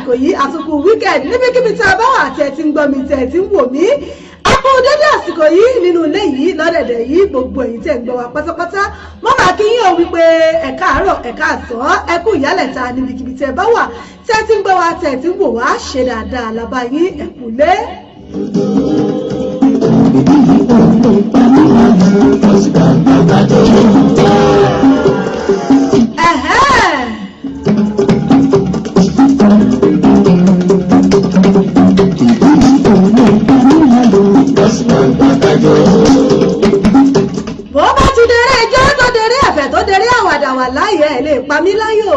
àsìkò yìí àsìkò weekend níbikíbi tí a bá wà àti ẹ̀ tí ń gbọ́ mi tẹ̀ tí ń wò mí ẹ kú dédé àsìkò yìí nínú ilé yìí lọ́dẹ̀dẹ̀ yìí gbogbo ẹ̀yin tẹ́ ń gbọ́ wa pátápátá mo máa kí yín ò wípé ẹ káàárọ̀ ẹ káàsán ẹ kú ìyálẹ̀ta níbikíbi tẹ́ bá wà tẹ́ ti ń gbọ́ wa tẹ́ ti ń wò wá ṣe dáadáa lábá yín ẹ kúlé. bó bá ti dèrè ẹjọ́ tó dèrè ẹ̀fẹ̀ tó dèrè àwàdà wà láyé ẹ̀ lè pa mí láyò.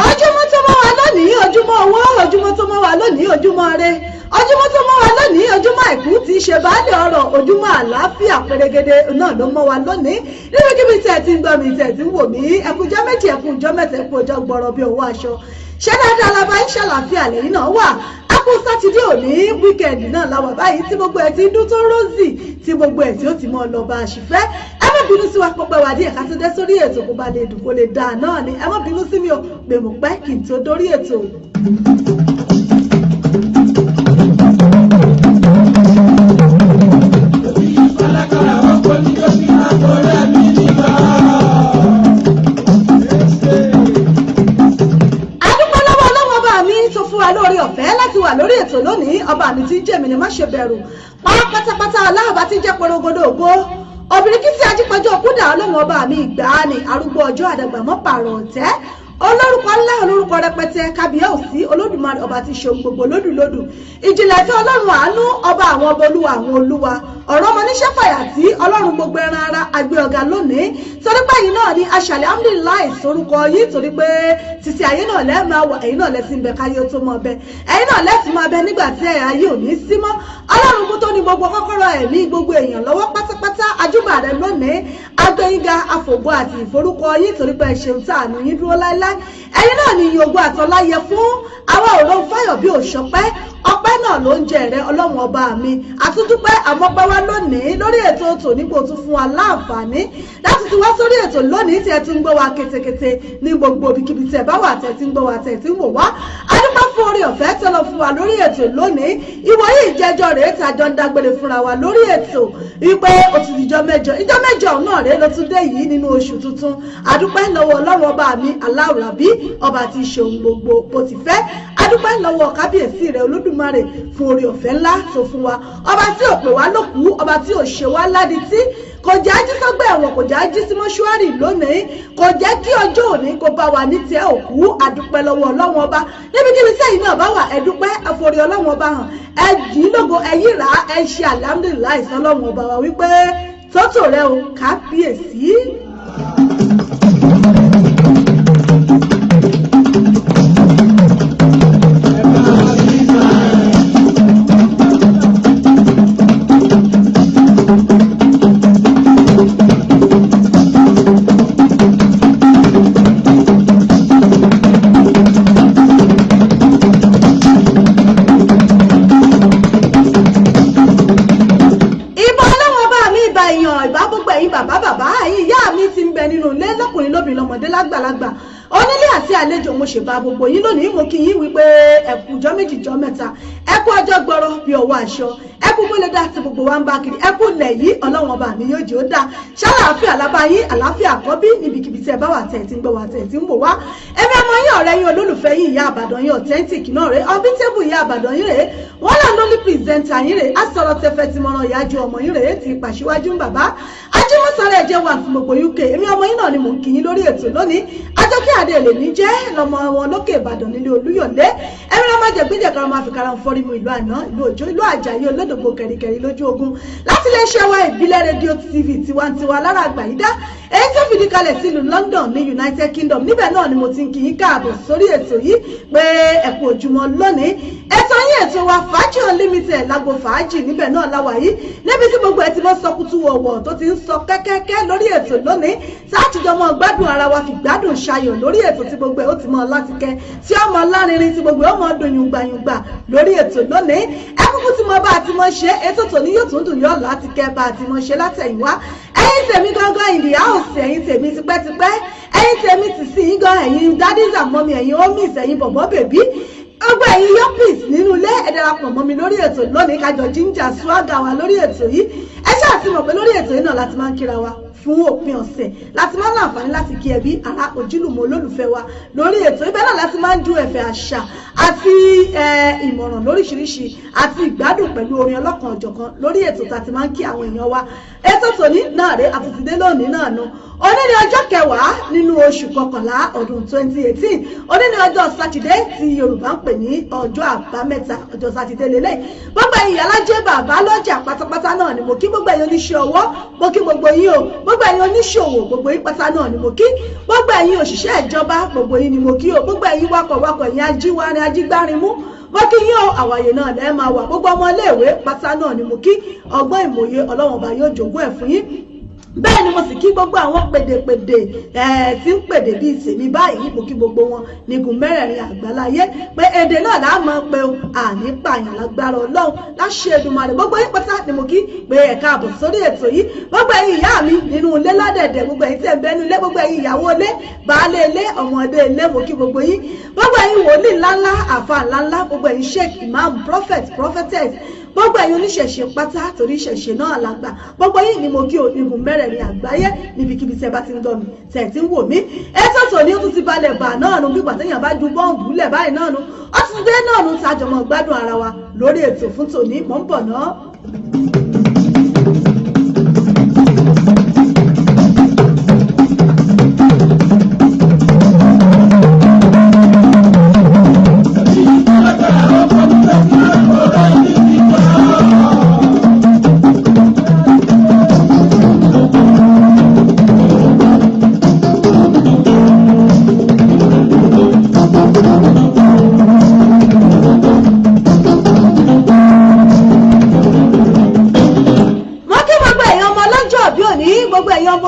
ojúmọ́ tó mọ́ wa lónìí ojúmọ́ owó ojúmọ́ tó mọ́ wa lónìí ojúmọ́ ire ojúmọ́ tó mọ́ wa lónìí ojúmọ́ àìkú tí í ṣe baálé ọ̀rọ̀ ojúmọ́ àlàáfíà pérégede náà ló mọ́ wa lónìí níbikíbi tẹ̀ ti ń gbọ́ mi tẹ̀ ti ń wò mí ẹkùnjọ́ méjì ẹkùnjọ́ mẹ́ta ẹkùn ọjọ́ gbọ́rọ̀ bí owó aṣọ ṣé dáadáa la bá ń ṣàlàáfíà lẹ́yìn náà wà ápù sátidé òní wíkẹ̀ndì náà láwà báyìí tí gbogbo ẹ̀ ti dún tó rọ́ọ̀sì tí gbogbo ẹ̀ tí ó ti mọ́ lọ bá a ṣìfẹ́ ẹ má bínú sí wa pọpẹ́ wà díẹ̀ ká tó dé sórí ètò kó ba lè dùn kó lè dáa náà ni ẹ má bínú sí mi ò pè mọ̀ pẹ́ kí n tó dórí ètò. lórí ọ̀fẹ́ láti wà lórí ètò lónìí ọba mi tí ń jẹ́ mi ni má ṣe bẹ̀rù pátápátá aláàbá tí ń jẹ́ porogodo ògo obìnrin kí tí ajípọ̀jọ́ kúdà ọlọ́run ọba mi ìgbàanì arúgbó ọjọ́ àdàgbà mọ́ pààrọ̀ ọ̀tẹ́ olórúkọ ńlá olórúkọ rẹpẹtẹ kábíyèsí olódùmarè ọba tí ṣe gbogbo lódùlódù ìjìnlẹ̀ tí ọlọ́run àánú ọba àwọn ọba olúwa àwọn olúwa ọ̀rọ̀ ọmọ níṣẹ́ fàyàtì ọlọ́run gbogbo ẹran ara àgbẹ̀ ọ̀gá lónìí torí pé ẹ̀yin náà ni aṣàlẹ̀ alhamdulilayi sorúkọ yìí torí pé títí ayé náà lẹ́ẹ̀ máa wà ẹ̀yin náà lẹ́sìn bẹ káyé ó tó mọ bẹ ẹ̀yin náà lẹ́sìn máa bẹ nígbà tí ayé ò ní sí mọ́ ọlọ́run kú tó ní gbogbo kọ́kọ́rọ́ ẹ̀mí gbogbo èèyàn lọ́wọ́ pátápátá ajúbà rẹ lónìí agbẹ́yìnga àfògbó àti ìforúkọ yìí torí pé ṣeun tá àánú yín dúró láéláé ẹ̀yin náà ni iye ogun àtọ́láyẹ fún àwọn òró fáyọ̀ bí òṣọpẹ́ ọpẹ́ náà ló ń jẹ rẹ ọlọ́run ọba mi àtúndúpẹ́ àmọ́pẹ́ wá lónìí lórí ètò tònípò tún fún wa láǹfààní láti ti wá sórí ètò lónìí tí ẹ ti ń gbọ́ wa ketekete ní gbogbo ibikíbi tí ẹ bá wà tẹ́ ti ń gbọ́ wa tẹ́ ti ń wò wá adúpẹ́ fún orí ọ̀fẹ́ tẹ́ lọ fún wa lórí ètò lónìí ìwòyí ìjẹjọ rèé tí a jọ ń dágbére fúnra wa lórí ètò wípé ó ti di ìjọ mẹ́jọ náà rèé ló tún dé yìí nínú oṣù tuntun adúpẹ́ lọ́wọ́ ọlọ́run ọba mi aláwùrábí ọba tí ṣe ohun gbogbo bó ti fẹ́ adúpẹ́ lọ́wọ́ kábíyèsí rẹ̀ olódùmarè fún orí ọ̀fẹ́ ńlá tó fún wa ọba tí ò pè wá lókùú ọba tí ò ṣe wá ládìtí kò jẹ́ ají sọ́gbà ẹ̀wọ̀n kò jẹ́ ají sí mọ́ṣúárì lónìí kò jẹ́ kí ọjọ́ òní kó bá wa ní tiẹ̀ òkú adúpẹ́ lọ́wọ́ ọlọ́run ọba níbikíbi sẹ́yìn náà bá wà ẹ̀dúpẹ́ àforí ọlọ́run ọba hàn ẹ̀jì lógo ẹ̀yìnrà ẹ̀ ṣe alhamdulilayi sọlọ́run ọba wa wípé tótó rẹ o kábíyèsí. Lágbàlagbà onílé àti àlejò mo ṣèbá gbogbo yín lónìí mo kí yín wípé ẹkú ọjọ́ méjì jọ́ mẹ́ta ẹkú ọjọ́ gbọ́rọ̀ bí ọwọ́ aṣọ ẹkú gbọ́lẹ̀ dá tí gbogbo wa ń bá kiri ẹkú lẹ̀ yìí ọlọ́wọ́n bá mi yóò jẹ́ ó dá ṣáláàfíà lábáyé àlàáfíà àkọ́bí níbikíbi tí ẹ bá wà tẹ̀ tí ń gbọ́ wà tẹ̀ tí ń wò wá ẹ̀mí ọmọ yín ọ̀rẹ́ yín olólùfẹ́ yín ìyá àbàdàn yín authentic náà rẹ̀ ọbítẹ́bù ìyá àbàdàn yín rẹ̀ wọ́n là lórí pírẹsẹ̀ntà yín rẹ̀ asọ̀rọ̀ tẹfẹ́ ti mọ̀ràn ìyájú ọmọ yín rẹ̀ ti pàṣíwájú ń bàbá ajímọ̀sára ẹ̀jẹ̀ wà fún gbogbo UK èmi ọmọ yín náà ni mò ń kí yín lórí ètò lónìí Àjọkẹ́ Adé lèmi jẹ́ lọ́mọ wọn lókè Ìbàdàn nílé Olúyọ̀lé ẹ̀mí lọ́mọ jẹ̀gbẹ́jẹ̀ kan máa fi kára fọ́rí mu ìlú àná ìlú òjò ìlú àjàyí olódògbò kẹ̀ríkẹ̀rí lójú ogun láti lè ṣe wa ìbílẹ̀ rédíò TV tiwantiwa lára àgbàyídá èyí tó fìdí kalẹ̀ sílùú London ní United Kingdom. Níbẹ̀ náà ni mo ti ń kí yín káàbọ̀ sórí ètò yìí pé ẹ kú ojúmọ́ lónìí. Ètò yín ètò wa Fàájì Unlimited lágbo fàájì níbẹ̀ náà láwà yìí níbi tí gbogbo ẹ ti mọ́ sọkútù wọ̀wọ̀ tó ti ń sọ kẹ́kẹ́kẹ́ lórí ètò lónìí sáàtìjọ́ mọ́ gbádùn ara wa fi gbádùn ṣayọ̀ lórí ètò tí gbogbo ẹ ó ti mọ́ láti kẹ́ tí ọmọ lárinrin tí gbogbo ẹ ó mọ́ dùn yùngbàyùngbà lórí ètò lónìí. Ẹ kúkú tí mo bá àti mọ́ ṣe ètò tòní yóò tún dùn yọ̀ láti kẹ́ bá àti mọ́ ṣe látẹ̀yìnwá. Ẹ̀yin tèmi gángan ìdí àòsì, ẹ̀yin tèmi tipẹ́tipẹ́, ẹ̀yin tèmi ti sí yín gan, ẹ̀yin daddies and mommy, ẹ̀yin homies, ẹ̀yin bọ̀bọ̀ bèbí, gbogbo ẹ̀yin yopis nínú ilé ẹ darapọ̀ mọ́ mi lórí ètò lónìí kájọ jíńjà swagger wa lórí ètò yìí. Ẹ ṣáà ti mọ̀ pé lórí ètò yìí náà láti máa ń kíra wa fún òpin ọ̀sẹ̀, láti máa ń láǹfààní láti kí ẹbí ará ojúlùmọ̀ olólùfẹ́ wa lórí ètò ibẹ̀ náà láti máa ń ju ẹ̀fẹ̀ àṣà àti ìmọ̀ràn lóríṣiríṣi àti ìgbádùn pẹ̀lú orin ọlọ́kan ọ̀jọ̀kan lórí ètò tá a ti máa ń kí àwọn èèyàn wa. Ètò tòní náà rèé àtúntìdé lónìí náà nu òní ní ọjọ́ kẹwàá nínú oṣù kọkànlá ọdún 2018. Òní ní ọjọ́ sátidé tí Yorùbá ń pè ní ọjọ́ àbámẹ́ta, ọjọ́ sátidé lélẹ̀. Gbogbo ẹ̀yin alájẹ́ bàbá lọ́jà pátápátá náà ni mo kí, gbogbo ẹ̀yin oníṣẹ́ ọwọ́ mo kí gbogbo yín o, gbogbo ẹ̀yin oníṣòwò gbogbo yín pátá náà ni mo kí, gbogbo ẹ̀yin òṣìṣẹ́ ìjọba gbogbo yín ni mo kí o, gbogbo ẹ̀yin wakọ̀wakọ̀ ẹ̀yin ajíwárin ajígbárinmú mo kí yín o, àwàyè náà lẹ́ẹ̀ máa wà, gbogbo ọmọ iléèwé pátá náà ni mo kí, ọgbọ́n ìmòye Ọlọ́run ọba yóò jogún ẹ̀ fún yín. Bẹ́ẹ̀ ni mo sì kí gbogbo àwọn pèdèpèdè tí ń pèdè bíi tèmi báyìí, mo kí gbogbo wọn nígun mẹ́rẹ̀ẹ̀rin àgbáláyé pé èdè náà là á mọ̀ pé àní pààyàn lágbára Ọlọ́run láṣẹ Èdùmàrè. Gbogbo yín pátá ni mo kí pé ẹ káàbọ̀ sórí ètò yìí. Gbogbo ẹ̀yin ìyá mi nínú ilé ládẹ̀dẹ̀, gbogbo ẹ̀yin tí ẹ̀ ń bẹ́nu ilé, gbogbo ẹ̀yin ìyàwó ilé, baálé ilé, ọmọdé ilé, mo kí gbogbo yín. Gbogbo ẹ̀yin wòlíì ńláńlá, àfà ńláńlá, gbogbo ẹ̀yin sheikh, imam, prophet, prophetess, gbogbo ẹ̀yin oníṣẹ̀ṣe pátá torí ìṣẹ̀ṣe náà lágbà. Gbogbo yín ni mo kí onígun mẹ́rẹ̀ẹ̀rin àgbáyé níbikíbi tí ẹ bá ti ń gbọ́ mi, tẹ̀ tí ń wò mí. Ètò tòní ó tún ti balẹ̀ bà náà nu bí pàtẹ́yìn bá ju bọ́ǹbù lẹ̀ báyìí náà nu, ó ti dé náà nu tájọ mọ́ gbádùn ara wa lórí ètò fún tòní. Mò ń bọ̀ náà.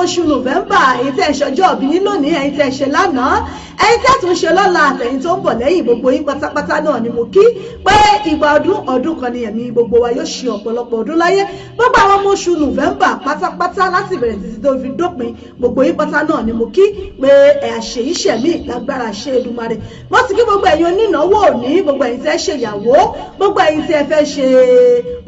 Oṣù November, èyí tẹ́ ń ṣọjọ́ òbí yín lónìí, ẹ̀yin tẹ́ ń ṣe lánàá, ẹ̀yin tẹ́ tún ṣe lọ́la, àtẹ̀yin tó ń bọ̀ lẹ́yìn, gbogbo yín pátápátá náà ni mo kí pé ìgbà ọdún kan ni ẹ̀mí gbogbo wa yóò ṣe ọ̀pọ̀lọpọ̀ ọdún láyé. Gbogbo àwọn ọmọ oṣù November pátápátá láti bẹ̀rẹ̀ títí tó fi dópin, gbogbo yín pátá náà ni mo kí pé àṣeyíṣẹ̀mí lágbára ṣe Èdùmàrè. Mo sì kí gbogbo ẹ̀yin onínáwó òní, gbogbo ẹ̀yin tẹ́ ṣèyàwó, gbogbo ẹ̀yin tẹ́ fẹ́ ṣe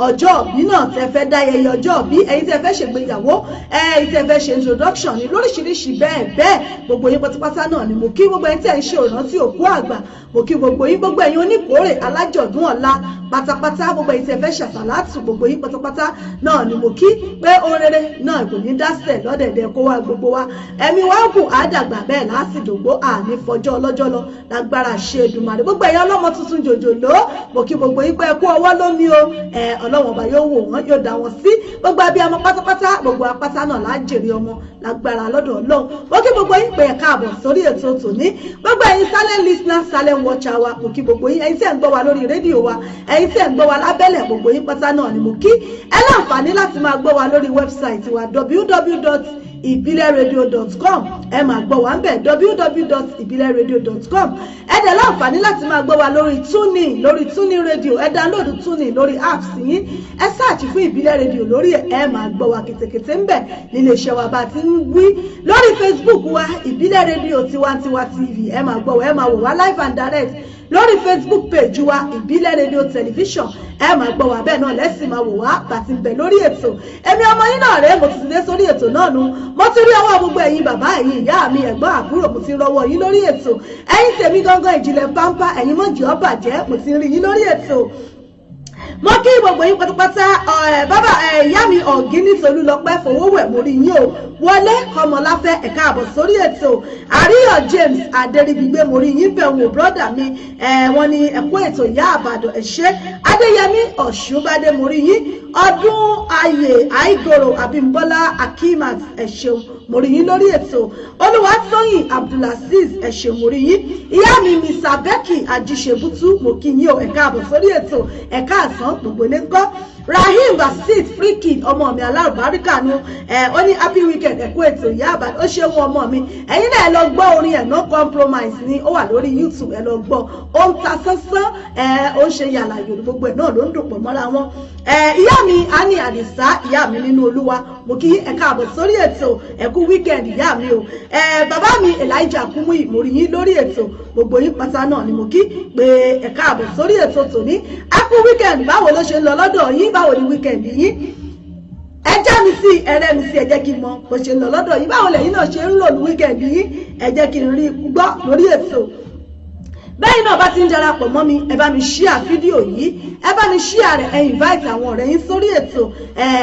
ọjọ́ òbí náà, tẹ́ fẹ́ dáyẹyẹ ọjọ́ òbí, ẹ̀yin tẹ́ fẹ́ ṣègbéyàwó, ẹ̀yin tẹ́ fẹ́ ṣe introduction ní lóríṣiríṣi bẹ́ẹ̀ gbogbo yín pátápátá náà ni mo kí. Gbogbo ẹ̀yin tí ẹ̀ ń ṣe ìrántí òkú àgbà mo kí gbogbo yín. Gbogbo ẹ̀yin oníkórè alájọ̀dún ọ̀la pátápátá, gbogbo ẹ̀yin tí ẹ fẹ́ ṣàṣàlátù, gbogbo yín pátápátá náà ni mo kí pé ohun rere náà kò ní dásẹ̀ lọ́dẹ̀dẹ̀ kó wá gbogbo wa. Ẹ̀mí wa kù àdàgbà bẹ́ẹ̀ lásìdògbò àní fọjọ́ ọlọ́jọ́ lọ lágbára ṣe Èdùmàrè. Gbogbo ẹ̀yin ọlọ́mọ tuntun jòjòló mo kí gbogbo yín pé ẹ kú ọwọ́ lómi o, Ọlọ́run ọba yóò wò wọ́n, yóò dá wọn sí. Gbogbo abiyamọ pátápátá, gbogbo apáta náà lájèrè ọmọ lágbára lọ́dọ̀ Ọlọ́run. Mo kí gbogbo yín pé ẹ káàbọ̀ sórí ètò tòní. Gbogbo ẹ̀yin silent listener, silent watcher wa mo kí gbogbo yín. Ẹ̀yin tí ẹ̀ ń gbọ́ wa lórí rédíò wa, ẹ̀yin tí ẹ̀ ń gbọ́ wa lábẹ́lẹ̀, gbogbo yín pátá náà ni mo kí. Ẹ láǹfààní láti máa gbọ́ wa lórí wẹ́bsáìtì wa www.ibileradio.com. ẹ máa gbọ́ wa ń bẹ̀ www.ibileradio.com. ẹ dẹ̀ láǹfààní láti máa gbọ́ wa lórí tuning radio. Ẹ download tuning lórí apps yín, ẹ search fún Ìbílẹ̀ Radio lórí ẹ máa gbọ́ wa kètèkètè ń bẹ̀ nílé iṣẹ́ wa bá ti ń wí. Lórí Facebook wa Ìbílẹ̀ Radio Tiwantiwa TV, ẹ máa gbọ́ wa, ẹ máa wò wá live and direct lórí Facebook page wa Ìbílẹ̀ Radio Television. Ẹ máa gbọ́ wa bẹ́ẹ̀ náà lẹ́sìn máa wò wá bàtí ń bẹ̀ lórí ètò. Èmi ọmọ yín náà rèé, mo ti dé sórí ètò náà nu. Mo ti rí ọwọ́ gbogbo ẹ̀yin bàbá, ẹ̀yin ìyá mi, ẹ̀gbọ́n, àbúrò, mo ti rọwọ́ yín lórí ètò. Ẹ̀yin tèmi gangan ìjìnlẹ̀ pampa, ẹ̀yin mọ̀jì ọ̀bàjẹ́, mo ti rí yín lórí ètò. Mo kí gbogbo yín pátápátá. Bàbá ìyá mi Ọ̀gíní Tolúlọpẹ́ Fowówẹ̀ mo rí yín o. Wọlé Kọmọláfẹ́ ẹ káàbọ̀ sórí ètò. Àríyọ̀ James Adéríbigbé mo rí yín bẹ̀ wò brọ́dà mi. Wọ́n ní ẹ̀kú ètò ìyá Àbàdàn ẹ̀ṣẹ́. Adéyẹmí Ọ̀ṣúbádé mo rí yín. ọdún ayé àìgòrò Abímbọ́lá Akimat ẹ ṣeun mo rí yín lórí ètò Olúwatóyìn Abdulaziz ẹ ṣeun mo rí yín ìyá mi Mr. Becky Ajíṣebútú mo kí yín o ẹ káàbọ̀ sórí ètò ẹ káàsán gbogbo ilé ńkọ́ Rahim Basit Freaky ọmọ mi alárùbáríkà nu ó ní happy weekend ẹ̀kú ètò ìyá àbàdàn ó ṣeun ọmọ mi ẹ̀yin náà ẹ lọ gbọ́ orin ẹ̀ no compromise ni ó wà lórí YouTube ẹ lọ gbọ́ ó ń ta sánsán ó ń ṣe yàrá yorùbá gbogbo ẹ̀ náà ló ń dùn pọ̀ mọ́ra wọn ìyá mi Ani Àdìsá ìyá mi nínú Olúwa mo kí ẹ káàbọ̀ sórí ètò ẹ̀kú weekend ìyá mi o bàbá mi Elijah Kumuyi mo rí yín lórí ètò gbogbo yín pátá náà ni mo kí pé ẹ káàbọ̀ sórí ètò tòní ẹ̀kú weekend báwo ló ṣe ń lọ lọ́dọ̀ yín báwo ni weekend yín ẹ já mi sí ẹrẹ mi sí ẹ jẹ́ kí n mọ̀ bó ṣe ń lọ lọ́dọ̀ yín báwo lẹ́yìn náà ṣe ń lò ní weekend yín ẹ jẹ́ kí n rí gbọ́ lórí ètò bẹ́ẹ̀ náà bá ti ń darapọ̀ mọ́ mi ẹ bá mi share fídíò yìí ẹ bá mi share rẹ̀ ẹ invite àwọn ọ̀rẹ́ yín sórí ètò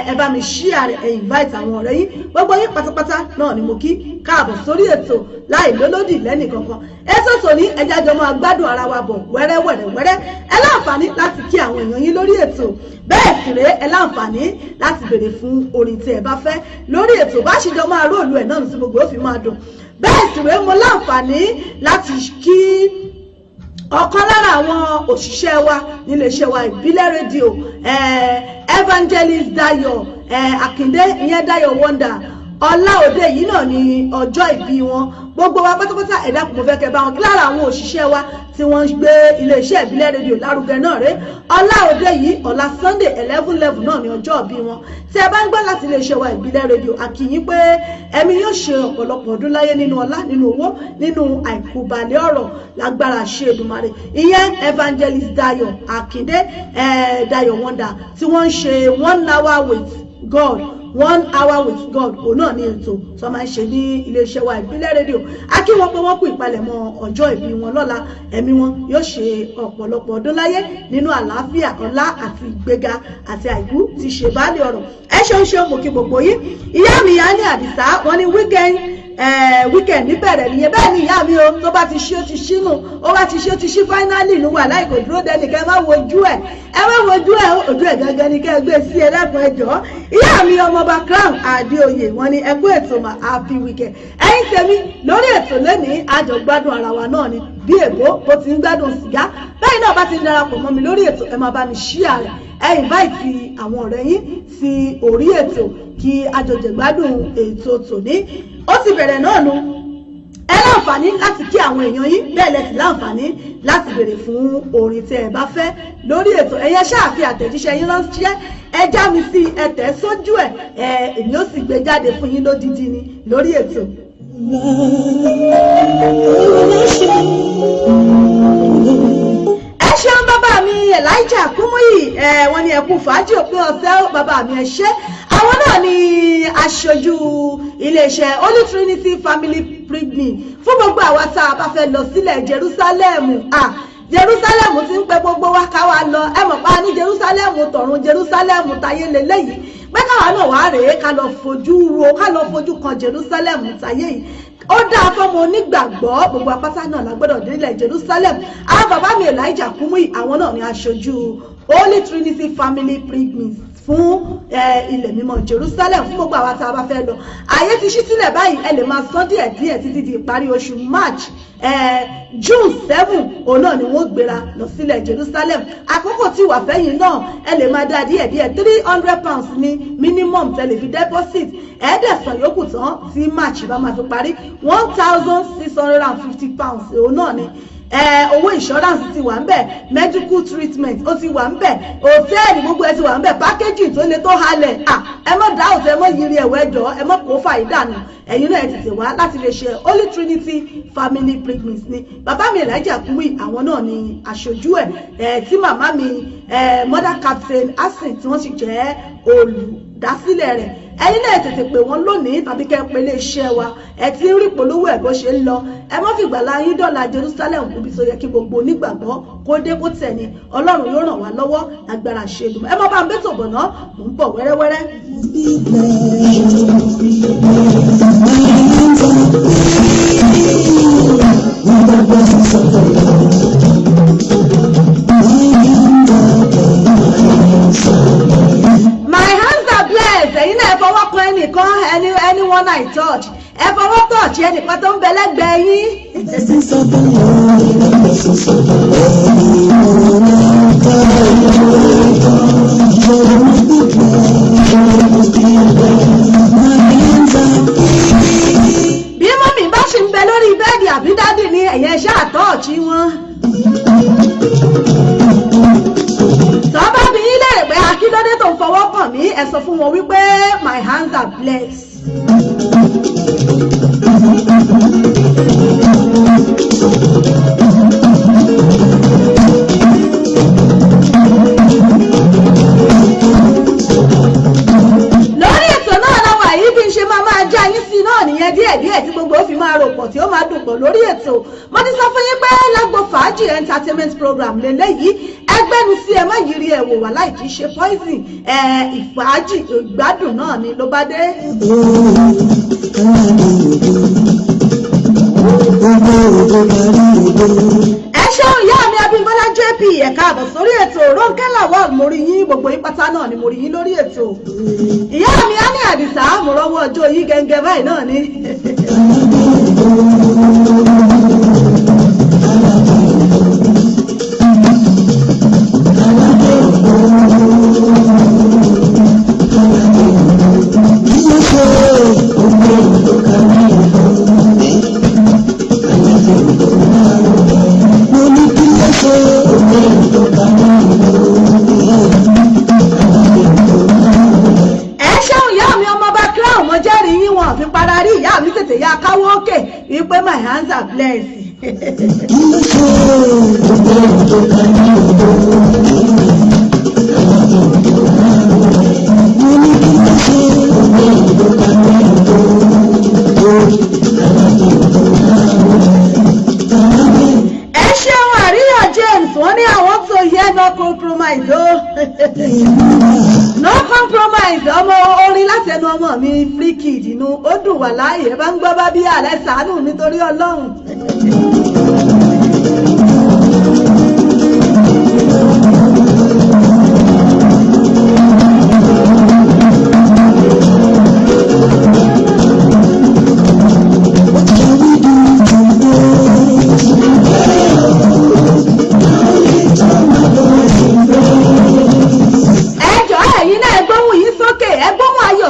ẹ bá mi share rẹ̀ ẹ invite àwọn ọ̀rẹ́ yín gbogbo yín pátápátá náà ni mo kí káàbọ̀ sórí ètò láì lólódì lẹ́nì kankan ètò tòní ẹja jọ máa gbádùn ara wa bọ̀ wẹ́rẹ́wẹ́rẹ́ ẹ láǹfààní láti kí àwọn èèyàn yín lórí ètò bẹ́ẹ̀ sì rèé ẹ láǹfààní láti béèrè fún orin tí ẹ bá fẹ́ lórí ètò bá ṣe jọ máa róòlù ẹ̀ náà ní sí gbogbo ó fi máa dùn bẹ́ẹ̀ sì rèé mo láǹfààní láti kí ọ̀kan lára àwọn òṣìṣẹ́ wa níléeṣẹ́ wa ìbílẹ̀ rédíò Evangelist Dayo Akinde ìyẹn Dayo Wonder ọlá òde yìí náà ni ọjọ́ ìbí wọn gbogbo wa pátápátá ẹ̀dá kò mọ̀ fẹ́ kẹ́ bá wọn lára àwọn òṣìṣẹ́ wa tí wọ́n ń gbé iléeṣẹ́ ìbílẹ̀ rédíò lárugẹ náà rèé ọlá òde yìí ọ̀la Sunday 11/11 náà ni ọjọ́ ìbí wọn tí ẹ bá ń gbọ́ láti iléeṣẹ́ wa ìbílẹ̀ rédíò a kí yín pé ẹ̀mí yóò ṣe ọ̀pọ̀lọpọ̀ ọdún láyé nínú ọlá nínú owó nínú àìkúbalẹ̀ ọ̀rọ̀ lágbára ṣe Èdùmàrè ìyẹn Evangelist Dayo Akinde Dayo Wonder tí wọ́n ń ṣe 1 hour with God 1 hour with God òun náà ní ètò tó máa ń ṣe ní iléeṣẹ́ wa ìbílẹ̀ rédíò a kí wọn pé wọ́n kú ìpalẹ̀mọ́ ọjọ́ ìbí wọn lọ́la ẹ̀mí wọn yóò ṣe ọ̀pọ̀lọpọ̀ ọdún láyé nínú àlàáfíà ọlá àti ìgbéga àti àìkú ti ṣe báàlì ọ̀rọ̀ ẹ ṣeun mo kí gbogbo yín ìyá mi Ani Àdìsá wọn ní weekend níbẹ̀rẹ̀ nìyẹn bẹ́ẹ̀ ni ìyá mi o tó bá ti ṣí ó ti ṣí nù ó bá ti ṣí ó ti ṣí finally nù wà láì kò dúró dẹ́nì kẹ́ ẹ má wojú ẹ̀ ojú ẹ̀ gangan ni kẹ́ ẹ gbé sí ẹlẹ́kùn ẹjọ́ ìyá mi ọmọọba Crown Adéoyè wọn ni ẹkú ètò mà happy weekend ẹ̀yin tèmi lórí ètò lẹ́nìí àjọ gbádùn ara wa náà ni bí èbó bó ti ń gbádùn sìgá bẹ́ẹ̀ náà bá ti ń darapọ̀ mọ́ mi lórí ètò ẹ máa bá mi share rẹ̀ ẹ invite àwọn ọ̀rẹ́ yín sí orí ètò kí àjọjẹ gbádùn ètò tòní ó ti bẹ̀rẹ̀ náà nu ẹ láǹfààní láti kí àwọn èèyàn yín bẹ́ẹ̀ lẹ sì láǹfààní láti béèrè fún orin tí ẹ bá fẹ́ lórí ètò ẹ̀yẹ ṣáàfi àtẹ̀jíṣẹ́ yín ránṣẹ́ ẹ já mi sí ẹ tẹ̀ sójú ẹ̀ èmi ó sì gbé jáde fún yín lódìdí ni lórí ètò. ẹ ṣeun bàbá mi Elijah Kumuyi wọ́n ní ẹkú fàájì òpin ọ̀sẹ̀ bàbá mi ẹ ṣé àwọn náà ni aṣojú iléeṣẹ́ Holy Trinity Family Pilgrimage fún gbogbo àwa tá a bá fẹ́ lọ sílẹ̀ Jerusalem Jerusalem ti ń pè gbogbo wa ká wa lọ ẹ mọ̀ pa ní Jerusalem tọ̀run Jerusalem tayé lélẹ́yìí pé káwa náà wá rèé ká lọ fojú kan Jerusalem tayé yìí ó dáa fọmọ onígbàgbọ́ gbogbo apáta náà la gbọ́dọ̀ délẹ̀ Jerusalem àwọn bàbá mi Elijah Kumuyi àwọn náà ni aṣojú Holy Trinity Family Pilgrimage fún ilẹ̀ mímọ́ Jerusalem fún gbogbo àwa tá a bá fẹ́ lọ ààyè ti ṣí sílẹ̀ báyìí ẹ lè máa san díẹ̀ títí di ìparí oṣù March June 7 òun náà ni wọ́n gbéra lọ sílẹ̀ Jerusalem àkókò tí wà fẹ́yìn náà ẹ lè máa dá díẹ̀ £300 ní minimum tẹ́lẹ̀ fi deposit ẹ̀ẹ́dẹ̀sán yòókù tán tí March bá máa fi parí £1,650 òun náà ni owó insurance ti wà ń bẹ̀ medical treatment ó ti wà ń bẹ̀ hòtẹ́ẹ̀lì gbogbo ẹ ti wà ń bẹ̀ packaging tó le tó halẹ̀ ẹ mọ̀ dá òtẹ́ ẹ mọ̀ yiri ẹ̀wọ̀ ẹjọ́ ẹ mọ̀ kó fà ìdànù ẹ̀yin náà ẹ tètè wá láti lè ṣe Holy Trinity Family Pilgrimage ni bàbá mi Elijah Kumuyi àwọn náà ni aṣojú ẹ̀ tí màmá mi mother captain asin tí wọ́n sì jẹ́ olùdásílẹ̀ rẹ̀ ẹ̀yin náà tètè pè wọ́n lónìí tàbí kẹ́ pé lè ṣe wa ẹ ti ń rí polówó ẹ̀ bó ṣe ń lọ ẹ má fi gbàlà yín dọ́là Jerusalem níbi tó yẹ kí gbogbo onígbàgbọ́ kó dé kó tẹ̀ ní Ọlọ́run yóò ràn wá lọ́wọ́ lágbára ṣe lùmọ́ ẹ má bá ń bẹ́tò bọ̀ náà mò ń bọ̀ wẹ́rẹ́wẹ́rẹ́. everyone I touch ẹ fọwọ́ touch ẹnìkan tó ń bẹ lẹ́gbẹ̀ẹ́ yín. bí mọ́mì bá ṣì ń bẹ lórí bẹ́ẹ̀dì àbí dádì ni ẹ̀yẹ ṣáà tọ́ọ̀chì wọn. tọ́ba bí ilé ìpè akíndọ́dé tó ń fọwọ́ kàn mí ẹ sọ fún wọn wípé my hands are blessed. lórí ètò náà làwọn àyí bí n ṣe máa já yín sí náà nìyẹn díẹ̀díẹ̀ tí gbogbo ó fi máa rò pọ̀ tí ó máa dùn pọ̀ lórí ètò mo ti sọ fún yín pé lágbo fàájì entertainment program lélẹ́yìí ẹgbẹ́nu sí ẹ má yiri ẹ̀ wò wá láì kìí ṣe poison ìfàájì ìgbádùn náà ni ló bá dé. ẹ ṣeun ìyá mi Abímbọ́lá JP ẹ̀ka àbọ̀ sórí ètò Rónkẹ́ Lawal mo rí yín gbogbo yín pátá náà ni mo rí yín lórí ètò. ìyá mi á ní Àdìsá mo rọ́wọ́ ọjọ́ yín gẹ́gẹ́ báyìí náà ni. wípé my hands are blessed. ẹ ṣeun àríyá James wọ́n ní àwọn tó yẹ no compromise o no compromise ọmọ orin láti ẹnu ọmọ mi free kid inú ó dùn wà láàyè ẹ bá ń gbọ́ bá bí àlẹ́ sàánù nítorí Ọlọ́run.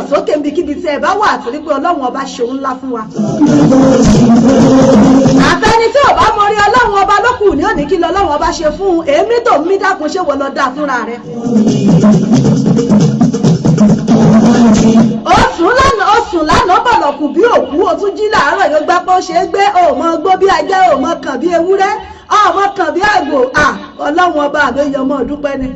sókè níbikíbi tí ẹ bá wà torí pé Ọlọ́run ọba ṣeun ńlá fún wa. àfẹni tí ò bá mọrí Ọlọ́run ọba lókù ní òní kí lọ́lọ́run ọba ṣe fún un èémí tó mí dákun ṣé wọ́n lọ dá fúnra rẹ̀. ó sùn lánàá bọ̀lọ̀kù bí òkú ó tún jí làárọ̀ yóò gbá pé ó ṣe é gbé òmọ gbó bí ajá òmọ kàn bí ewúrẹ́ ọmọ kàn bí àgbò Ọlọ́run ọba àbẹ́yọmọ dúpẹ́ ni.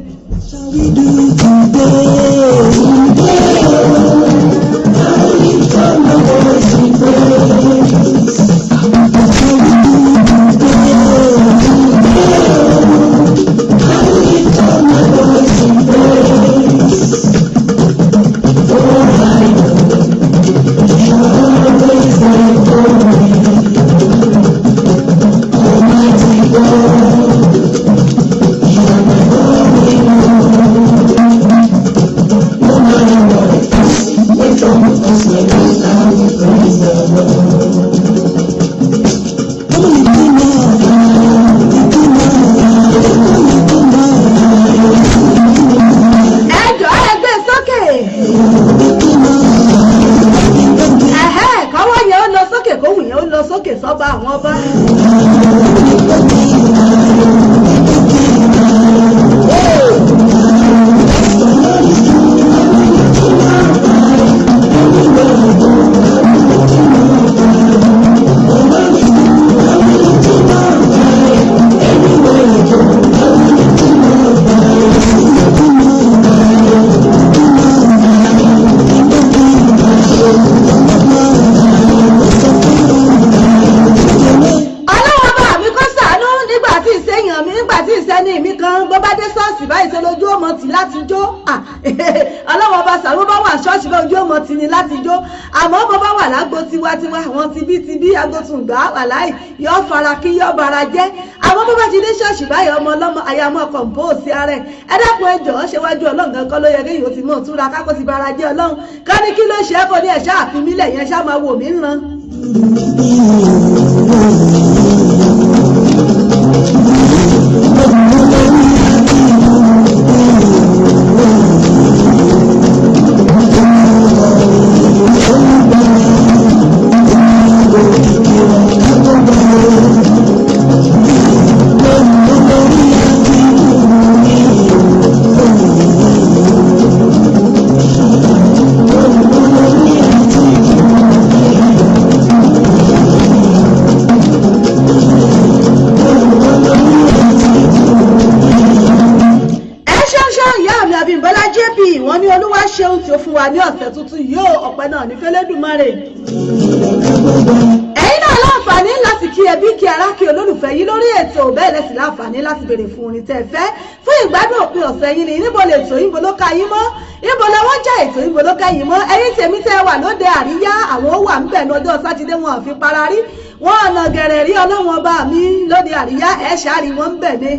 àmọ́ bó bá wà lágbo tiwantiwa àwọn tibí agbótùngbà wà láì yọ fara kí yọ bara jẹ́ àwọn bó bá ti dé ṣọ́ọ̀ṣì báyìí ọmọ ọlọ́mọ àyàmọ́ kọ̀ǹpóòsì ara ẹ̀ ẹ dákun ẹjọ́ ṣèwájú ọlọ́run gan kọ́ ló yẹ kéèyàn ti mọ̀ túra kákó ti bara jẹ́ ọlọ́run ká ní kí ló ṣe é kò ní ẹ̀ṣá àfimílẹ̀ yẹn ṣá máa wò mí ràn. Ní ọ̀sẹ̀ tuntun yóò ọ̀pẹ náà ní fẹ́lẹ́dùmarè. Ẹ̀yin náà láǹfààní láti kí ẹbí kí ará kí olólùfẹ́ yìí lórí ètò bẹ́ẹ̀ lẹ́sìn láǹfààní láti béèrè fún orin tẹ́ fẹ́ fún ìgbádùn òpin ọ̀sẹ̀ yìí ni níbo lè tò yín bolo ká yín mọ́ níbo lọ́wọ́ já ètò yín bolo ká yín mọ́ ẹ̀yin tèmi tẹ́ wà lóde àríyá àwọn ó wà ń bẹ̀ ní ọjọ́ sátidé wọn ò fi para rí wọn ọ̀nà gẹ̀rẹ̀ rí ọlọ́wọ́n ọba mi lóde àríyá ẹ̀ ṣáàrí wọn ń bẹ̀ dé.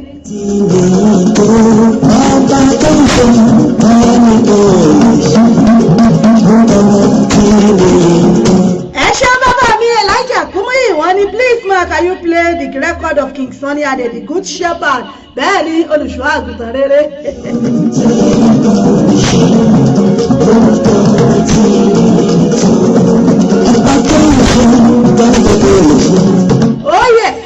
Ẹ̀ṣẹ́ bàbá mi Elijah Kumuyi wọ́n ní please ma can you play the record of King Sunny Adé the good shepherd bẹ́ẹ̀ ni olùṣọ́ àgùntàn rere. Oh yes.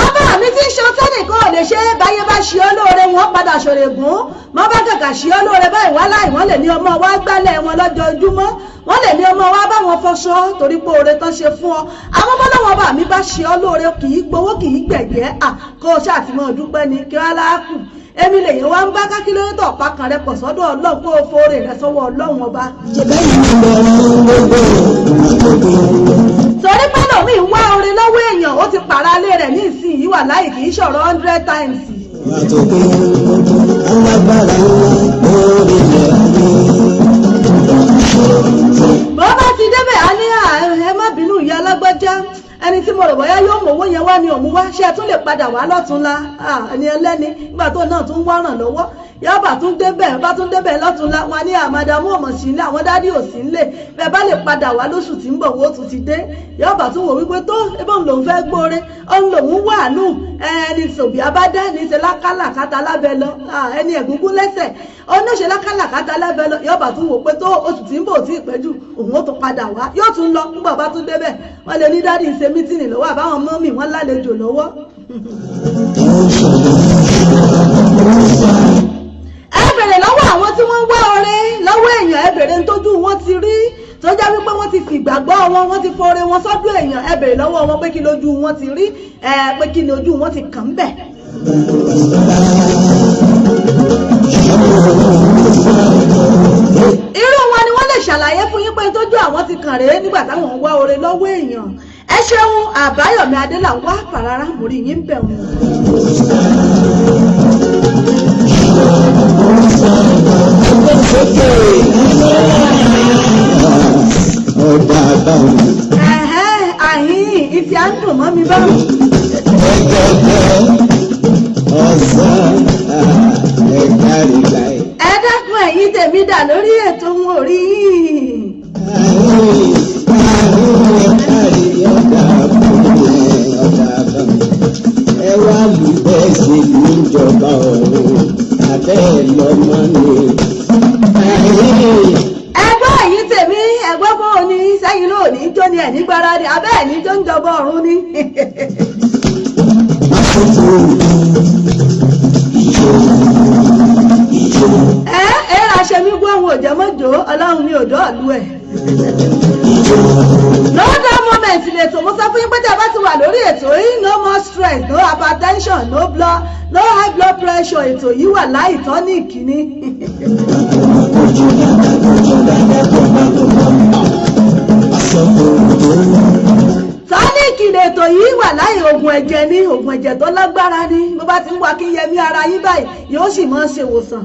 Ọba mi ti ṣe tẹ́nìkan ò lè ṣe báyé bá ṣe ọ́ lóore wọn padà ṣòrègùn mọ́ bá kàkà ṣe ọ́ lóore báyìí wá láì wọ́n lè ní ọmọ wa gbálẹ̀ wọn lọ́jọ́júmọ́ wọ́n lè ní ọmọ wa bá wọn fọṣọ torí pé oore tán ṣe fún ọ àwọn ọmọ lọ́wọ́ bá mi bá ṣe ọ́ lóore kì í gbowó kì í gbẹ̀gbẹ́ kó o ṣàtìmọ̀ dúpẹ́ ni kí wọ́n láàkù èmi lèyìn wá ń bá kákílórétọ̀ pákan rẹ pọ̀ sọ́dọ̀ ọlọ́run kó o fóore rẹ sọ́wọ́ ọlọ́run ọba. torí pé lómi ń wá orin lọ́wọ́ èèyàn ó ti pàrà lé rẹ̀ ní ìsìn yìí wà láì kì í ṣọ̀rọ̀ 100 times. bó bá ti débẹ̀ á ní ẹ má bínú ìyá alágbájá ẹni tí mo rò bóyá yóò mọ owó yẹn wá ní òun wá ṣe tún lè padà wá lọ́túnla ẹni ẹlẹ́ni nígbà tó náà tún wá ràn lọ́wọ́ yọba tún débẹ̀ lọ́túnla wọn ní àmàdàmú ọmọ sí ilé àwọn dádì ò sí nílé bẹ́ẹ̀ bá lè padà wá lóṣù tí ń bọ̀ wó tún ti dé yọba tún wò wípé tó ebó ń lòun fẹ́ gbóore òun lòun wà nù ẹni sòbí abádá ní ṣe lákàlàkàtà lábẹ́ lọ ẹni ẹ̀gúngún lẹ́sẹ̀ oníṣe lákàlàkàtà lábẹ́ lọ yọba tún wò pé tó oṣù tí ń bọ̀ tí ìpẹ́jù òun ó tún padà wá yóò tún lọ nígbà bá tún débẹ̀ wọ́n lè ní dádì ṣe mítìnì lọ́wọ́ àbáwọn mọ́mì wọ́n lálejò lọ́wọ́. ẹ bèrè lọ́wọ́ àwọn tí wọ́n ń wá ọrẹ lọ́wọ́ èèyàn ẹ bèrè ń tójú wọn ti rí tó já wípé wọ́n ti fi ìgbàgbọ́ wọ́n ti fọre wọn sọ́dọ̀ èèyàn ẹ bèrè lọ́wọ́ wọn pé kí lójú wọn ti rí pé kí ni ojú wọn ti kàn ń bẹ̀. irú wọn ni wọ́n lè ṣàlàyé fún yín pé tójú àwọn ti kàn rèé nígbà táwọn ń wá ọrẹ lọ́wọ́ èèyàn ẹ ṣeun Àbáyọ̀mí Adélàwọ̀ àpàràrà mórí yín bẹ̀ wọ́n. àhín ìfì à ń dùn mọ́ mi báwọn. ẹ dákun ẹ̀yin tèmi dà lórí ètò wọn ò rí yín. ẹ wá lù bẹ́ẹ̀ ṣe níjọba ọ̀run abẹ́ ẹ̀ lọ́mọ ni. ẹgbọ́n ẹ̀yin tèmi ẹgbọ́n bó o ní sẹ́yìn náà ní jó ni ẹ̀ ní gbáradì abẹ́ ẹ̀ ní jó ń jọba ọ̀run ni. ẹ ra ṣe mí gbọ́ ohun òjẹ́mọ́jọ́ ọlọ́run mi ò dọ́ọ̀lú ẹ̀. lọ́dọ̀ moment lè tò mo sọ fún yín pé tí a bá ti wà lórí ètò yìí no more stress no hypertension no high blood pressure ètò yìí wà láì tọ́níìkì ni. tọ́níìkì Fíríkì ètò yìí wà láì oògùn ẹ̀jẹ̀ ní oògùn ẹ̀jẹ̀ tó lágbára ní bó bá ti ń wá kí yẹmí ara yín báyìí yóò sì máa ṣe ìwòsàn.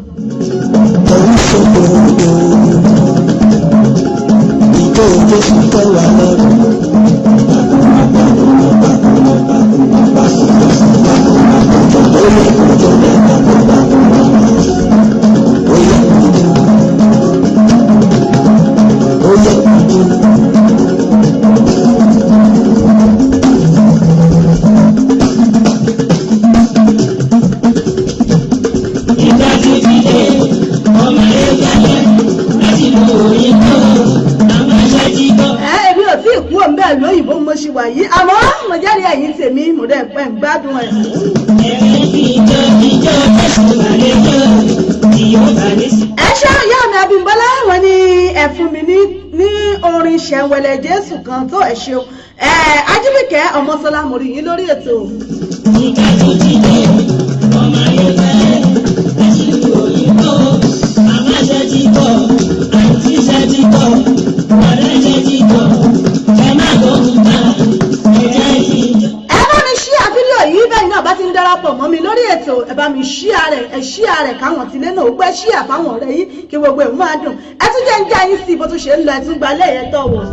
lóyìnbó mo ṣì wà yìí àmọ́ mo jáde ẹ̀yìn tèmi mo dẹ̀ pẹ́ ń gbádùn ẹ̀. ẹ ṣe ìyá mi Abímbọ́lá wọn ni ẹ fún mi ní orin ṣẹ̀wẹ̀lẹ̀ Jésù kan tó ẹ ṣeun Ajíbíkẹ́ Ọmọ́sọ́lá mo rí yín lórí ètò. ìgbà tó ti dé ọmọ ayẹyẹ ẹ̀sìn òyìnbó àmọ́ ṣe ti bọ̀ àǹtí ṣe ti bọ̀ ọ̀rẹ́ ṣe ti bọ̀ ẹ má gbóhùn náà ẹ̀jẹ̀ ìjọ. ẹ bá mi ṣí àfídíò yìí bẹ́ẹ̀ náà bá ti ń darapọ̀ mọ́ mi lórí ètò ẹ bá mi ṣí àrẹ̀ káwọn tilé náà ó gbẹ́ ṣí àfáwọn ọ̀rẹ́ yìí kí gbogbo ẹ̀ máa dùn ẹ tún jẹ́ ń já yín sí bó tún ṣe ń lọ ẹ tún gba lẹ́yẹ tọ̀wọ̀.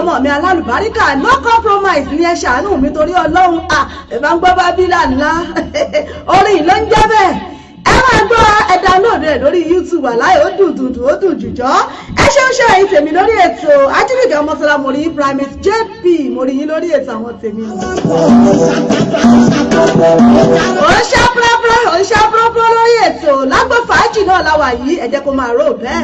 ọmọ mi alálùbáríkà no compromise ní ẹ ṣàánú mi torí Ọlọ́run ẹ bá ń gbọ́ bábílà ńlá orin ló ń jẹ́ bẹ́ẹ̀ ẹ máa gbọ́ ẹ download ẹ lórí YouTube àláyé ó dùn jùjọ́ ẹ ṣe ń ṣe ẹ̀yin tèmi lórí ètò Ajíbíkẹ́ Ọmọ́sọ́lá mo rí yín Primus JP mo rí yín lórí ètò àwọn tèmi. ó ń ṣá púrọ́púrọ́ lórí ètò lágbo fàájì náà láwà yìí ẹ jẹ́ kó máa rò bẹ́ẹ̀.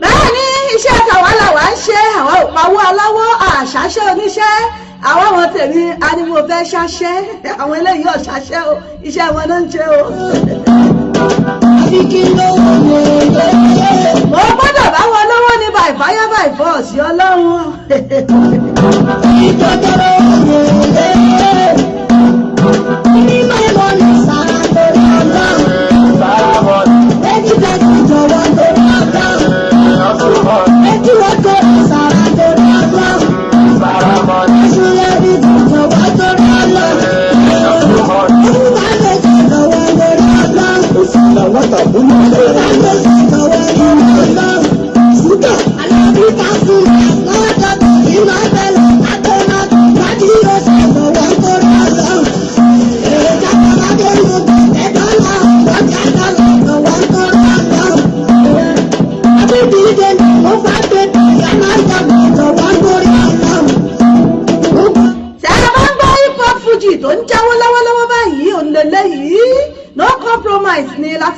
bẹ́ẹ̀ni iṣẹ́ tàwa làwa ń ṣe àwọn òpawó aláwọ̀ àṣàṣe oníṣẹ́ àwọn ọmọ tèmi ariwo fẹ́ ṣaṣẹ́ àwọn eléyìí ọ̀ṣàṣẹ́ o iṣẹ́ wọn náà ń ṣe o. mo gbọ́dọ̀ bá wọn lọ́wọ́ ní by fire by force Ọlọ́run.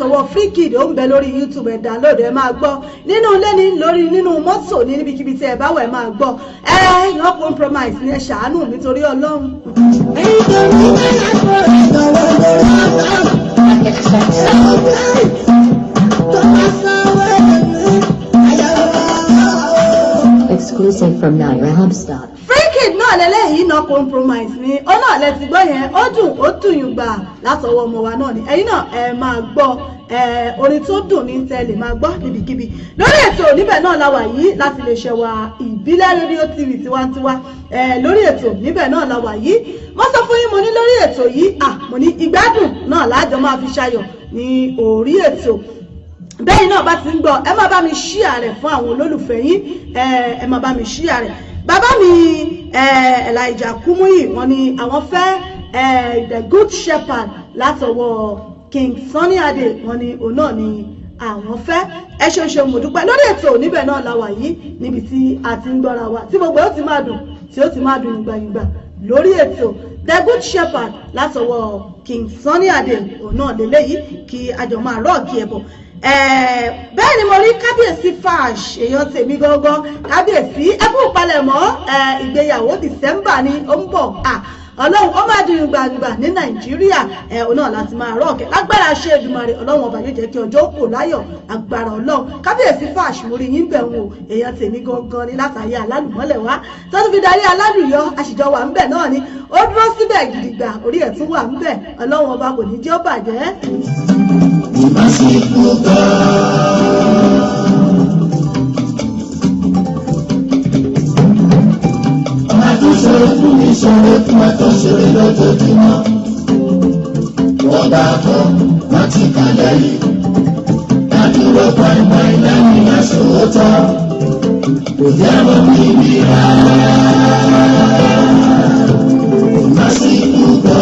látọwọ́ Freekid ó ń bẹ lórí YouTube ẹ download ẹ máa gbọ́ nínú ilé ní lórí nínú mọ́tò ní níbikíbi tí ẹ bá wẹ̀ máa gbọ́ no compromise ní ẹ ṣàánú nítorí Ọlọ́run. Exclusive from Naira Hubstop. Freekid náà lẹ́lẹ́yìí no compromise ni ó náà lẹ ti gbọ́ yẹn ó dùn yùn gbà látọwọ́ ọmọ wa náà ni ẹ̀yin náà ẹ máa gbọ́ orin tó dùn ní tẹ́lẹ̀ máa gbọ́ níbikíbi lórí ètò níbẹ̀ náà la wà yìí láti lè ṣe wa ìbílẹ̀ rédíò tv tiwantiwa lórí ètò níbẹ̀ náà la wà yìí mo sọ fún yín mo ní lórí ètò yìí mo ní ìgbádùn náà láàjọ máa fi ṣayọ̀ ní orí ètò bẹ́ẹ̀ náà bá ti ń gbọ́ ẹ má bá mi share rẹ̀ fún àwọn olólùfẹ́ yín ẹ má bá mi share rẹ̀ bàbá mi Elijah Kumuyi wọ́n ní àwọn fẹ́ the good shepherd látọwọ́ King Sunny Adé wọ́n ní òun náà ni àwọn fẹ́ ẹ ṣeun mo dúpẹ́ lórí ètò níbẹ̀ náà la wà yìí níbi tí a ti ń gbọ́ra wa tí gbogbo ó ti máa dùn tí ó ti máa dùn yìngbàyìngbà lórí ètò the good shepherd látọwọ́ King Sunny Adé òun náà lélẹ́yìí kí àjọ máa rọ́ọ̀kì ẹ̀ bọ̀ bẹ́ẹ̀ ni mo rí kábíyèsí Fash èèyàn tèmi gangan kábíyèsí ẹkú palẹ̀mọ́ ìgbéyàwó December ni ó ń bọ̀ ọlọ́run ó máa dìrìn gbàgbà ní Nàìjíríà òun náà láti máa rọ́ọ̀kẹ́ lágbára ṣe Èdùmàrè ọlọ́run ọba yóò jẹ́ kí ọjọ́ kò láyọ̀ agbára ọlọ́run kábíyèsí Fash mo rí yín bẹ̀ wò èèyàn tèmi gangan ni látàrí alálùmọ́lẹ̀ wá tó tún fi darí alálùyọ àṣìjọ wà ń bẹ̀ náà ni ó dúró síbẹ̀ gidigba orí ẹ̀ tún wà ń bẹ̀ ọlọ́run ọba kò ní jẹ́ ó bàjẹ́. Ṣòro fún mi ṣòro fún ẹ̀tọ́ ṣòro lójoojúmọ́. Wọ́n bá bọ̀ wọ́n ti kàlẹ́ yìí. Dádúró pàìpàì lẹ́yìn aṣòótọ́. Kò jẹ́ mọ́ mi bí rárá. Kò má sí púpọ̀.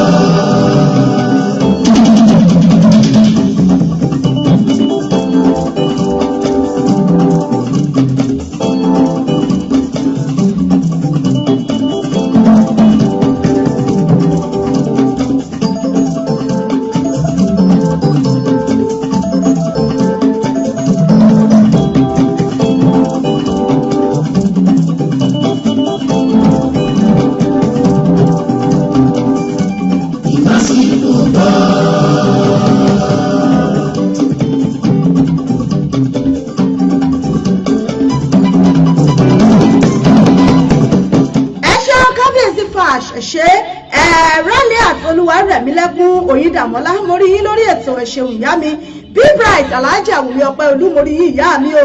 Oyindàmọ́lá mo rí yín lórí ètò ẹ̀ṣẹ̀wò ìyá mi Be Bright Alhaji Àwùmí ọpẹ́ olú mo rí yín ìyá mi o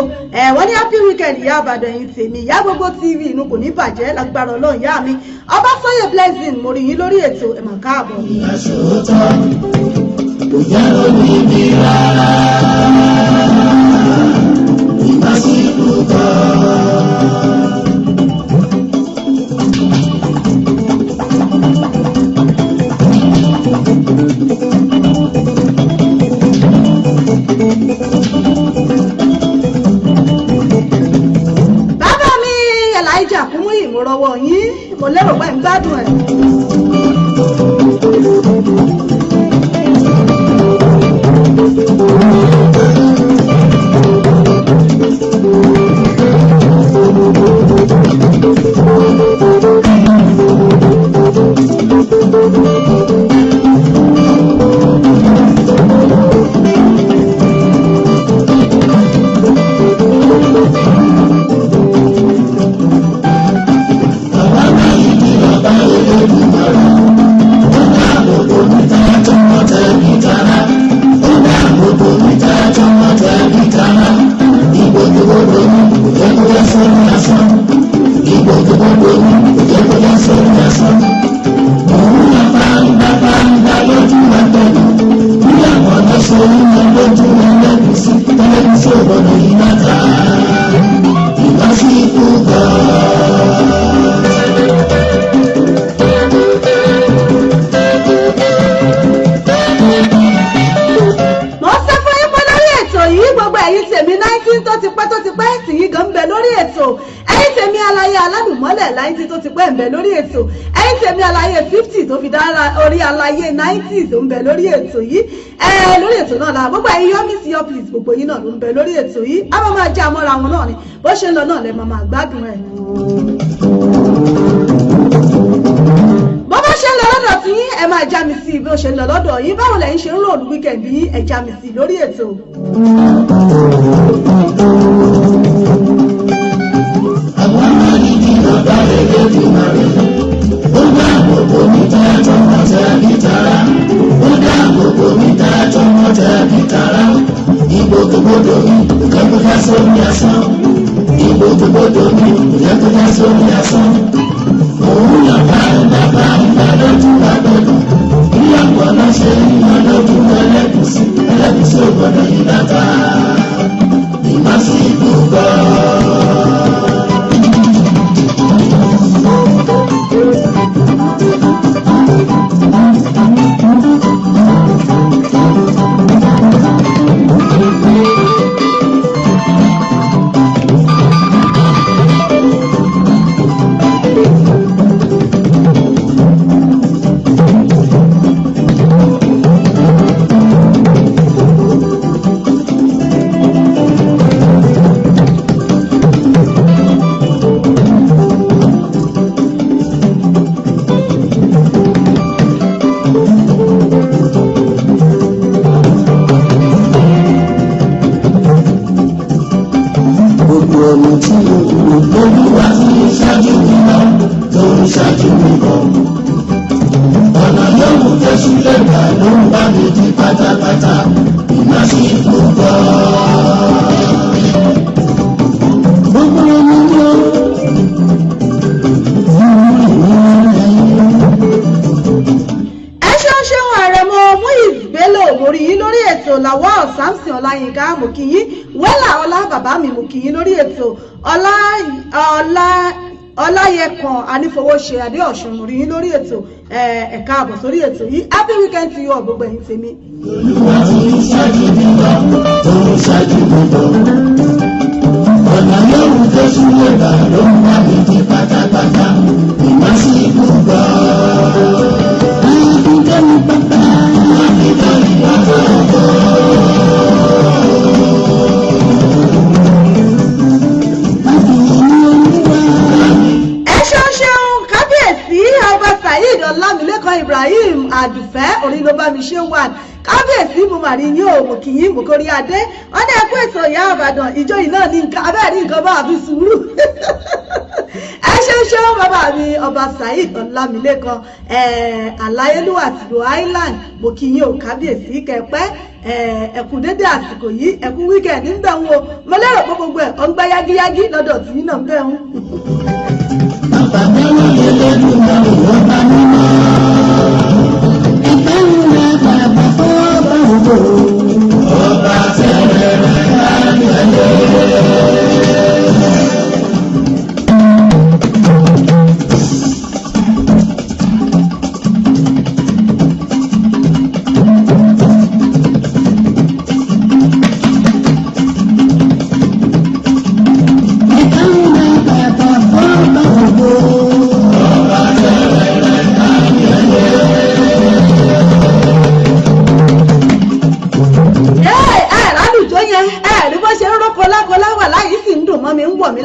wọ́n ní happy weekend ìyá àbàdàn yìí tèmi ìyá gbogbo tv inú kò ní bàjẹ́ lágbára ọlọ́run ìyá mi Ọbásáyè Blessing mo rí yín lórí ètò ẹ mà káàbọ̀. Kò jẹ́ omi bí rárá ìmásíkú kan. Bàbá mi Elijah Kumuyi mo rọwọ́ yín mo lérò pé ń gbádùn ẹ̀. orí aláyé 90s tó ń bẹ lórí ètò yìí lórí ètò náà la gbogbo ẹ̀yin yọmí sí ọ́pìlìsì gbogbo yín náà ló ń bẹ lórí ètò yìí a máa já mọ́ra wọn náà ni bó ṣe ń lọ náà lẹ máa gbádùn ẹ̀. bó bá ṣe ń lọ lọ́dọ̀ tí yín ẹ máa já mi sí bí ó ṣe ń lọ lọ́dọ̀ yín báwo lẹ́yìn ṣe ń rò ní wíkẹ̀ndì yín ẹ já mi sí lórí ètò. àwọn ọmọ yìí ní ọ̀dọ́ rẹ̀ lójú máa rẹ̀ ó dá gbogbo mi tá tọmọ tẹ bí tara ó dá gbogbo mi tá tọmọ tẹ bí tara. ìgbòkègbodò mi ìjẹ́ kó já sórí asán. Ìgbòkègbodò mi ìjẹ́ kó já sórí asán. Òun yàgbá bàbá ìgbà lójú àgbọ̀dọ̀. Bí àgbọ̀dọ̀ ṣe ń yan lójú ẹlẹ́gùsí, ẹlẹ́gùsí ò gbọ́dọ̀ yí bàbá. Ìmọ̀ sí ìgbòkọ̀. Ọláyẹkan Anífowóṣe Adéọ̀ṣun rí yín lórí ètò ẹ̀ka àbọ̀ sórí ètò yìí happy weekend to you gbogbo ẹ̀yin tèmi. Olúwa tó ń ṣáájú bíbọ̀ tó ń ṣáájú bíbọ̀ ọ̀nà yóò tó súnlé bá ló ń bá mi di pátápátá ìmọ̀ sí gbogbo. Àbíkẹ́ mi pápá àbíkẹ́ mi pápá ọ̀gbọ́n. Ọlámilékan Ibrahim Àdùfẹ́ orin ló bá mi ṣe wà kábíyèsí mo mà rí yín o mo kì í mo kórí adé wọn ní ẹkú ètò ìyá Ìbàdàn ìjọ yìí náà ní nǹkan abẹ́rẹ́ nǹkan bá àfi sùúrù ṣe bàbá mi ọba Saheed Ọlámilékan Aláyélúwà tìlú Island mo kì í o kábíyèsí kẹpẹ́ ẹkú dédé àsìkò yìí ẹkú wíkẹ̀ndì ń bẹ̀ ń wo mo lérò pé gbogbo ẹ̀ ọ̀ ń gbá yágíyágí lọ́dọ̀ tí yín náà ń bẹ̀ ń. Bàbá mẹ́wàá lè lẹ́nu náà wọ́n bá mi mọ́. Ẹgbẹ́ ń rẹ bàbá fọ́ọ̀bà ògbò. Ọba tẹ̀lé rẹ̀ láyé.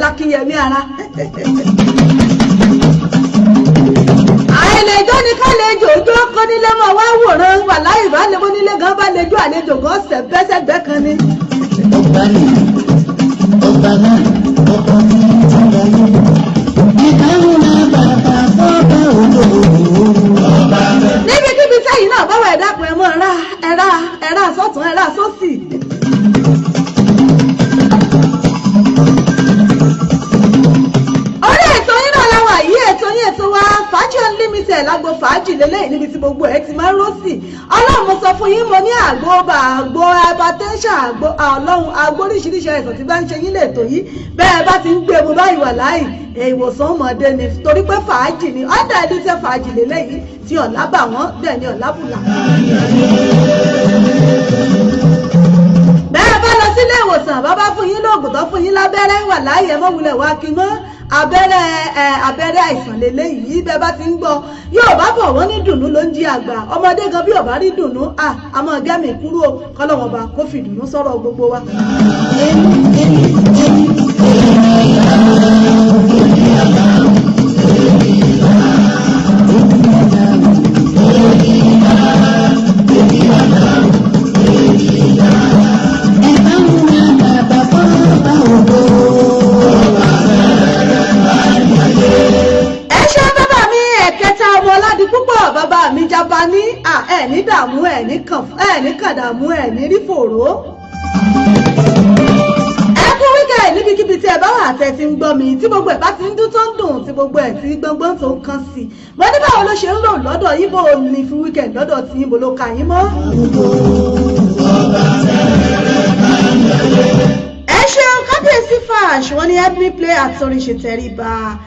Lákínyẹmí ara àìlèjọ́ ní kálejò ojú ọkọ nílé mọ̀ wá wòran wà láì bá lè mọ́ nílé gan bá lejò àlejò gan sẹ̀gbẹ́sẹ̀gbẹ́ kan ni. Ọba náà ọkọ mi ti rà yín. Ìdáhùn náà bàbá fọ́ọ̀bà olówó. Níbikíbi sẹ́yìn náà báwo ẹ̀dá pẹ̀ mọ́ ẹ̀rá sọ́tún ẹ̀rá sósì. Ètò wa Fàájì Unlimited lágbo fàájì lélẹ́yìn níbi tí gbogbo ẹ̀ ti máa ń rọ́ sí. Ọlọ́run mo sọ fún yín mo ní àgbo hypertension àgbo ọlọ́run àgbo oríṣiríṣi àìsàn tí bá ń ṣe yín lè tò yìí bẹ́ẹ̀ bá ti ń gbé mo báyìí wà láì ìwòsàn ọmọdé ni torí pé fàájì ni ọ̀dà ẹni tẹ́ fàájì lélẹ́yìn tí ọ̀la bà wọ́n bẹ́ẹ̀ ni ọ̀la bùlà. Bẹ́ẹ̀ bá lọ sílé ìwòsàn bá bá fún yín lóògùn tó fún yín lábẹ́rẹ́ wà láì ẹ̀ mọ́ wulẹ̀ wá kí mọ́ abẹ́rẹ́ àìsàn lélẹ́yìí bẹ́ẹ̀ bá ti ń gbọ́ yóò bá bọ̀ wọ́n ní dùnnú ló ń jí àgbà ọmọdé gan bí ọ̀bá rí dùnnú àmọ́ gẹ́mì kúrò kọ́lọ́wọ́n bá kó fi dùnnú sọ̀rọ̀ gbogbo wa. Ní dààmú ẹ̀ ní kàn dààmú ẹ̀ ní rí fòró. tẹ́ ti ń gbọ́ mi tí gbogbo ẹ̀ bá ti ń dún tó ń dùn tí gbogbo ẹ̀ tí gbọ́ngbọ́n tó ń kan sí mo ní báwo ló ṣe ń lò lọ́dọ̀ yín bó ní fún weekend lọ́dọ̀ tí yín bó ló ka yín mọ́. ẹ ṣeun kábíyèsí fàṣ wọn ní help me play àtọrin ṣe tẹríba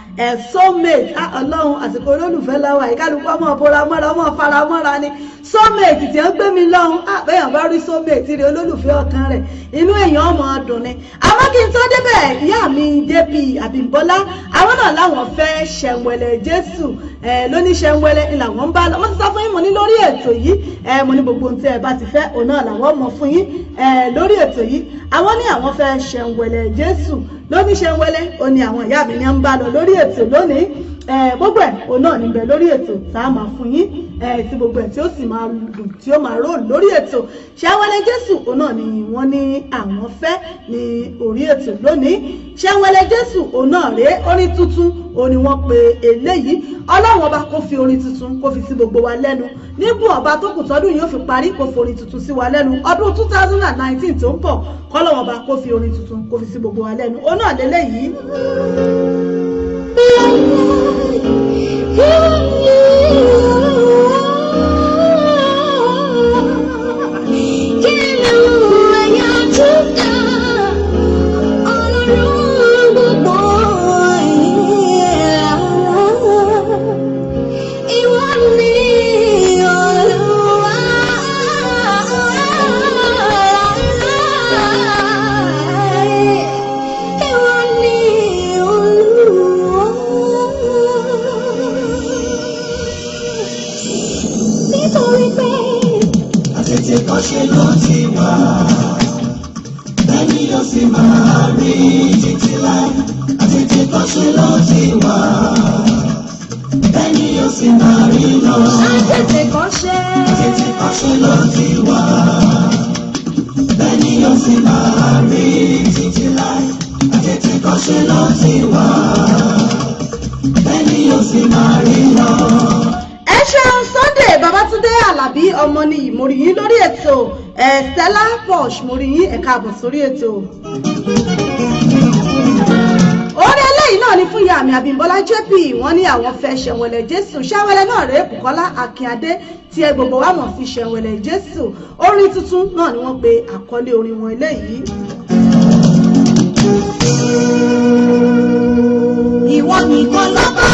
soulmate ọlọ́run àsìkò olólùfẹ́ láwà ìkálukú ọmọ ọ̀bọ̀ra mọ́ra ọmọ fara mọ́ra ni soulmate tí ó ń gbé mi lọ́hùn àbẹ̀yàn bá rí soulmate rí olólùfẹ́ ọkàn rẹ̀ inú èèyàn ọmọ ọdún ni àmọ́ kí n tó débẹ̀ ìyá mi JP Abímbọ́lá àwọn náà láwọn fẹ́ ṣẹ̀wẹ̀lẹ̀ Jésù lóní ṣẹ̀wẹ̀lẹ̀ ni làwọn ń bá lọ wọ́n ti sọ fún yín mo ní lórí ètò yìí mo ní gbogbo ohun tí ẹ bá ti fẹ́ òun náà làwọn mọ̀ fún yín lórí ètò yìí àwọn ní àwọn fẹ́ ṣẹ̀wẹ̀lẹ̀ Jésù lóní ṣẹ̀wẹ̀lẹ̀ ó ní àwọn ìyá mi ní ń bá lọ lórí ètò lónìí gbogbo ẹ̀ òun náà níbẹ̀ lórí ètò tá a máa fún yín tí gbogbo ẹ̀ tí ó sì máa dùn tí ó máa rò lórí ètò ṣẹ̀wẹ̀lẹ̀ Jésù òun náà ni wọ́n ní àwọn fẹ́ ní orí ètò lónìí ṣẹ̀wẹ̀lẹ̀ Jésù òun náà rèé orin tuntun òun ni wọ́n pe eléyìí ọlọ́run ọba kó fi orin tuntun kó fi sí gbogbo wa lẹ́nu nígbà ọba tó kù tọ́dún yóò fi parí kó fi orin tuntun sí wa lẹ́nu ọdún 2019 tó ń bọ̀ kọ́lọ́run ọba kó fi orin tuntun kó fi sí gbogbo wa lẹ́nu òun náà lélẹ́yìí. Ṣe ló ti wà, bẹ́ẹ̀ni yóò sì máa rí títí láì. Àtètè kan ṣe ló ti wà, bẹ́ẹ̀ni yóò sì máa rí lọ. Àtètè kan ṣe ló ti wà, bẹ́ẹ̀ni yóò sì máa rí títí láì. Àtètè kan ṣe ló ti wà, bẹ́ẹ̀ni yóò sì máa rí lọ. Sunday Babatunde Alabi ọmọ ni ìmòrì yín lórí ètò Stella Posh mórí yín ẹ káàbọ̀ sórí ètò. orí eléyìí náà ni fún ìyá mi Abímbọ́lá JP wọ́n ní àwọn fẹ́ ṣẹ̀wẹ̀lẹ̀ Jésù ṣẹ̀wẹ̀lẹ̀ náà rèé Bùkọ́lá Akínadé tí ẹ gbogbo wa mọ̀ sí ṣẹ̀wẹ̀lẹ̀ Jésù orin tuntun náà ni wọ́n pe àkọlé orin wọn eléyìí. ìwọ nìkan lọ́ba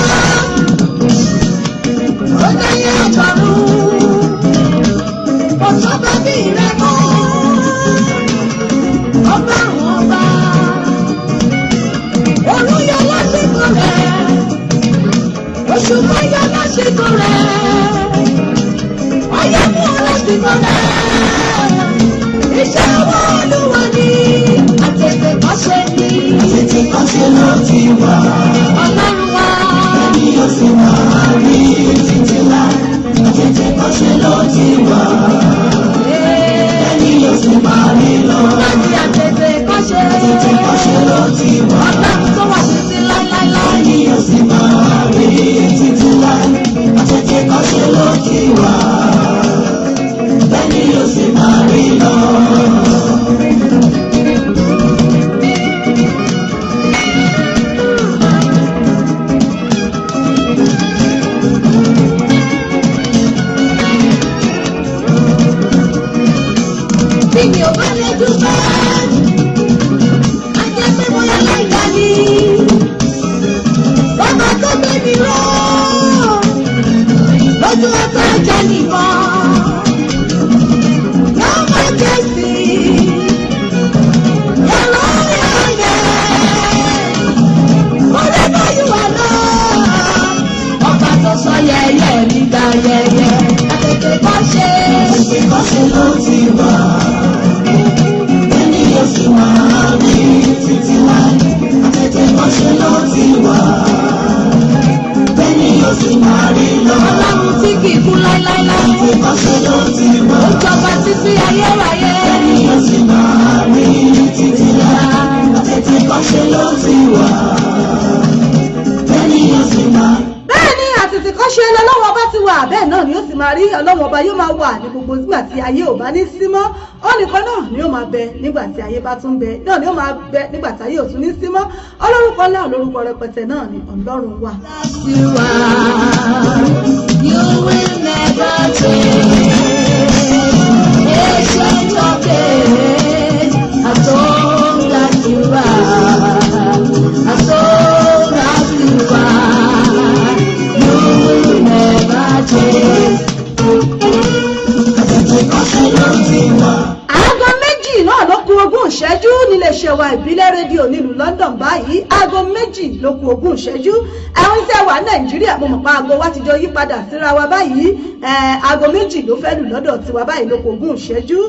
ó dáyé ọ̀tọ̀run kò sọ́ba bí rẹ̀ mọ́ ọba àwọn ọba òrùn yọ lásìkò rẹ̀ òṣùpá yọ lásìkò rẹ̀ ọyẹ́ mú lásìkò rẹ̀ iṣẹ́ ọwọ́ Olúwa ni àtètè kọ́ṣe ni Àtètè kan ṣe ló ti wà, Ọlọ́run wa bẹ́ẹ̀ni yóò sì máa rí títí láì. Àtètè kan ṣe ló ti wà, bẹ́ẹ̀ni yóò sì máa rí lọ. láti àtètè kọ́ṣe Àtètè kan ṣe ló ti wà, Ọlọ́run tó wà títí láíláíláí. bẹ́ẹ̀ni yóò sì máa rí títí láì. Àtètè kan ṣe ló ti wà, bẹ́ẹ̀ni yóò sì máa rí lọ. Bí mi ò bá lè dúpẹ́, a jẹ́ pé mo yà láìka ni. Bàbá tó gbé mi ró, lójú ọ̀tá ẹ̀jẹ̀ nìkan. Yóò máa jẹ́ sí i, yàrá ẹ̀yẹ. Mo lè bá yíwá lọ, ọba tó sọ yẹ̀yẹ́ mi gba yẹ̀yẹ́. Àtètè kọ́ ṣe. Àtètè kan ṣe ló ti wà, bẹ́ẹ̀ni yóò sì máa rí títí láì. Àtètè kan ṣe ló ti wà, bẹ́ẹ̀ni yóò sì máa rí lọ. Ọlọ́run tí kì í kú láíláíláí. Àtètè kan ṣe ló ti wà, Ó jọba títí ayérayé. bẹ́ẹ̀ni yóò sì máa rí títí láì. Àtètè kan ṣe ló ti wà, bẹ́ẹ̀ni yóò sì máa. bẹ́ẹ̀ ni àtètè kọ́ ṣe lọ́wọ́ ọba ti wà bẹ́ẹ̀ náà ni ó sì máa rí ọlọ́wọ́ ọba yóò máa wà ní gbogbo nígbà tí ayé ò bá ní sí mọ́ ó nìkan náà ni ó máa bẹ nígbà tí ayé bá tún bẹ náà ni ó máa bẹ nígbà tí ayé ò tún ní sí mọ́ olórúkọ ńlá olórúkọ rẹpẹtẹ náà ni Ọlọ́run wà. You will never change. Ancient of days, as long as you are, as long as you are, you will never change. Aago méjì náà ló kù 20 ìṣẹ́jú níléeṣẹ́ wa ìbílẹ̀ rédíò nílùú London báyìí aago méjì ló kù 20 ìṣẹ́jú àwọn iṣẹ́ wa Nàìjíríà mo mọ̀ pa aago wa ti jọ yí padà síra wa báyìí aago méjì ló fẹ́ lù lọ́dọ̀ tiwa báyìí ló kù 20 ìṣẹ́jú.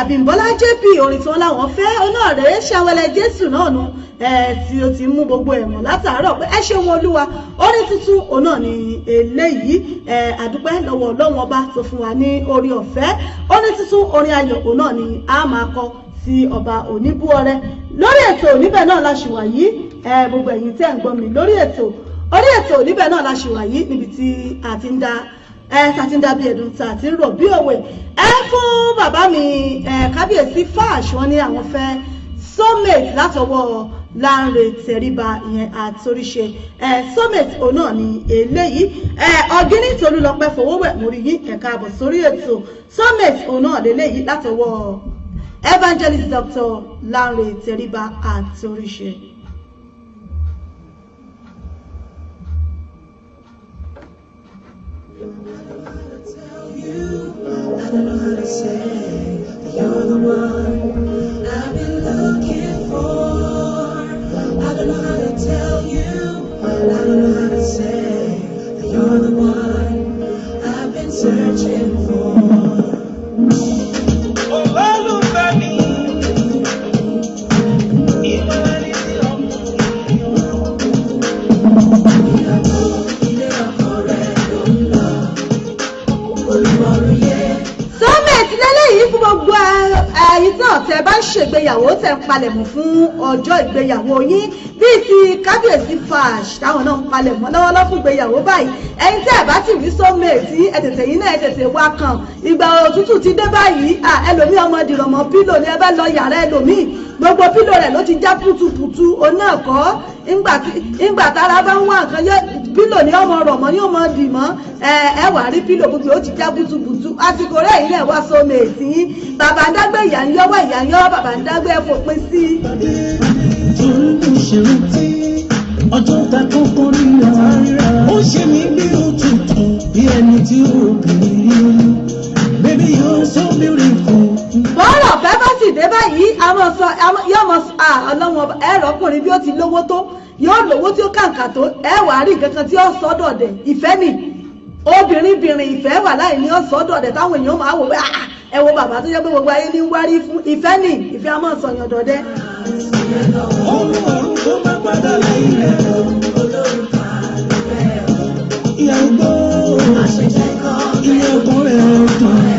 Abímbọ́lá JP orin tí wọ́n láwọn fẹ́ onáàrẹ́ ṣàwẹlẹ̀ Jésù náà nu tí ó ti mú gbogbo ẹ̀mọ̀ látàárọ̀ pé ẹ ṣe wọn Olúwa orin tuntun òun náà ni eléyìí àdúpẹ́ lọ́wọ́ Ọlọ́run ọba tó fún wa ní orí ọ̀fẹ́ orin tuntun orin ayọ̀ òun náà ni a máa kọ sí ọba Oníbúọrẹ lórí ètò níbẹ̀ náà la ṣì wà yìí gbogbo ẹ̀yin tẹ́ ń gbọ́ mi lórí ètò níbẹ̀ náà la ṣì wà yìí níbi tí a ti ń dá bí ẹ̀dùn tá a ti ń rọ̀ bí òwe fún bàbá mi kábíyèsí Fáàṣì wọn ní àwọn fẹ́ soulmate látọwọ́ Lánrè Tẹríba ìyẹn àtòríṣe soulmate òun náà ni eléyìí Ọ̀gíní Tolúlọpẹ́ Fowówẹ̀ mórí yín ẹ̀ka àbọ̀ sórí ètò soulmate òun náà lélẹ́yìí látọwọ́ Evangelist Dr. Lánrè Tẹríba àtòríṣe. I don't know how to say that you're the one I've been looking for. I don't know how to tell you, I don't know how to say that you're the one I've been searching for. Gbogbo ẹ̀yin náà tẹ́ bá ń ṣègbéyàwó tẹ́ ń palẹ̀mọ́ fún ọjọ́ ìgbéyàwó yín bíi ti kábíyèsí Fáàṣì táwọn náà ń palẹ̀mọ́ lọ́wọ́lọ́wọ́ fún ìgbéyàwó báyìí ẹ̀yin tẹ́ ẹ̀ bá ti rí soulmate ẹ̀tẹ̀tẹ̀ yín náà ẹ̀tẹ̀tẹ̀ wá kan ìgbà òtútù ti dé báyìí ẹlòmíì ọmọ dìrọ̀mọ́ pílò ni ẹ bá lọ yàrá ẹlòmíì gbogbo pílò rẹ̀ ló ti já putuputu oná ẹ̀kọ́ ìgbà tára bá ń wá nǹkan pílò ní ọmọ rọ̀mọ́ ní ọmọ dìmọ́ ẹ wà rí pílò gbogbo ó ti já butubutu àsìkò rẹ̀ yìí náà wá soulmate yín bàbá ń dágbé ìyá ń yọ́wọ́ ìyá ń yọ́wọ́ bàbá ń dágbé ẹ fòpin sí. ọjọ́ ta kọ́kọ́ rí ara ó ṣe mí bí òtútù bí ẹni tí ó bìnrin baby you're so beautiful. bọ́ọ̀rọ̀ fẹ́ bá sì dé báyìí àwọn sọ yóò mọ ọlọ́wọ́n ẹ̀rọ ọkùnrin bí ó ti lówó tó yóò lówó tí ó kàǹkà tó ẹ wàá rí nǹkan kan tí ó sọ́dọ̀ dẹ̀ ìfẹ́ nì obìnrin ìfẹ́ wà láì ní ọ̀sọ́dọ̀ dẹ̀ táwọn èèyàn máa wò pé ẹ wo bàbá tó jẹ́ pé gbogbo ayé ní ń wárí fún ìfẹ́ nì ìfẹ́ a máa sọ̀yàn dọ̀dẹ́. ọ̀run tó má padà lẹ́yìn rẹ̀ ìyá darúgbó ilé ọkọ rẹ̀ dùn.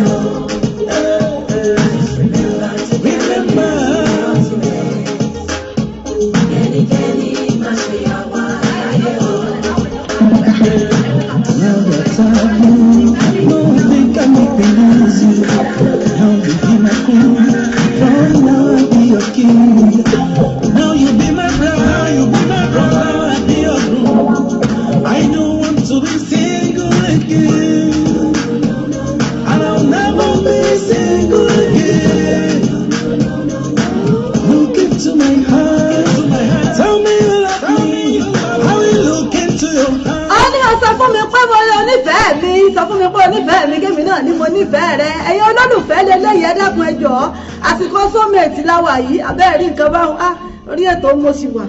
sọ fún mi pé onífẹ̀ẹ́ mi kémi náà ni mo nífẹ̀ẹ́ rẹ ẹ̀yin olólùfẹ́ lélẹ́yìí ẹ dákun ẹ jọ̀ọ́ àsìkò sọ́mẹ̀tì láwà yìí abẹ́ẹ̀ rí nǹkan báwọn á orí ètò mo sì wà.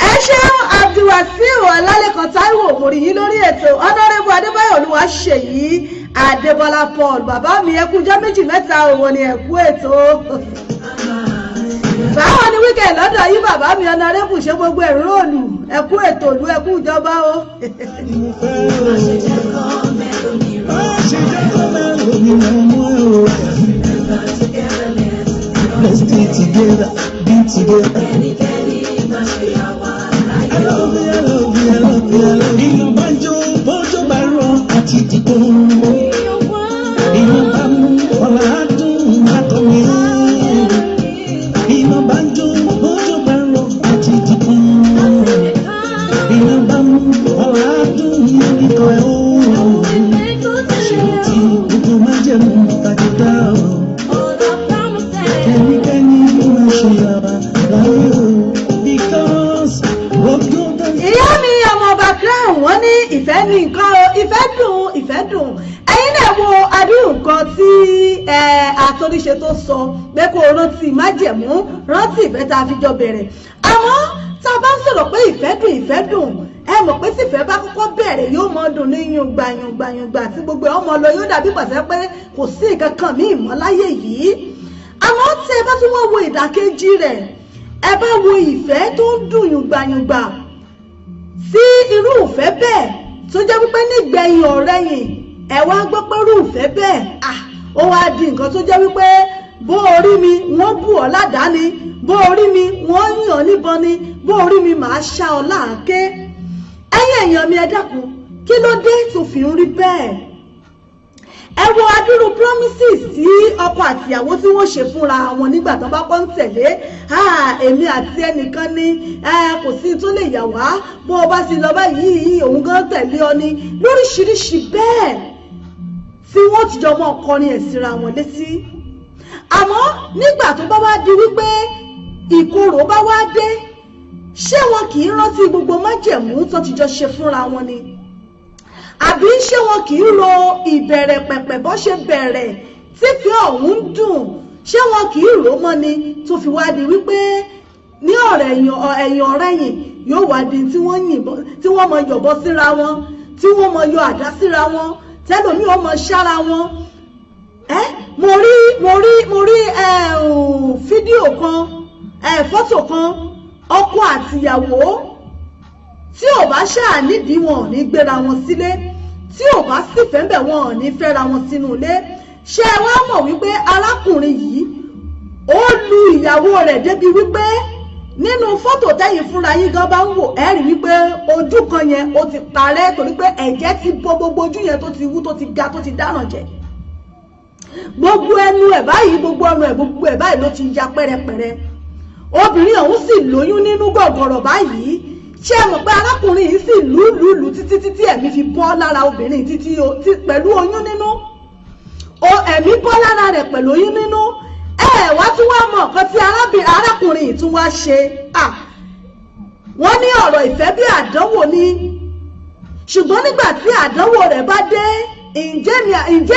ẹ ṣeun Abdulwasiu Ọlálẹ́kan Táíwò mo rí yín lórí ètò Honorable Adébáyọ̀ Olúwaṣèyí Adébọ́lá Paul bàbá mi ẹkú jẹ́ méjì mẹ́ta òwò ni ẹ̀kú ètò báwọn ni wíkẹ̀ lọ́dọ̀ yí bàbá mi Honorable ṣe gbogbo ẹ̀rọ òlù ẹkú ètò òlù ẹkú ìjọba o. Let's stay together, be together. I love you, I love you, I love you, I love you. Inú banjo, bójó bá rọ̀ àti dìbò. Inú bá mú ọ̀la dùn àtọ̀mí. Inú banjo, bójó bá rọ̀ àti dìbò. Inú bá mú ọ̀la dùn nígbà ẹ̀ ó. Ṣé o ti gbogbo máa jẹ́ mú tàbí dá o? Ìyá mi ọmọ ọba crown wọ́n ní ìfẹ́ ní nǹkan o ìfẹ́ dùn ẹ̀yin náà wo adúrú nǹkan tí àtòríṣe tó sọ pé kó rántí májẹ̀mú rántí ìfẹ́ tá a fi jọ bẹ̀rẹ̀ àmọ́ tá a bá ń sọ̀rọ̀ pé ìfẹ́ dùn ẹ mọ̀ pé tífẹ́ bá kọ́kọ́ bẹ̀rẹ̀ yóò mọ dùn ní yùngbàyùngbà tí gbogbo ọmọ lọ yóò dàbí pàṣẹ pé kò sí nǹkan kan ní ìmọ̀láyé yìí àmọ́ tí ẹ bá tún wọ́n wo ìdàkejì rẹ̀ ẹ bá wo ìfẹ́ tó ń dùn yùngbàyùngbà sí irú ìfẹ́ bẹ́ẹ̀ tó jẹ́ wípé nígbẹ̀yìn ọ̀rẹ́yìn ẹ wá gbọ́ pé irú ìfẹ́ bẹ́ẹ̀ ó wá di nǹkan tó jẹ́ wípé bó orí mi wọ́n bù ọ́ ládàá ni bó orí mi wọ́n yàn níbọn ni bó orí mi màá ṣá ọ láàké ẹ̀yin èèyàn mi ẹ dákun kí ló dé tó fi ń rí bẹ́ẹ̀ ẹ wo adúrú promises tí ọkọ àtìyàwó tí wọ́n ṣe fúnra wọn nígbà tó bá kọ́ ń tẹ̀lé èmi àti ẹnìkan ní kò sí tó lè yà wá bó o bá sì lọ báyìí òun gan tẹ̀lé ọ ni lóríṣiríṣi bẹ́ẹ̀ tí wọ́n ti jọ mọ́ ọkọrin ẹ̀ síra wọn létí àmọ́ nígbà tó bá wá di wípé ìkorò bá wá dé ṣé wọn kì í rántí gbogbo májẹ̀mú tó ti jọ ṣe fúnra wọn ni àbí ṣé wọn kì í ro ìbẹ̀rẹ̀ pẹ̀pẹ̀ bó ṣe bẹ̀rẹ̀ tí fi ọ̀hún dùn ṣé wọn kì í rò mọ́ ni tó fi wá di wípé ní ọ̀rẹ́ ẹ̀yìn ọ̀rẹ́yìn yóò wá di tí wọ́n mọ yọ̀bọ síra wọn tí wọ́n mọ yọ àdá síra wọn tẹ́lòmí ó mọ ṣára wọn mo rí fídíò kan fọ́tò kan ọkọ àtìyàwó tí ò bá ṣáà nídìí wọn ò ní gbéra wọn sílé tí ò bá sì fẹ́ bẹ̀ wọn ò ní fẹ́ra wọn sínú ilé ṣé ẹ wá mọ̀ wípé arákùnrin yìí ó lu ìyàwó rẹ̀ débi wípé nínú fọ́tò tẹ́yìn fúnra yín gan bá ń wò ẹ́ rí wípé ojú kan yẹn ó ti parẹ́ torí pé ẹ̀jẹ̀ ti bọ́ gbogbo ojú yẹn tó ti wú tó ti ga tó ti dáràn jẹ gbogbo ẹnu ẹ̀ báyìí gbogbo ọrùn ẹ̀ gbogbo ẹ̀ báyìí ló ti ya pẹ́rẹpẹ̀rẹ obìnrin ọ̀hún sì lóyún nínú gọ̀gọ̀rọ̀ báyìí ṣé ẹ mọ̀ pé arákùnrin yìí sì lùlù títí ẹ̀mí fi bọ́ lára obìnrin títí pẹ̀lú oyún nínú ẹ̀mí bọ́ lára rẹ̀ pẹ̀lú oyún nínú wá tún wá mọ̀ nǹkan tí arákùnrin yìí tún wá ṣe wọ́n ní ọ̀rọ̀ ìfẹ́ bí àdánwò ni ṣùgbọ́n nígbà tí àdánwò rẹ̀ bá dé ǹjẹ́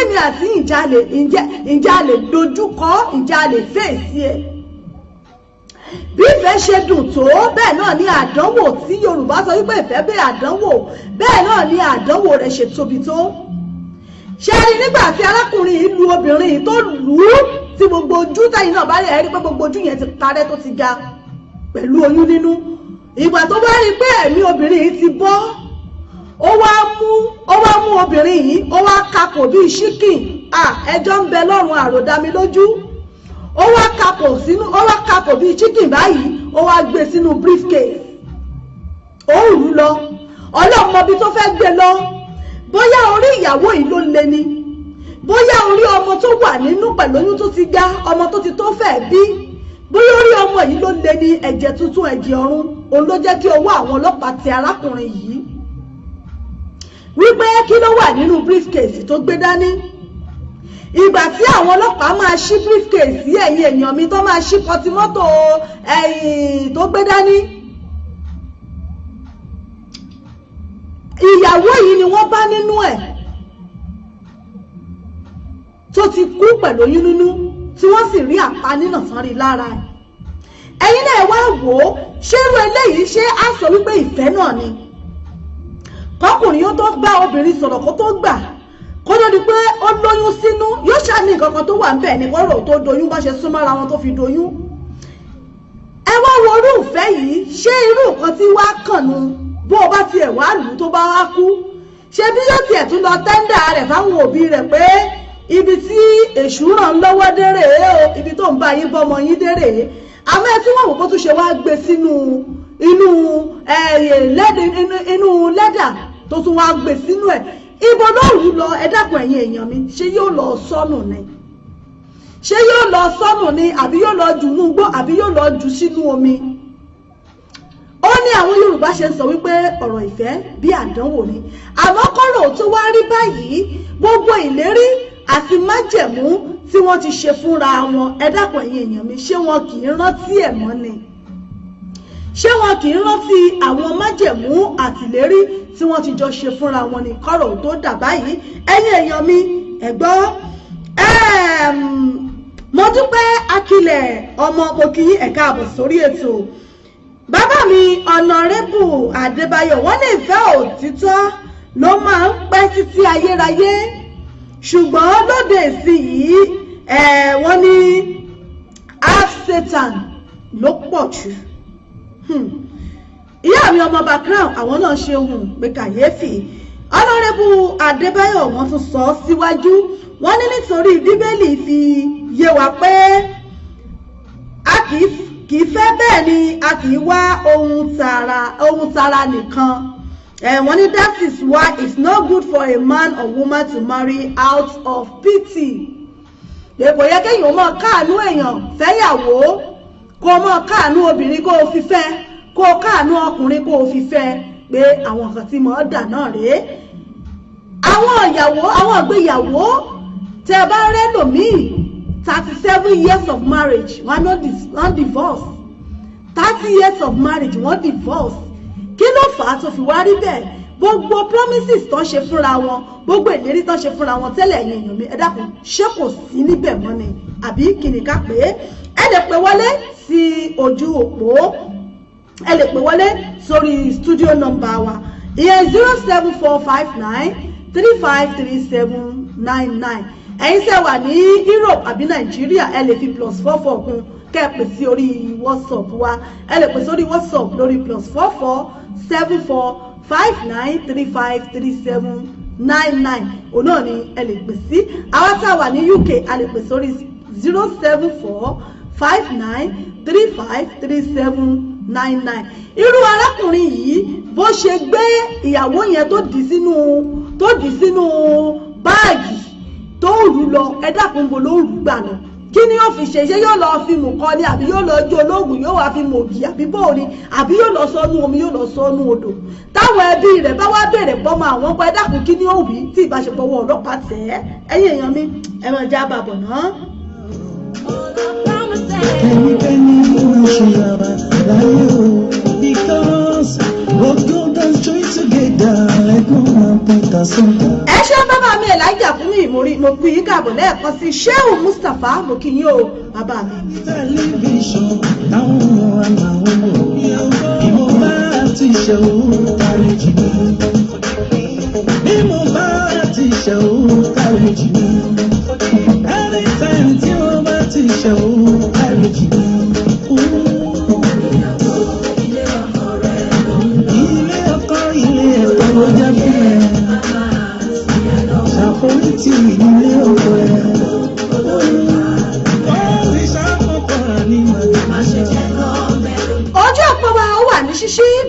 mi àti ǹjẹ́ a lè dojúkọ ǹjẹ́ a lè fèsì ẹ̀ bí ìfẹ́ ṣe dùn tó bẹ́ẹ̀ náà ni àdánwò tí Yorùbá sọ wípé ìfẹ́ bí àdánwò bẹ́ẹ̀ náà ni àdánwò rẹ̀ ṣe tóbi tó ṣe rí nígbà tí arákùnrin yìí lu obìnrin yìí tó lù ú tí gbogbo ojú tẹ̀yìn náà bá rí ẹ̀rí pé gbogbo ojú yẹn ti parẹ́ tó ti ga pẹ̀lú oyún nínú ìgbà tó bá rí pé ẹ̀mí obìnrin yìí ti bọ́ ó wá mú obìnrin yìí ó wá kakò bíi ṣíkìn ẹjọ́ ń bẹ lọ́rùn àròdámi lójú ó wá kakò bíi ṣíkìn báyìí ó wá gbé sínú briefcase ó rù lọ ọlọ́mọbi tó fẹ́ gbé lọ bóyá orí ìyàwó yìí ló le ni bóyá orí ọmọ tó wà nínú pẹ̀lú oyún tó ti ga ọmọ tó ti tó fẹ́ bí bóyá orí ọmọ yìí ló le ni ẹ̀jẹ̀ tuntun ẹ̀jẹ̀ ọ̀run òun ló jẹ́ kí ọwọ́ àwọn ọlọ́pàá tẹ arákùnrin yìí wípé kí ló wà nínú briefcase tó gbé dání ìgbà tí àwọn ọlọ́pàá máa ṣí briefcase sí ẹ̀yìn èèyàn mi tó máa ṣí pọtimọ́tò ẹ̀yìn tó gbé dání ìyàwó yìí ni wọ́n bá nínú ẹ̀ tó ti kú pẹ̀lú oyún nínú tí wọ́n sì rí àpá nínà tán rí lára ẹ̀ ẹ̀yin náà wá wò ó ṣé irú eléyìí ṣé á sọ wípé ìfẹ́ náà ni kọkùnrin yóò tó bá obìnrin sọ̀rọ̀ kó tó gbà kó tó di pé ó lóyún sínú yóò ṣàní nǹkan kan tó wà ń bẹ̀ ní kọ́rọ̀ tó doyún bá ṣe súnmọ́ra wọn tó fi doyún ẹ wá wo irú ìfẹ́ yìí ṣé irú nǹkan tí wàá kàn nu bó o bá tiẹ̀ wá lù tó bá wá kú ṣe bí yóò tiẹ̀ tún lọ tẹ́ńdà rẹ̀ fáwọn òbí rẹ̀ pé ibi tí èṣù ràn lọ́wọ́ dérè o ibi tó ń bá yín bọ́mọ yín dérè àmọ́ ẹ tí wọ́n wò bó tún ṣe wá gbé sínú inú lẹ́dà tó tún wá gbé sínú ẹ̀ ibo ló rù lọ ẹ dákun ẹ̀yin èèyàn mi ṣé yóò lọ sọnù ni ṣé yóò lọ sọnù ni àbí yóò lọ jù núgbó àbí yóò lọ jù sínú omi ó ní àwọn Yorùbá ṣe ń sọ wípé ọ̀rọ̀ ìfẹ́ bí àdánwò ni àmọ́ kọ́rọ̀ tó wá rí báyìí gbogbo ìlérí àti májẹ̀mú tí wọ́n ti ṣe fúnra wọn ẹ dákun ẹ̀yin èèyàn mi ṣé wọn kì í rántí ẹ̀ mọ́ ni ṣé wọn kì í rántí àwọn májẹ̀mú àtìlérí tí wọ́n ti jọ ṣe fúnra wọn ní kọ́rọ̀ tó dà báyìí ẹ̀yin èèyàn mi ẹ gbọ́ mo dúpẹ́ Akilẹ̀ ọmọ òkì ẹ̀ka àbọ̀ sórí ètò bàbá mi ọ̀nàrẹ́bù Adébáyọ̀ wọ́n ní ìfẹ́ òtítọ́ ló máa ń pẹ́ títí ayérayé ṣùgbọ́n lóde ìsìn yìí wọ́n ní half Satan ló pọ̀ jù ìyá mi ọmọọba crown àwọn náà ṣe ohun pé kàyéfì ọ̀nàrẹ́bù Adébáyọ̀ wọ́n tún sọ síwájú wọ́n ní nítorí Bíbélì fi yé wa pé a kì í fẹ́ bẹ́ẹ̀ ni a kì í wá ohun tara nìkan wọ́n ní that is why it's not good for a man or woman to marry out of pity èkó yẹ kéèyàn mọ káànú èèyàn fẹ́yàwó kó mọ káànú obìnrin kó o fi fẹ́ kó o káànú ọkùnrin kó o fi fẹ́ pé àwọn nǹkan tí mo dà náà rèé àwọn ìgbéyàwó tẹ́ bá rẹ́lòmíì 37 years of marriage wọ́n divorce 30 years of marriage wọ́n divorce kí ló fà á tó fi wá rí bẹ́ẹ̀ gbogbo promises tó ń ṣe fúnra wọn gbogbo ìlérí tó ń ṣe fúnra wọn tẹ́lẹ̀ ẹ̀yin èèyàn mi ẹ dákun ṣé kò sí níbẹ̀ mọ́ ni àbí kìnnì ká pé ẹ lè pè wọlé sí ojú òpó ẹ lè pè wọlé sórí studio number wa ìyẹn 07459 353799 ẹ̀yin tẹ́ wà ní Europe àbí Nàìjíríà ẹ lè fi +44 kún kẹ́ẹ̀pẹ̀ sí orí WhatsApp wa ẹ lè pè sórí WhatsApp lórí +447459353799 òun náà ni ẹ lè pè sí àwọn tá a wà ní UK a lè pè sórí 07459353799 irú arákùnrin yìí bó ṣe gbé ìyàwó yẹn tó dì sínú báàgì tó rù lọ ẹ dákun bo ló rù gbà lọ kí ni yóò fi ṣe ṣé yóò lọ fi mú kọ ni àbí yóò lọ jó olóògùn yóò wá fi mú ògì àbí bóò ni àbí yóò lọ sọnù omi yóò lọ sọnù odò táwọn ẹbí rẹ̀ bá wá béèrè pọmọ àwọn ọkọ ẹ dákun kí ni ó wí tí ìbáṣepọ̀ wọn ọlọ́pàá tẹ̀ ẹ́ ẹ̀yin èèyàn mi ẹ máa já bàbọ̀ náà. ẹnikẹ́ni máa ṣe yàrá láyé o because both gold and joy together ẹ̀gbọ́n máa pẹ̀ka sọ́dà. ẹ ṣe bàbá mi Elijah fún mi ìmórí mo kú yín káàbọ̀ lẹ́ẹ̀kan sí Shehu Mustapha mo kí yín o bàbá mi. tẹlifíṣàn táwọn ọ̀ràn àwọn wò bí mo bá ti ṣe òun kárí jì mí bí mo bá ti ṣe òun kárí jì mí anytime tí mo bá ti ṣe òun kárí jì mí. ilé ọkọ rẹ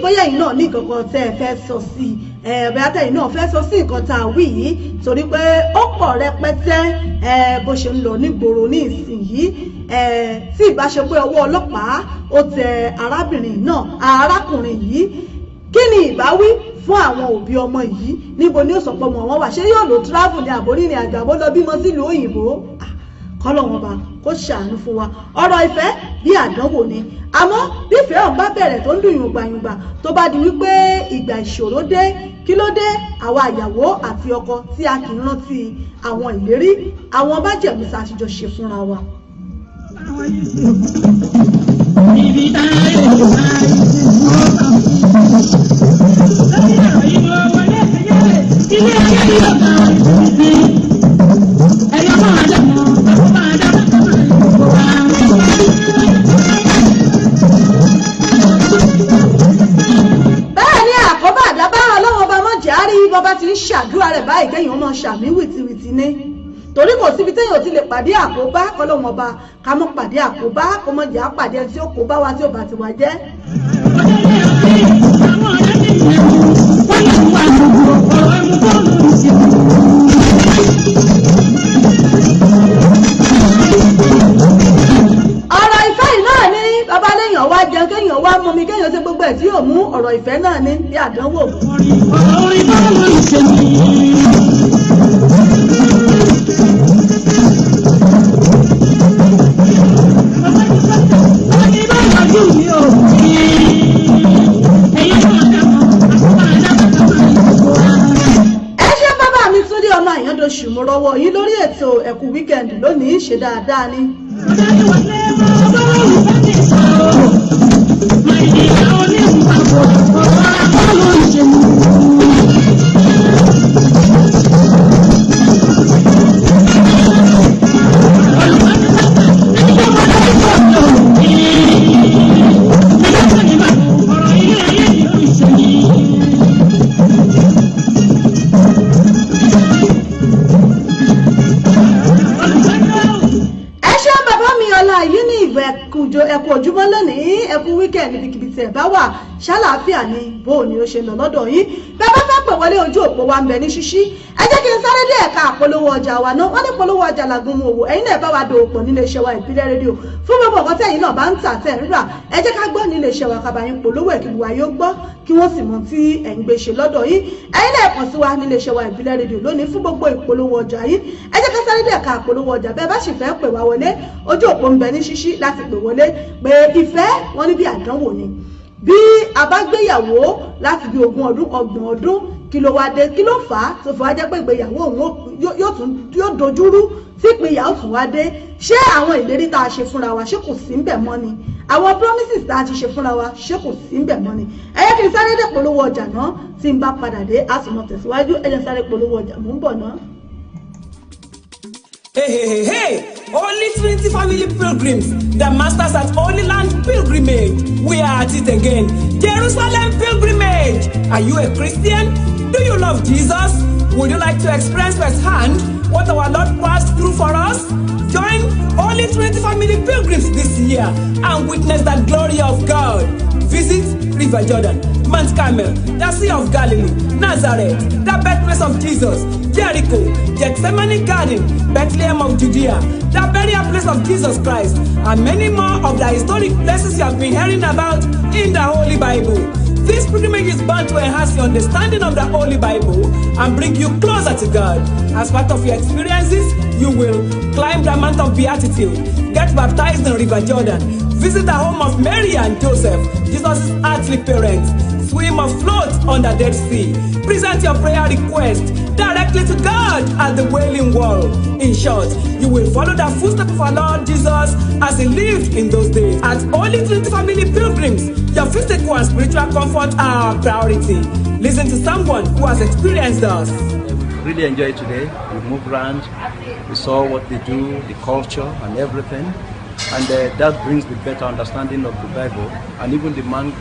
bóyá yìí náà ní kankan tẹ́ ẹ fẹ́ sọ sí bóyá tẹ́yìn náà fẹ́ sọ sí nǹkan tá a wí yìí torí pé ó pọ̀ rẹpẹtẹ bó ṣe ń lọ nígboro ní ìsinyìí tí ìbá ṣe pé ọwọ́ ọlọ́pàá ó tẹ arákùnrin yìí kí ni ìbáwí fún àwọn òbí ọmọ yìí níbo ni ó sọ pé ọmọ wọn wà ṣé yóò lò travel ní àbórìnrìn àjò àbó lọ bímọ sílùú òyìnbó kọ́lọ́wọ́n bá kó ṣàánú fún wa ọ̀rọ̀ ìfẹ́ bí àdánwò ni àmọ́ bí ìfẹ́ ọ̀hún bá bẹ̀rẹ̀ tó ń dùn yùngbàyùngbà tó bá di wípé ìgbà ìṣòro dé kí ló dé àwa ìyàwó àti ọkọ tí a kì í rántí àwọn ìlérí àwọn májẹ̀mú tá a ti jọ ṣe fúnra wa. Ibi táyé ilé ayé yóò kàn sí ẹ̀yọ́ máa dẹ̀ mọ́ máa dá bẹ́ẹ̀ ni àkóbá àdábá ọlọ́wọ́ ọba mọ́jàrí bọ́bá ti ń ṣàdúrà rẹ̀ báyìí kéèyàn ọmọ ṣàmì wìtìwìtì ní torí kò síbi téèyàn ti lè pàdé àkóbá kọ́lọ́wọ́n ọba ká mọ́ pàdé àkóbá kó mọ́ jà pàdé tí ó kó bá wa tí ó bá ti wá jẹ́. ọ̀rọ̀ ìfẹ́ yìí náà ní bàbá léèyàn wá jẹun kéèyàn wá mú mi kéèyàn ṣe gbogbo ẹ̀ tí yóò mú ọ̀rọ̀ ìfẹ́ náà ní bí àdánwò. orin báwo ṣe nìyí. Oṣù mo rọwọ́ yín lórí ètò ẹ̀kú wíkẹ̀ndì lónìí ṣe dáadáa ni. ẹkú ojúmọ́ lónìí ẹkú wíkẹ̀ndì níbikíbi tí ẹ bá wà ṣàlàáfíà ni bó ni ó ṣe lọ lọ́dọ̀ yín bẹ́ẹ̀ bá fẹ́ pè wọlé ojú òpó wa ń bẹ ní ṣíṣí ẹ jẹ́ kí n sáré dé ẹ̀ka àpolówó ọjà wa náà wọ́n ní polówó ọjà làgùn mu òwò ẹ̀yin náà bá wa dòwòpọ̀ nílé iṣẹ́ wa ìbílẹ̀ rédíò fún gbogbo ọ̀gọ́ tẹ̀yin náà bá ń tà tẹ̀ rírà ẹ jẹ́ ká gbọ́ nílé iṣẹ́ wa kábàáyín polówó ẹ̀ kí gbogbo ayé ó gbọ́ kí wọ́n sì mọ̀ tí ẹ̀ ń gbé ṣe lọ́dọ̀ yín ẹ̀yin náà kàn sí wa nílé iṣẹ́ wa ìbílẹ̀ rédíò lónìí fún gbogbo ìpolówó ọjà yín ẹ jẹ́ ká sáré dé ẹ̀ka àpolówó ọjà bẹ́ẹ̀ bá sì fẹ́ pè wá wọlé ojú òpó ń bẹ ní ṣíṣí láti pè wọlé pé ìfẹ́ wọn ní bí àdánwò ni bí a bá gbéyàwó láti bí 20 ọdún 30 ọdún kí ló wá dé kí ló fà á tó fi wá jẹ́ pé ìgbéyàwó òun yóò dojúrú tí ìgbéyàwó tún wá dé ṣé àwọn ìlérí tá a ṣe fúnra wa ṣé kò sí ń bẹ̀ mọ́ ni àwọn promises tá a ti ṣe fúnra wa ṣé kò sí ń bẹ̀ mọ́ ni ẹ yẹ kí n sáré dé polówó ọjà náà tí n bá padà dé a sì mọ tẹ̀síwájú ẹ jẹ́ sáré polówó ọjà mò ń bọ̀ náà. Hey! Holy Trinity Family Pilgrims, the masters at Holy Land Pilgrimage. We are at it again. Jerusalem Pilgrimage. Are you a Christian? Do you love Jesus? Would you like to experience firsthand what our Lord passed through for us? Join Holy Trinity Family Pilgrims this year and witness the glory of God. Visit River Jordan, Mount Carmel, the Sea of Galilee, Nazareth, the birthplace of Jesus, Jericho, Gethsemane Garden, Bethlehem of Judea, the burial place of Jesus Christ, and many more of the historic places you have been hearing about in the Holy Bible. This pilgrimage is bound to enhance your understanding of the Holy Bible and bring you closer to God. As part of your experiences, you will climb the Mount of Beatitude, get baptized in River Jordan, visit the home of Mary and Joseph, Jesus' earthly parents, swim or float on the Dead Sea, present your prayer request directly to God at the Wailing Wall. In short, you will follow the footsteps of our Lord Jesus as he lived in those days. At Holy Trinity Family Pilgrims, your physical and spiritual comfort are our priority. Listen to someone who has experienced us. We really enjoyed today. We moved around, we saw what they do, the culture and everything. And that brings the better understanding of the Bible and even the man,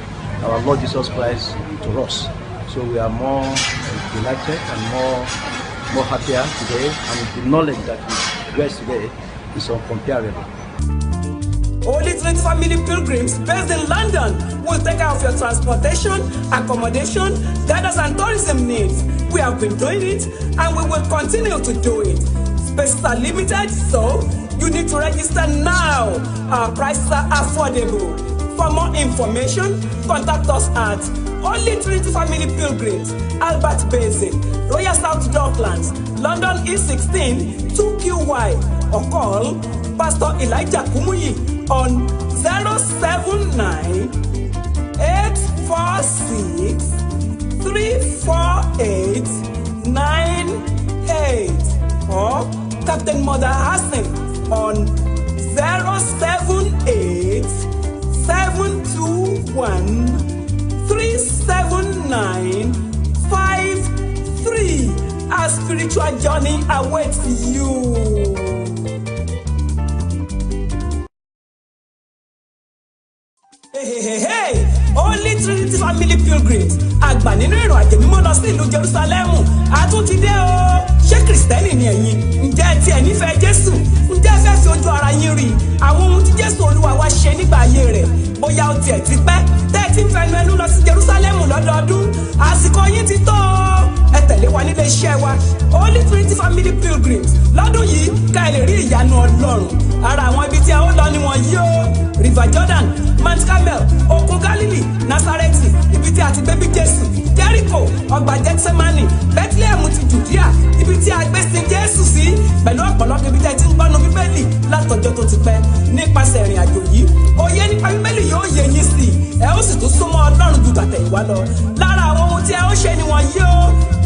our Lord Jesus Christ, to us. So we are more delighted and more happier today, and the knowledge that we get today is uncomparable. Holy Trinity Family Pilgrims based in London will take care of your transportation, accommodation, guidance and tourism needs. We have been doing it and we will continue to do it. Spaces are limited, so you need to register now. Our prices are affordable. For more information, contact us at Holy Trinity Family Pilgrims, Albert Basin, Royal South Docklands, London E16 2QY, or call Pastor Elijah Kumuyi on 079 846 348 98 or Captain Mother Hassan on 078 721 37953. Our spiritual journey awaits you. Hey, Holy Trinity Family Pilgrims, àgbà nínú ìrìn àjò mímọ́ lọ sí ìlú Jerúsálẹ́mù, a tún ti dé o. Ṣé Kristẹni ni ẹ̀yin? Ǹjẹ́ ti ẹ̀ nífẹ̀ẹ́ Jésù? Ǹjẹ́ fẹ́ fi ojú ara yín rí àwọn ohun tí Jésù Olúwa wa ṣe nígbà ayé rẹ̀? Bóyá ó tiẹ̀ ti pẹ́ tẹ́ ẹ ti ń fẹnu ẹnu lọ sí Jerúsálẹ́mù lọ́dọọdún, àsìkò yín ti tó o. Ẹ tẹ̀lé wa nílé iṣẹ́ wa Holy Trinity Family Pilgrims lọ́dún yìí ká ẹ lè rí ìyanu Ọlọ́run. Ara àwọn ibi tí a ó lọ ni wọ̀nyí o: River Jordan, Mount Carmel, Òkun Galilee, Nazareti, ibi tí a ti gbé bí Jésù, Jericho, ọgbà Gethsemane, Bethlehem ti Judea, ibi tí a gbé sin Jésù sí, pẹ̀lú ọ̀pọ̀lọpọ̀ ibi tí a ti ń gbọ́nu Bíbélì látọjọ́ tó ti pẹ́. Nípasẹ̀ ìrìn àjò yìí, òye nípa Bíbélì yóò yé yín sí i, ẹ ó sì tún súnmọ́ Ọlọ́run ju tàtẹ̀yìnwá lọ. Lára àwọn ohun tí ẹ ó ṣe ni wọ̀nyí o: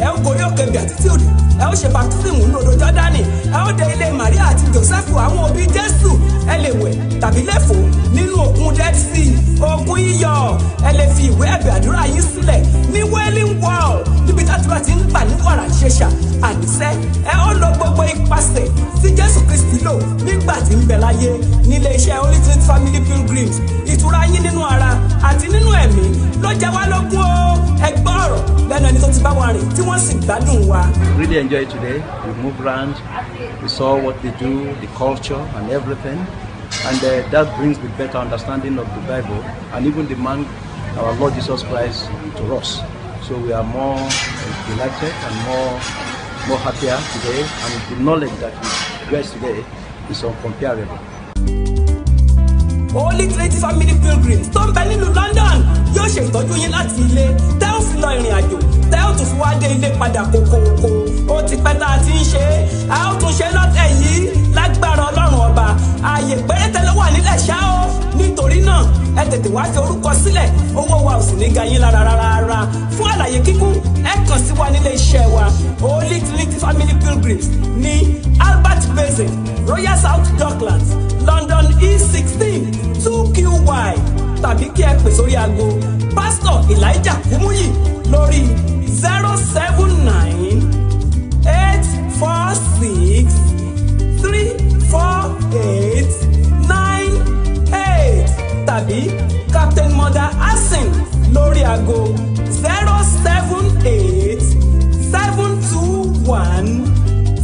ẹ ó gorí òkè Beatitude, ẹ ó ṣe baptism ní odò Jọ́dánì, ẹ ó dé ilé Màríà àti Jósẹ́fù àwọn òbí Jésù, ẹ lè wẹ̀ tàbí lẹ́fò nínú òkun Dead Sea, òkun iyọ̀, ẹ lè fi ìwé ẹ̀bẹ̀ àdúrà yín sílẹ̀ ní Wailing Wall níbi tí àdúrà ti ń gbà ní wàrà ṣẹṣà. Àníṣẹ́ ẹ ó lo gbogbo ipasẹ̀ tí Jésù Kristi lò nígbà tí ń bẹ láyé nílé iṣẹ́ Holy Trinity Family Pilgrims. Ìtura yín nínú ara àti nínú ẹ̀mí ló jẹ́ wá lógún o. Ẹ gbọ́ ọ̀rọ̀ lẹ́nu ẹni tó ti bá wa rìn tí wọ́n sì gbádùn wa. Really enjoyed today. We moved around, we saw what they do, the culture and everything. And that brings the better understanding of the Bible and even the man, our Lord Jesus Christ, to us. So we are more delighted and more happier today, and the knowledge that we get today is incomparable. Holy Trinity Family Pilgrims tó ń bẹ nílùú London yóò ṣe ìtọ́jú yín láti ilé tẹ́ ò fi lọ ìrìn àjò tẹ́ ò tún fi wá dé ilé padà kókóókó. Ó ti pẹ́ tá a ti ń ṣe é, a ó tún ṣe lọ́tẹ̀ yìí lágbára Ọlọ́run ọba. Ààyè péréte ló wà nílẹ̀ ṣá o. Nítorí náà ẹ tètè wá fi orúkọ sílẹ̀, owó wa ò sì ní ga yín lára rárá. Fún àlàyé kíkún ẹ kàn sí wa nílé iṣẹ́ wa Holy Trinity Family Pilgrims ní Albert Basin, Royal South Docklands, London E16 2QY, tàbí kí ẹ pè sórí aago Pastor Elijah Kumuyi lórí 079 846 348 98 tàbí Captain Mother Hassan lórí aago 078 721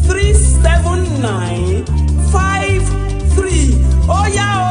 379 53. Ó yá o.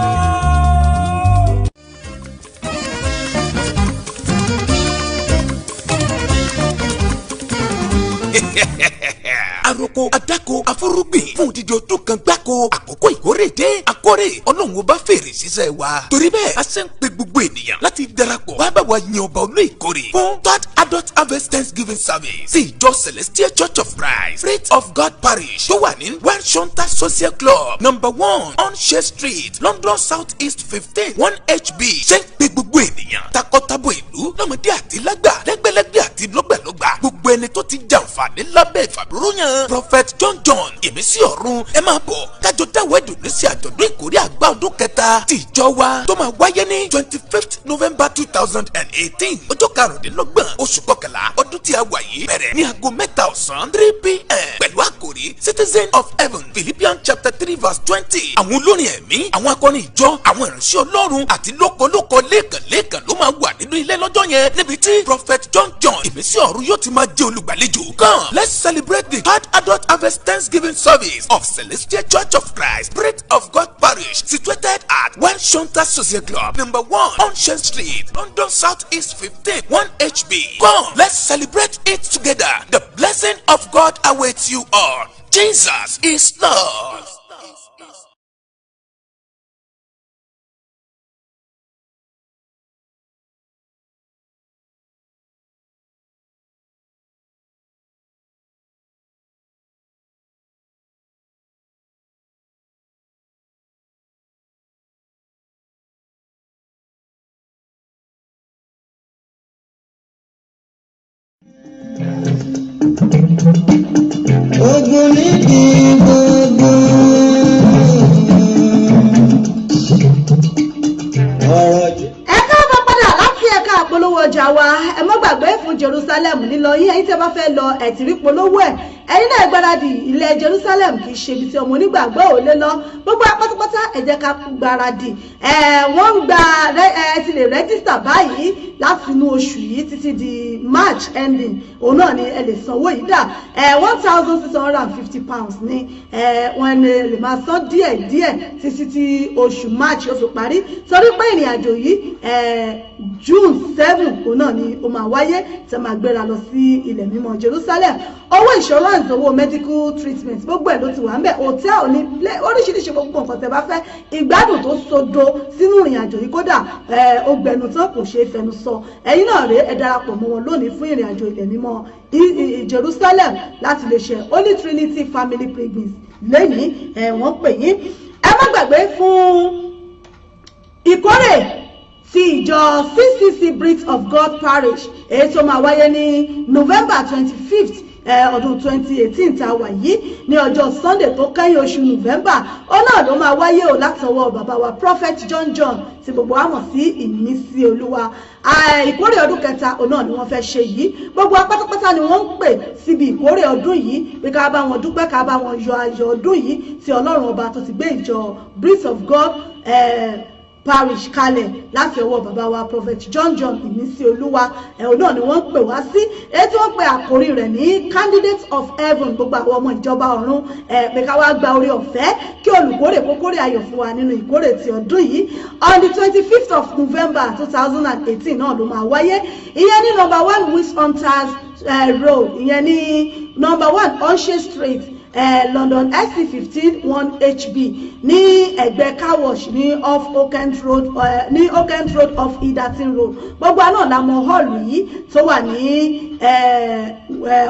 Àròkọ adáko afúrúgbìn fún odidi ọdún kan gbáko, àkókò ìkórè dé, akórè Ọlọ́run ọba fèrè sísẹ́ wa. Torí bẹ́ẹ̀ a ṣe ń pe gbogbo ènìyàn láti darapọ̀ wá bá wa yin ọba olú ìkórè fún third adult harvest thanksgiving service sí ìjọ Celestial Church of Christ, Faith of God Parish tó wà ní Welshonta Social Club #1 Onse Street, London South East 15 1HB. Ṣé ń pe gbogbo ènìyàn takọtabo ìlú lọ́mọdé àti lágbà, lẹ́gbẹ̀lẹ́gbẹ̀ àti lọ́gbẹ̀lọ́gbà, gbogbo ẹni tó ti jàǹfààní lábẹ́ ìfàbúrúyàn Prophet John ìmísí ọ̀run ẹ máa bọ̀ kájọ dáwọ́ ìdùnnú sí àjọ̀dún ìkórè àgbà ọdún kẹta ti ìjọ wa tó máa wáyé ní 25th November 2018 ọjọ́ karùndínlọ́gbọ̀n oṣù kọkànlá ọdún tí a wà yìí bẹ̀rẹ̀ ní aago 3 PM pẹ̀lú àkòrí àkòrí citizen of heaven Philippians chapter 3 verse 20. àwọn olórin ẹ̀mí àwọn akọrin ìjọ àwọn ìránṣẹ́ ọlọ́run àti lókolóko lẹ́ẹ̀kan ló máa wà nínú ilé lọ́jọ́ yẹn níbi tí prophet John ìmísí ọ̀run yóò ti máa jẹ́ olùgbàlejò. Come, let's celebrate the third adult harvest Thanksgiving service of Celestial Church of Christ, Spirit of God Parish, situated at 1 Shonta Social Club, number 1, Ocean Street, London South East 15, 1HB. Come, let's celebrate it together. The blessing of God awaits you all. Jesus is Lord. Ogun níbi gbogbo ọ̀rọ̀ jù. Ẹ káàbọ̀ padà láti ẹ̀ka àpolówó ọjà wa. Ẹ má gbàgbé fún Jerusalem lílọ yín ẹ̀yin tẹ́ bá fẹ́ lọ ẹ̀tìrí polówó ẹ̀. Ẹ̀yin náà gbáradì ilẹ̀ Jerusalem kì í ṣe ibi tí ọmọ onígbàgbọ́ ò lè lọ. Gbogbo pátápátá ẹ jẹ́ ká gbáradì. Wọ́n ń gba ti lè rẹ́gísítà báyìí láti inú oṣù yìí títí di March ending. Òun náà ni ẹ lè sanwó yìí dà. £1,650 ni wọ́n lè máa san díẹ̀ títí tí oṣù March ó fi parí. Torí pé ìrìn àjò yìí June 7 òun náà ni ó máa wáyé tí a máa gbéra lọ sí ilẹ̀ mímọ́ Jerusalem. Owó insurance, owó medical treatment gbogbo ẹ̀ ló ti wà ń bẹ̀, hotel ní oríṣiríṣi gbogbo nǹkan tẹ́ bá fẹ́, ìgbádùn tó sodo sínú ìrìn àjò yìí kódà ó gbẹnu tán kò ṣeé fẹnu sọ. Ẹ̀yin náà rèé ẹ darapọ̀ mọ́ wọn lónìí fún ìrìn àjò ilẹ̀ mímọ́ Jerusalem láti lè ṣe Holy Trinity Family Pilgrims lẹ́yìn wọ́n pè yín. Ẹ má gbàgbé fún ìkórè ti ìjọ CCC Breath of God Parish èyí tó máa wáyé ní November 25th ọdún 2018 tá a wà yìí ní ọjọ́ Sunday tó kẹ́yìn oṣù November. Ó náà ló máa wáyé o látọwọ́ bàbá wa Prophet John tí gbogbo wa mọ̀ sí ìmísí Olúwa. Ìkórè ọdún kẹta òun náà ni wọ́n fẹ́ ṣe yìí. Gbogbo apátápátá ni wọ́n ń pè síbi ìkórè ọdún yìí pé ká bá wọn dúpẹ́ ká bá wọn yọ ayọ̀ ọdún yìí tí Ọlọ́run ọba tó ti gbé ìjọ Breath of God Parish kalẹ̀ láti ọwọ́ bàbá wa Prophet John ìmísí Olúwa. Òun náà ni wọ́n ń pè wá sí èyí tí wọ́n pe àkórí rẹ̀ ní Candidate of Heaven. Gbogbo àwọn ọmọ ìjọba ọ̀run pé ká wá gba orí ọ̀fẹ́ kí olùkórè kókórè ayọ̀ fún wa nínú ìkórè ti ọdún yìí. On the 25th of November 2018 náà ló máa wáyé. Ìyẹn ní number 1 Wishunters Road, ìyẹn ní number 1 Onse Street, London SC15 1HB ní ẹ̀gbẹ́ car wash ní off Oakent Road off Idatin Road. Gbogbo àná la mọ̀ hall yìí tó wà ní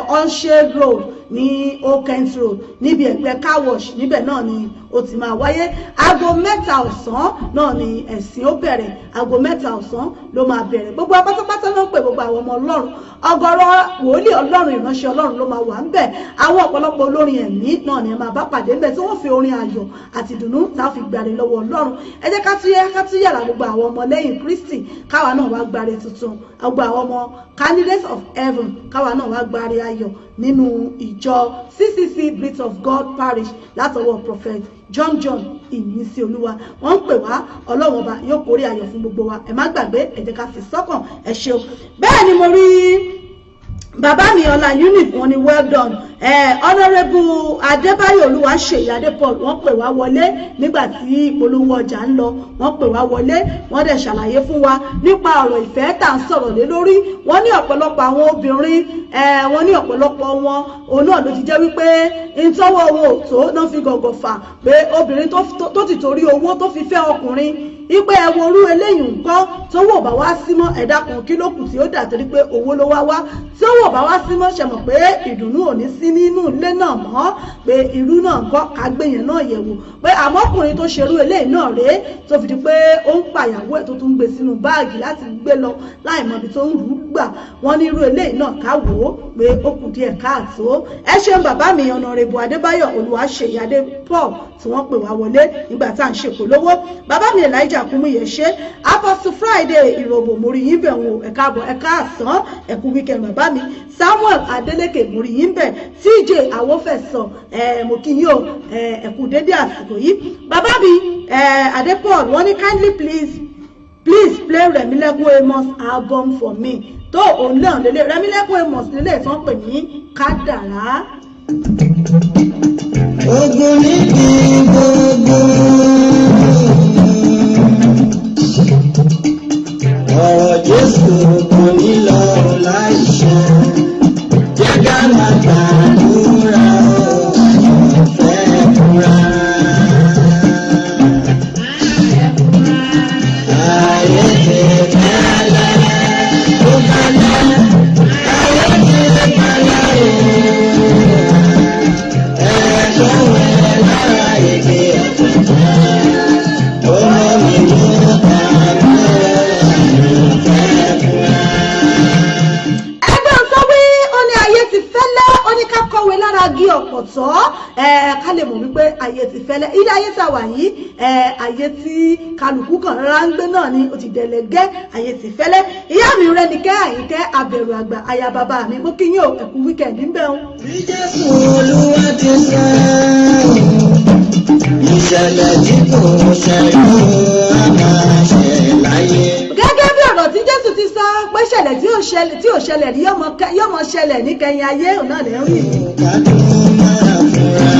Onse Road ní Oakent Road níbi ẹ̀gbẹ́ car wash níbẹ̀ náà ni ó ti máa wáyé. Aago 3 ọ̀sán náà ni ẹ̀sìn ó bẹ̀rẹ̀. Aago 3 ọ̀sán ló máa bẹ̀rẹ̀. Gbogbo apátápátá ló ń pè gbogbo àwọn ọmọ Ọlọ́run. Ọ̀gọ̀rọ̀ wòlíì Ọlọ́run ìránṣẹ́ Ọlọ́run ló máa wà ń bẹ̀. Àwọn ọ̀pọ̀lọpọ̀ olórin ẹ̀mí náà ni ẹ máa bá pàdé ń bẹ̀ tí wọ́n fi orin ayọ̀ àti ìdùnnú tá a fi gbàre lọ́wọ́ Ọlọ́run. Ẹ jẹ́ ká tún yàrá gbogbo àwọn ọmọ lẹ́yìn Kristi káwa náà wá gbàre tuntun. Gbogbo àwọn ọmọ Candidates of Heaven káwa náà wá gbàre ayọ̀ nínú ìjọ CCC Breath of God Parish látọwọ́ Prophet John ìmísí Olúwa. Wọ́n ń pè wá, Ọlọ́run ọba yóò kórè ayọ̀ fún gbogbo wa. Ẹ má gbàgbé, ẹ jẹ́ ká fi sọ́kàn. Ẹ ṣeun. Bẹ́ẹ̀ ni mo rí bàbá mi ọlá unit wọn ni well done. Honourable Adébáyọ̀ Olúwaṣèyí Adépọ̀l wọ́n pè wá wọlé nígbà tí ìpolówó ọjà ń lọ. Wọ́n pè wá wọlé, wọ́n dẹ̀ ṣàlàyé fún wa nípa ọ̀rọ̀ ìfẹ́ tá ń sọ̀rọ̀ lé lórí. Wọ́n ní ọ̀pọ̀lọpọ̀ àwọn obìnrin wọ́n ní ọ̀pọ̀lọpọ̀ wọn òun náà ló ti jẹ́ wípé ìtọ́wọ́ owó tó náà fi gọ̀gọ̀ fà pé obìnrin tó ti torí owó tó fi fẹ́ ọkùnrin ipe ẹwọrú eléyìí nǹkan tó wò bá wá símọ́ ẹ̀dá kan kí ló kù tí ó dà torí pé owó ló wá tí ó wò bá wá símọ́ ṣe mọ̀ pé ìdùnnú ò ní sí nínú ilé náà mọ́ pé irú náà nǹkan kágbéyàn náà yẹ̀wò pé àmọ́ ọkùnrin tó ṣerú eléyìí náà rèé tó fi di pé ó ń pàyàwó ẹ̀ tó tún gbé sínú báàgì láti gbé lọ láì mọ̀ ibi tó ń rú gbà wọ́n ní irú eléyìí náà ká wò ó pé ó kù díẹ̀ káàtó. Ẹ ṣeun bàbá mi Honourable Adébáyọ̀ Olúwaṣèyí Adépọ̀l tí wọ́n pè wá wọlé nígbà tá à ń ṣèpolówó. Bàbá mi Elijah jàkúmú yẹn ṣe Apostle Friday ìròbò mórí yín bẹ̀ wọn ẹ̀ka àbọ̀ ẹ̀ka àsán ẹ̀kú weekend bàbá mi Samuel Adeleke mórí yín bẹ̀ TJ Awofẹ̀sọ mo kí yín o ẹ̀kú dédé àsìkò yìí bàbá mi Adepol wọ́n ní kindly please play Rẹ̀mílẹ́kún Amos album for me tó òun náà lélẹ̀ Rẹ̀mílẹ́kún Amos lélẹ̀ tó ń pè ní Kádàrá. Ogun níbi gbogbo ọ̀rọ̀ Jésù kò ní lọ láìṣẹ jẹ́gá máa gbàdúrà ọ̀fẹ́ fúnra. Ayé ti kálẹ̀ ó kálẹ̀ ayé ti kálẹ̀ ẹ̀ẹ́dọ́ wẹ̀ lára èdè ọ̀tọ̀ ọmọ mi mú kàmú ọ̀fẹ́ fúnra. Ẹgbẹ́ ọ̀sán wí ó ní ayé ti fẹ́lẹ́ ó ní ká kọ̀wé lára gí ọ̀pọ̀tọ́ ká lè mọ̀ wípé ayé ti fẹ́lẹ́ ilé ayé tá wà yìí ayé tí kálukú kan rárá ń gbé náà ni ó ti dẹ̀lẹ́gẹ́ ayé ti fẹ́lẹ́ ìyá mi rẹ nìkẹ́ àyíkẹ́ abẹ̀rù àgbà aya bàbá mi mo kí yín o ẹ̀kú wíkẹ̀ndì ń bẹ̀ wọn. Bí Jésù Olúwa ti sọ ìṣẹ̀lẹ̀ tí kò ṣẹlẹ̀ á máa ṣẹ láyé. Gẹ́gẹ́ bí ọ̀rọ̀ tí Jésù ti sọ pé ṣẹlẹ̀ tí ò ṣẹlẹ̀ rí yọmọ ṣẹlẹ̀ níkẹyìn ayé òun náà lè ń rí. Kádùn máa fúnra.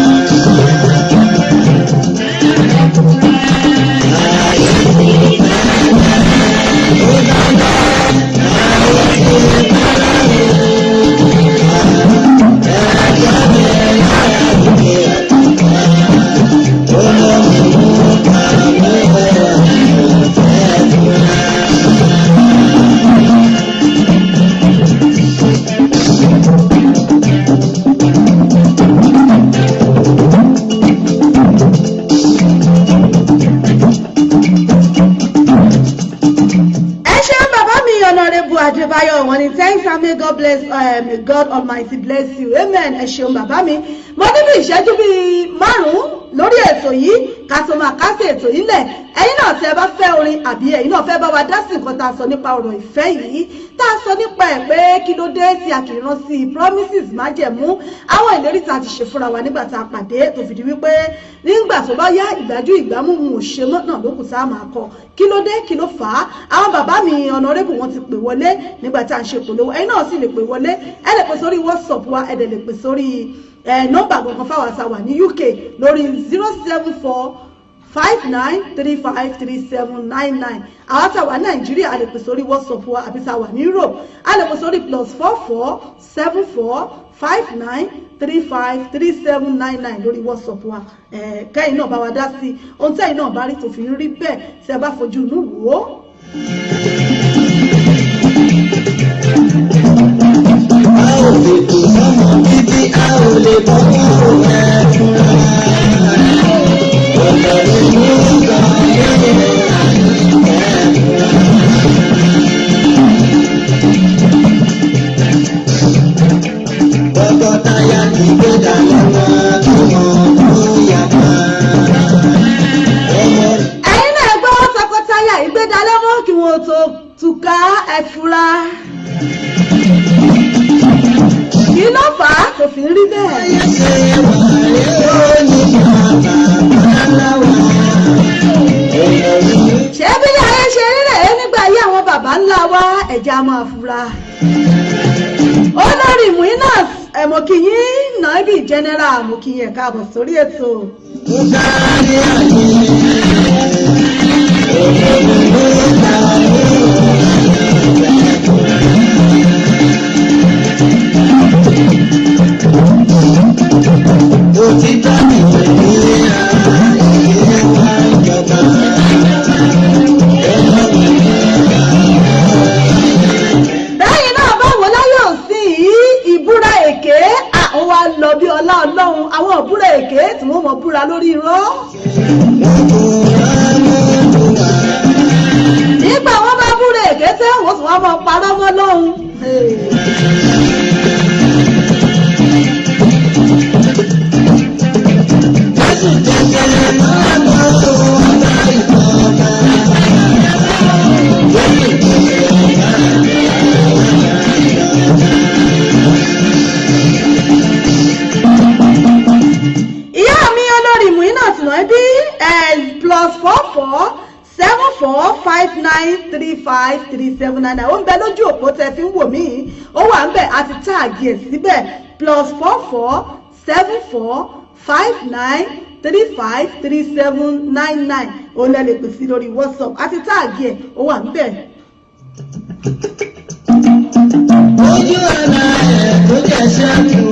Ayé ti fẹ́lẹ́ ó dáná ayé ti fẹ́lẹ́ ẹ̀ẹ́dọ́ mi lára ìdí ọ̀tọ̀ ọmọ mi mú kàmú ọ̀fẹ́ fúnra. Adébáyọ̀ wọ́n ní thanks and may God bless may God Almighty bless you amen ẹ ṣeun bàbá mi mo níbi ìṣẹ́jú bíi 5 lórí ètò yìí ká tó máa kásẹ̀ ètò yìí lẹ̀ ẹ̀yin náà tẹ́ bá fẹ́ orin àbí ẹ̀yin náà fẹ́ bá wa dá sí nǹkan tá a sọ nípa ọ̀rọ̀ ìfẹ́ yìí tá a sọ nípa ẹ̀ pé kí ló dé tí a kì í rán sí promises májẹ̀mú àwọn ìlérí tá a ti ṣe fúnra wa nígbà tá a pàdé tó fìdí wípé nígbà tó bá yá ìgbájú ìgbámú ò ṣe mọ́ náà ló kù tá a máa kọ kí ló dé kí ló fà á àwọn bàbá mi Honorable wọn ti pè wọlé nígbà tá a ń ṣe polówó ẹ̀yin náà sì lè pè wọlé ẹ lè pè sórí WhatsApp wa ẹ dẹ̀ lè pè sórí nọ́mbà gangan fáwọn àṣàwà ní UK lórí 07459353799 àwọn àṣàwà Nàìjíríà a lè pè sórí WhatsApp wa àbí àṣàwà ní Europe a lè pè sórí +447459353799 lórí WhatsApp wa kẹ́yìn náà bá wa dá sí ohun tẹ́yìn náà bá rí tó fi ń rí bẹ́ẹ̀ tí ẹ bá fojú inú wò ó. A ò lè tó sọ́mọ bíbí a ò lè bọ́kọ́ ẹ̀ fúnra. Ọ̀pọ̀lọpọ̀ ní ìgbà yẹn ẹ̀ fúnra. Tọkọtaya kì í gbé dàgbà máa kí wọ́n tó yàgbá. Ẹ̀yin náà gbọ́ tọkọtaya ìgbédalẹ́mọ́ kí wọ́n tó túká ẹ̀ fúnra. Kí ló fà á tó fi ń rí bẹ́ẹ̀? Ṣé bí ayé ṣe rí rẹ̀ nígbà ayé àwọn bàbá ńlá wa ẹ̀jẹ̀ a máa fura? Olórí Muinat ẹ̀mọ̀kìyín Naibi General ẹ̀mọ̀kìyín ẹ̀ka àbọ̀ sórí ètò. Òtítọ́ ni Nàìjíríà ìyẹn wá ìjọba. Bẹ́ẹ̀ni náà báwo láyé òsín yìí ìbúra èké àwọn wa lọ bí ọlá Ọlọ́run àwọn ìbúra èké tí wọ́n mọ̀ búra lórí irọ́. Nígbà wọ́n bá búra èké tẹ́ wọ́n sì wá mọ̀ parọ́ mọ́ lọ́hùn. 4459353799 ó ń bẹ lójú òpó tẹ́ fi ń wò mí ó wà ń bẹ àti táàgì ẹ̀ síbẹ̀ +447459353799 ó lẹ́ lè pè sí lórí WhatsApp àti táàgì ẹ̀ ó wà ń bẹ. Ojú ọ̀nà ẹ̀ tó jẹ́ ṣẹ́kù.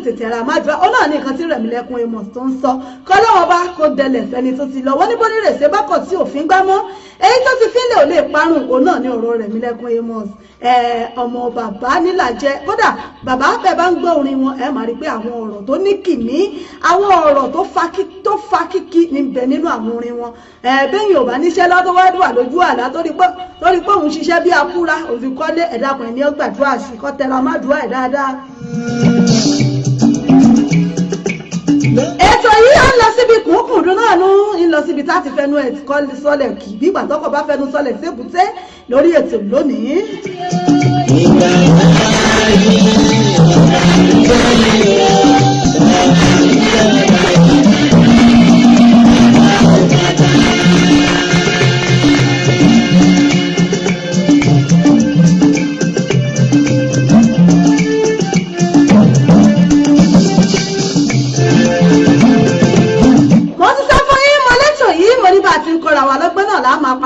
tẹ̀tẹ̀ra májúra ó náà ní nǹkan tí Rẹ̀mílẹ́kún Amos tó ń sọ kọ́lọ́wọ́ bá kó dẹlẹ̀ fẹ́ni tó ti lọ wọ́n ní bó ní rèsé bá kọ̀ tí òfin gbá mọ́ èyí tó ti fílẹ̀ ò lè parun òun náà ní ọ̀rọ̀ Rẹ̀mílẹ́kún Amos ọmọ bàbá nílàjẹ kódà bàbá bẹ́ẹ̀ bá ń gbọ́ orin wọn ẹ máa rí pé àwọn ọ̀rọ̀ tó ní kìmí àwọn ọ̀rọ̀ tó fa kíkí níbẹ̀ nínú àwọn orin wọn bẹ́yìn ò bá níṣẹ́ lọ́dọ̀ wá wà lójú àlá torí pé òun ṣiṣẹ́ bí akúra òfin kọ́lé ẹ̀dàkùn ẹni ó gbàdúrà sí kọ́ tẹra má dúrà ẹ̀ dáadáa. ètò yìí á lọ síbi kùnkùndún náà ń lọ síbi tá a ti fẹnu ẹ̀ kọ́lé sọ́lẹ̀ kì bí ìgbà tọ́kọ̀ bá fẹnu sọ́lẹ̀ sébùté lórí ètò lónìí.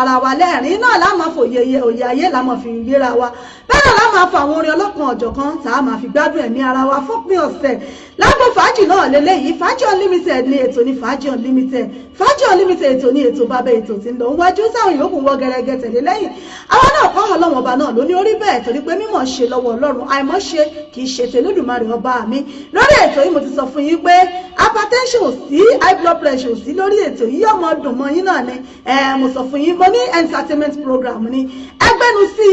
Para wa lẹ́rìn náà la máa fòye òye ayé la máa fi yéra wa bẹ́ẹ̀ náà la máa fa àwọn orin ọlọ́kan ọ̀jọ̀kan tá a máa fi gbádùn ẹ̀mí ara wa fópin ọ̀sẹ̀ lágbo fàájì náà lélẹ́yìí fàájì unlimited ní ètò ní fàájì unlimited ètò ní ètò bàbá ètò tí ń lọ wájú sáwọn yòókù wọ gẹ́gẹ́ tẹ̀lé lẹ́yìn àwọn náà kọ́ ọlọ́wọ́n ọba náà ló ní orí bẹ́ẹ̀ torí pé mímọ̀ ṣe lọ́wọ́ Ọlọ́run àìmọ̀ ṣe kì í ṣe tẹlódùmarè ọba mi lórí ètò yìí mo ti sọ fún yín pé hypertension ò sí high blood pressure ò sí lórí ètò yìí ọmọ dùn mọ́ yín náà ni mo sọ fún yín mo ní entertainment program ni ẹgbẹ́nu sí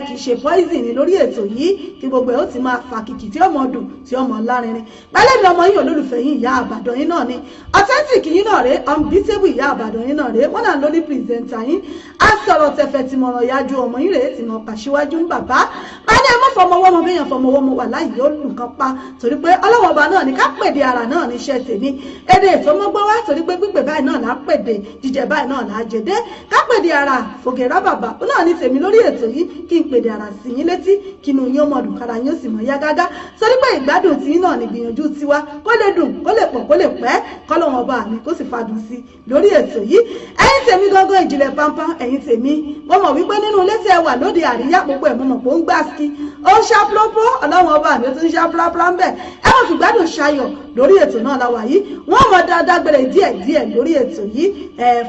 kì í ṣe poison ni lórí ètò yìí kí gbogbo ẹ̀ ó ti máa fa kìkì tí ọmọ dùn tí ọmọ lárinrin pẹ́lẹ́ mi ọmọ yìí olólùfẹ́ yín ìyá àbàdàn yín náà ni authentic yín náà rèé unbeatable ìyá àbàdàn yín náà rèé wọ́n náà lórí pírẹsẹ̀ntà yín á sọ̀rọ̀ tẹ̀fẹ̀ tìmọ̀ràn yájú ọmọ yín rèé tìmọ̀ pàṣíwájú ń bàbá máa ní ẹmọ́ fọmọwọ́mọ béèyàn fọmọwọ́mọ wà láyé ó lù kan pa torí pé ọlọ́wọ́ ọba náà ní ká pèdè ara náà ní iṣẹ́ tèmi èdè ìfọmọgbọ́ wá torí pé gbígbé báyìí náà là á pèdè jíjẹ báyìí náà là á jẹdé ká pèdè ara fòkèrà bàbá ó náà ní tèmi lórí ètò yìí kí n pèdè ara sí yín létí kí inú yín ọmọ dùn kára yín ó sì mọ̀ yá gágá torí pé ìgbádùn tí náà ní gbìyànjú tiwa kó lè dùn kó lè pọ̀ kó lè pẹ́ kọ́lọ́wọ́n ọba mi kó sì fadùn sí lórí ètò yìí ẹ̀yin tèmi gángan ìjìnlẹ̀ pampan ẹ̀yin tèmi mo mọ̀ wípé nínú ilé tí ẹ wà lóde àríyá gbogbo ẹ̀ mo mọ̀ pé ó ń gbá ski ó ń ṣá púlọ́pọ́ ọlọ́wọ́n ọba mi ó tún ń ṣá púlọ́pọ́ ń bẹ̀ ẹ mọ̀ fi gbádùn ṣayọ̀ lórí ètò náà la wà yìí wọ́n mọ̀ dáadáa gbẹ̀rẹ̀ díẹ̀ lórí ètò yìí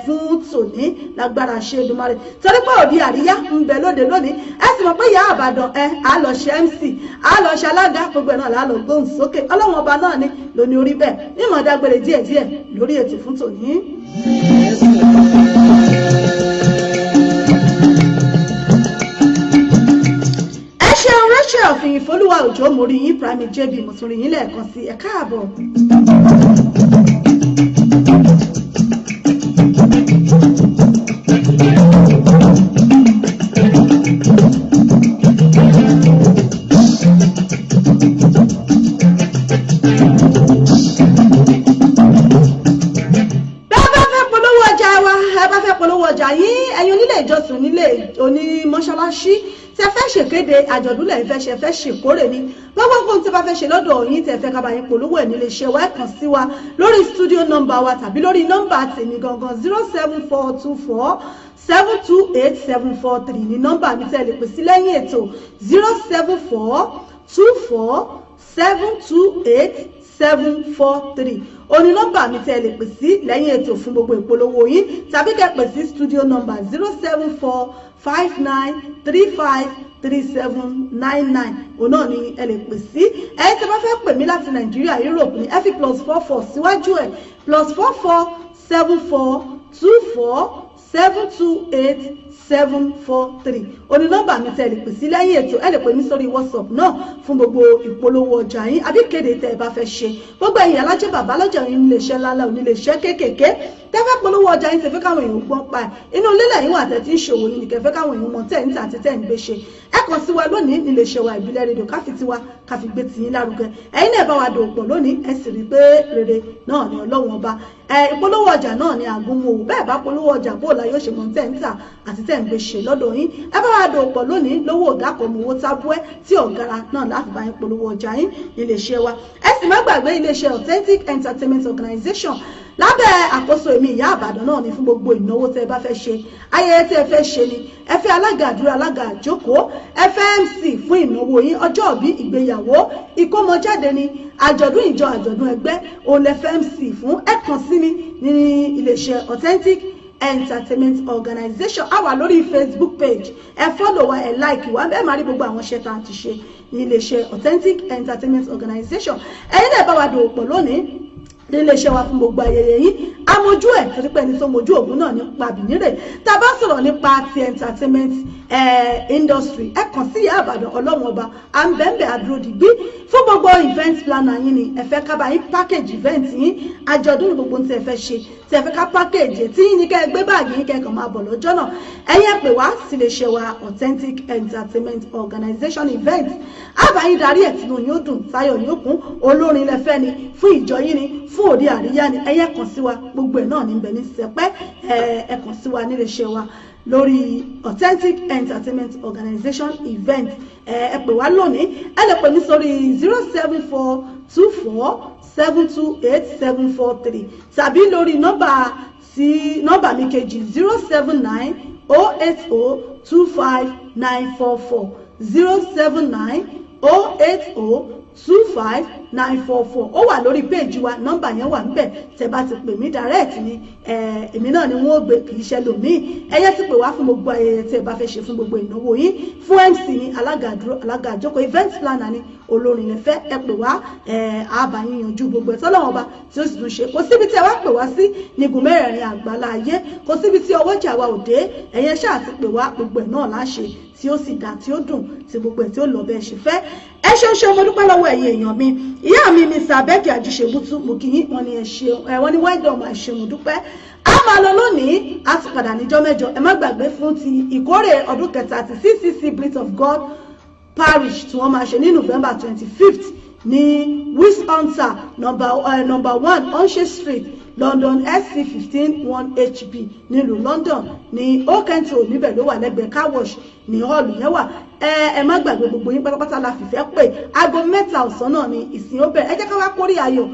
fún tòní lágbára ṣe Èdùmàrè torí pé òde àríyá ń bẹ lóde lónìí ẹ sì mọ̀ pé ìyá àbàdàn á lọ ṣe MC á lọ ṣe alága gbogbo ẹ̀ náà lá lọ gbóhùn sókè ọlọ́wọ́n ọba náà ni lóní orí bẹ́ẹ̀ ní mọ̀ dágbére díẹ̀ lórí ètò fún tòní. Rachel òfin ìfolúwa òjò mórí yín Primate JB mo tún rí yín lẹ́ẹ̀kan sí ẹ káàbọ̀. ṣèkéde àjọ̀dún lẹ́yìn fẹ́ ṣe fẹ́ ṣèkórè ni gbogbo nǹkan tí a bá fẹ́ ṣe lọ́dọ̀ yín tẹ́ fẹ́ ká bá yín polówó ẹ̀ nílé iṣẹ́ wa ẹ kàn sí wa lórí studio number wa tàbí lórí nọ́mbà tèmi gangan 07424 728743 ní nọ́mbà mi tẹ́ lè pè sí lẹ́yìn ètò 07424 728743 oní nọ́mbà mi tẹ́ lè pè sí lẹ́yìn ètò fún gbogbo ìpolówó yín tàbí kẹ́ pè sí studio number 07459353799 òun náà ni ẹ lè pè sí ẹ̀yin tí bá fẹ́ pè mí láti Nàìjíríà Europe ní ẹ fi +44 síwájú ẹ̀ +447424728743 oní nọ́mbà mi tẹ́ lè pè sí lẹ́yìn ètò ẹ lè pè mí sórí WhatsApp náà fún gbogbo ìpolówó ọjà yín àbí kéde tẹ́ ẹ bá fẹ́ ṣe gbogbo ẹ̀yin alájẹ bàbá lọ́jà yín nílé iṣẹ́ ńláńlá onílé iṣẹ́ kéékèèké tẹ́fẹ́ polówó ọjà yín tẹ́fẹ́ káwọn èèyàn gbọ́n pa ẹ̀ inú lílẹ̀ yín wà tẹ́tí ń ṣòwò yín nìkẹ́fẹ́ káwọn èèyàn mọ̀ tẹ́ ń tà àti tẹ́ ń gbé ṣe ẹ kàn sí wa lónìí nílé iṣẹ́ wa ìbílẹ̀ rédíò káfí tiwa káfí gbé tiyín lárugẹ ẹ̀yin náà bá wa dòwò pọ̀ lónìí ẹ sì rí pé rere náà ni Ọlọ́run ọba ìpolówó ọjà náà ni àgúnmu òwò bẹ́ẹ̀ bá polówó ọjà bó la yóò ṣe mọ̀ tẹ́ ń tà àti tẹ́ ń gbé ṣe lọ́dọ̀ yín ẹ bá wa dòwò pọ̀ lónìí lówó ìdákọ̀ọ́mù owó tábúẹ́ tí ọ̀gára náà láti bá yín polówó ọjà yín nílé iṣẹ́ wa ẹ sì má gbàgbé ilé iṣẹ́ Authentic Entertainment Organization lábẹ́ àkóso èmi ìyá àbàdàn náà ni fún gbogbo ìnáwó tẹ́ bá fẹ́ ṣe ayẹyẹ tẹ́ fẹ́ ṣe ni ẹ fẹ́ alága àdúrà alága àjókòó ẹ fẹ́ MC fún ìnáwó yín ọjọ́ ìbí ìgbéyàwó ìkómọjáde ni àjọ̀dún ìjọ àjọ̀dún ẹgbẹ́ òun lẹ fẹ́ MC fún ẹ kàn sí mi ní iléeṣẹ́ Authentic Entertainment Organization a wà lórí Facebook page ẹ follow wa ẹ like wa bẹ́ẹ̀ máa rí gbogbo àwọn iṣẹ́ tá a ti ṣe ní iléeṣẹ́ Authentic Entertainment Organization ẹ̀yin náà bá wa dòwò pọ̀ lónìí nílé iṣẹ́ wa fún gbogbo ayẹyẹ yìí amójú ẹ̀ torí pé ẹni tó mojú ògùn náà nípa bìnírè tá a bá sọ̀rọ̀ nípa ti entertainment industry ẹ kàn sí ìyá àbàdàn ọlọ́run ọba à ń bẹ́ẹ̀ àdúródìgbí fún gbogbo event planner yín ni ẹ fẹ́ ká bá yín package event yín àjọ̀dún ní gbogbo tí ẹ fẹ́ ṣe tí ẹ fẹ́ ká package tí yín ní kẹ́ ẹ gbé báàgì yín kẹ́ ẹ kàn máa bọ̀ lọ́jọ́ náà ẹ̀yin ẹ pè wá sí ilé iṣẹ́ wa Authentic Entertainment Organization event àbáyín darí ẹ̀ tínú yóò dùn táyọ̀ yóò kún olórin lẹ́fẹ́ ni fún ìjọ yín ni fún òde àríyá ni ẹ̀yẹ kàn sí wa gbogbo ẹ̀ náà ní bẹ̀ ní sẹpẹ́ ẹ kàn sí wa nílé iṣẹ́ wa lórí Authentic Entertainment Organization event ẹ pè wá lónìí ẹ lè pè mí sórí 07424728743 tàbí lórí nọ́mbà mi kejì 07908025944 07908025944 ó wà lórí péèjì wa nọ́mbà yẹn wà níbẹ̀ tẹ́ bá ti pè mí direct ni èmi náà ni wọ́n gbé kì í ṣe lòmíì ẹyẹ ti pè wá fún gbogbo ayẹyẹ tẹ́ bá fẹ́ ṣe fún gbogbo ìnáwó yín fún MC ni alága àdúró alága àjókòó event planner ni olórin lẹ́fẹ́ ẹ pè wá àbá yín yanjú gbogbo ẹ̀ tọ́lọ́wọ́n ọba tí ó sì tún ṣe kò síbi tí ẹ wá pè wá sí nígun mẹ́rẹ̀ẹ̀rin àgbàlá ayé kò síbi tí ọwọ́jà wa ò dé ẹ̀yẹ ṣáà ti pè wá gbogbo ẹ̀ náà láṣẹ tí ó sì dá tí ó dùn tí gbogbo ẹ̀ tí ó lọ bẹ́ẹ̀ ṣe fẹ́ ẹ ṣe mo dúpẹ́ lọ́wọ́ ẹ̀yin èèyàn mi ìyá mi Mr. Abẹ́kì Àjíṣebútú mo kì í wọ́n ní ẹ ṣeun wọ́n ní wẹ́dọ̀ máa ṣe mo dúpẹ́ a máa lọ lónìí a ti padà níjọ́ mẹ́jọ ẹ má gbàgbé fún ti ìkórè ọdún kẹta ti CCC Breath of God Parish tí wọ́n máa ṣe ní November 25th ní Wisconsin number 1 Onse Street London SC15 1HB nílùú London ní Okento níbẹ̀ ló wà lẹ́gbẹ̀ẹ́ car wash ní hall yẹn wà ẹ má gbàgbé gbogbo yín pátápátá la fìfẹ́ pé aago 7 ọ̀sán náà ni ìsìn ó bẹ̀rẹ̀ ẹ jẹ́ ká wá kórè ayọ̀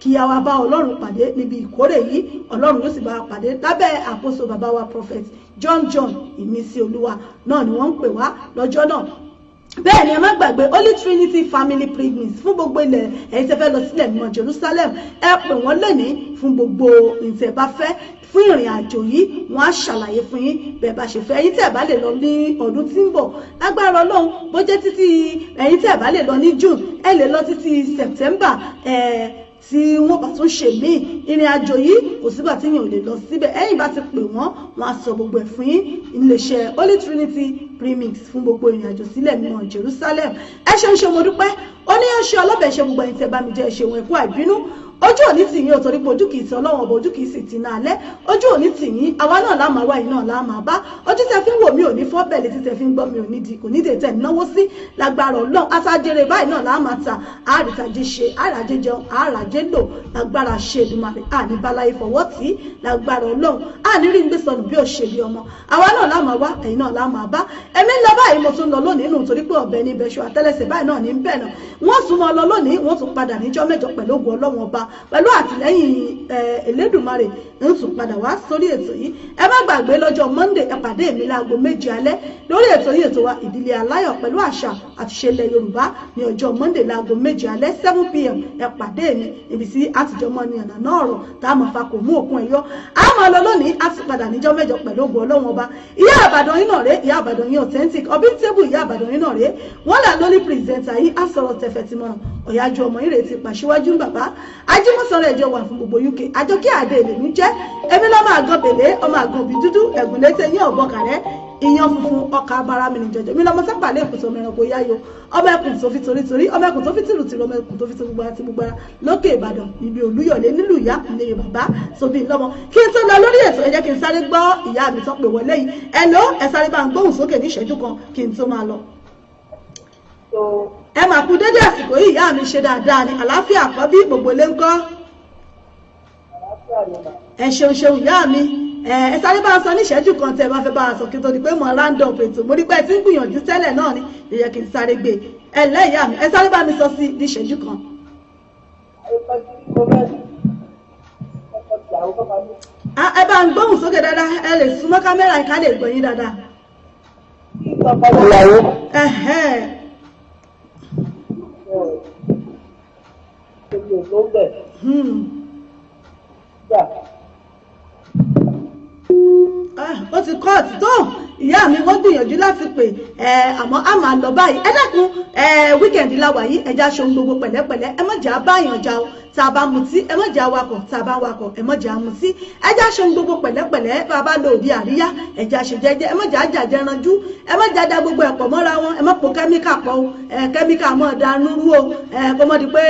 kí a wá bá Ọlọ́run pàdé níbi ìkórè yìí Ọlọ́run yóò sì bá wa pàdé lábẹ́ àkóso bàbá wa Prophet John Ìmísí Olúwa náà ni wọ́n ń pè wá lọ́jọ́ náà bẹ́ẹ̀ ni ẹ má gbàgbé Holy Trinity Family Pilgrims fún gbogbo ilẹ̀ ẹ̀yin tẹ́ fẹ́ lọ sílẹ̀ mímọ́ Jerusalem ẹ pè wọ́n lónìí fún gbogbo ìtẹ́ bá fẹ́ fún ìrìn àjò yìí wọ́n á ṣàlàyé fún yín bẹ́ẹ̀ bá ṣe fẹ́ ẹ̀yin tẹ́ bá lè lọ ní ọdún tí ń bọ̀ lágbára Ọlọ́run bó jẹ́ títí ẹ̀yin tẹ́ bá lè lọ ní June ẹ lè lọ títí September tí wọ́n bá tún ṣe mí ìrìn àjò yìí kò sígbà tí yẹn ò lè lọ síbẹ̀ ẹ̀yin bá ti pè wọ́n á sọ gbogbo ẹ̀ fún yín iléeṣẹ́ Holy Trinity Premix fún gbogbo ìrìn àjò sílẹ̀ mímọ́ Jerusalem ẹ ṣeun ṣe mo dúpẹ́ oníyanṣẹ́ ọlọ́bẹ̀ ṣe gbogbo ẹ̀yin tẹ́ bá mi jẹ́ ṣeun ẹ̀kú àìbínú ojú òní tì yín ò torí pé ojú kìí ti ọlọ́wọ́n ọba ojú kìí sì ti náà lẹ́ ojú òní tì yín àwa náà láàmà wá yìí náà láàmà bá ojú tẹ fi ń wò mí ò ní fọ́ bẹ́ẹ̀ létí tẹ fi ń gbọ́ mi ò ní di kò ní dètè náwó sí lágbára ọlọ́run àtàjèrè báyìí náà láàmà ta àrìtàjẹ ṣe àràjẹ jẹun àràjẹ lò lágbára ṣe Èdùmàrè àní balaye fọwọ́ tì í lágbára ọlọ́run àní rí gbé sọnù bí òṣèlú ọmọ àwa náà láàmà wá ẹ̀yin náà láàmà bá èmi ń lọ báyìí mo tún lọ lónìí nù torí pé ọ̀bẹ ní ibẹ̀ṣọ àtẹ́lẹsẹ̀ báyìí náà ní bẹ́ẹ̀ náà wọ́n sún mọ́ lọ lónìí wọ́n tún padà níjọ́ mẹ́jọ pẹ̀lú ògùn ọlọ́run ọba pẹ̀lú àtìlẹ́yìn Elédùmarè ń tún padà wá sórí ètò yìí ẹ má gbàgbé lọ́jọ́ Monday ẹ pàdé mi láago 7 alẹ́ lórí ètò yìí ètò wa ìdílé aláyọ̀ pẹ̀lú àṣà àti ìṣẹ̀lẹ̀ Yorùbá ní ọjọ́ Monday láago 7 alẹ́ 7 p.m. ẹ pàdé mi ibi tí àtijọ́ mọ́ ní ọ̀nà náà rọ̀ tá a mọ̀ fa kò mú òkun ẹ̀yọ́ a máa lọ lónìí a ti padà níjọ́ mẹ́jọ pẹ̀lú ògùn ọlọ́run ọba ìyá àbàdàn yín náà rèé ìyá àbàdàn yín authentic ọbí tébù ìyá àbàdàn yín náà rèé wọ́n là lórí pírẹsẹ̀ntà yìí á sọ̀rọ̀ tẹ̀fẹ̀ tí mọ̀ràn ọ̀yájú ọmọ yìí rèé ti pàṣíwájú bàbá ajímọ̀sọ̀rọ̀ ẹ̀jọ̀ wà fún gbogbo UK àjọkí àdé èlèmí jẹ́ èmi lọ́mọ àgàn bèlè ọmọ àgàn òbí dúdú ẹ̀gùn létí ẹ̀yìn ọ̀bọ kàrẹ́ ìyan funfun ọkà abara mi ní jọjọ mi lọ́mọ sápà lè kùsọ̀ mẹ́rin kò yáyọ ọmọ ẹkùn tó fi torítorí ọmọ ẹkùn tó fi tìrùtìrù ọmọ ẹkùn tó fi gbogbo àti gbogbo ara lókè Ìbàdàn níbi Olúyọ̀lé nílùú ìyá ilé bàbá sobi lọ́mọ kí n tó lọ lórí ètò ẹ jẹ́ kí n sáré gbọ́ ìyá mi tó pè wọlé yìí ẹ ló ẹ sáré bá ń gbóhùn sókè ní ìṣẹ́jú kan kí n tó máa lọ. ẹ mà kú dédé àsìkò yìí ìyá mi ṣe dáadáa ní àlàáfíà àkọ́bí gbogbo lé ń kọ́ ẹ ṣeun ṣeun ìyá mi ẹ sáré bá a sọ ní ìṣẹ́jú kan tẹ́ ẹ bá fẹ́ bá a sọ kí n tó di pé mo random ètò mo rí pé ẹ ti ń gbìyànjú tẹ́lẹ̀ náà ni ìyẹ kí n sáré gbé ẹ lẹ́yà mi ẹ sáré bá mi sọ sí ní ìṣẹ́jú kan. ẹ bá ń gbóhùn sókè dáadáa ẹ lè súnmọ́ kámẹ́rà ká lè gbọ́ yín dáadáa. Ó ti kọ́ ọ̀tí tó ìyá mi wọ́n gbìyànjú láti pè àmọ́ a máa lọ báyìí ẹ dákun wíkẹ̀ndì láwà yìí ẹja ṣohun gbogbo pẹ̀lẹ́pẹ̀lẹ́ ẹ má jà báyàn já o tá a bá mutí ẹ má jà wakọ̀ tá a bá wakọ̀ ẹ má jà mutí ẹja ṣohun gbogbo pẹ̀lẹ́pẹ̀lẹ́ bá a bá lọ òde àríyá ẹja ṣe jẹ́jẹ́ ẹ má jà jàjẹ ranjú ẹ má jà da gbogbo ẹ̀pọ̀ mọ́ra wọn ẹ má po kẹ́míkà pọ̀ o kẹ́míkà mọ́ dánú rú o kó mọ́ di pé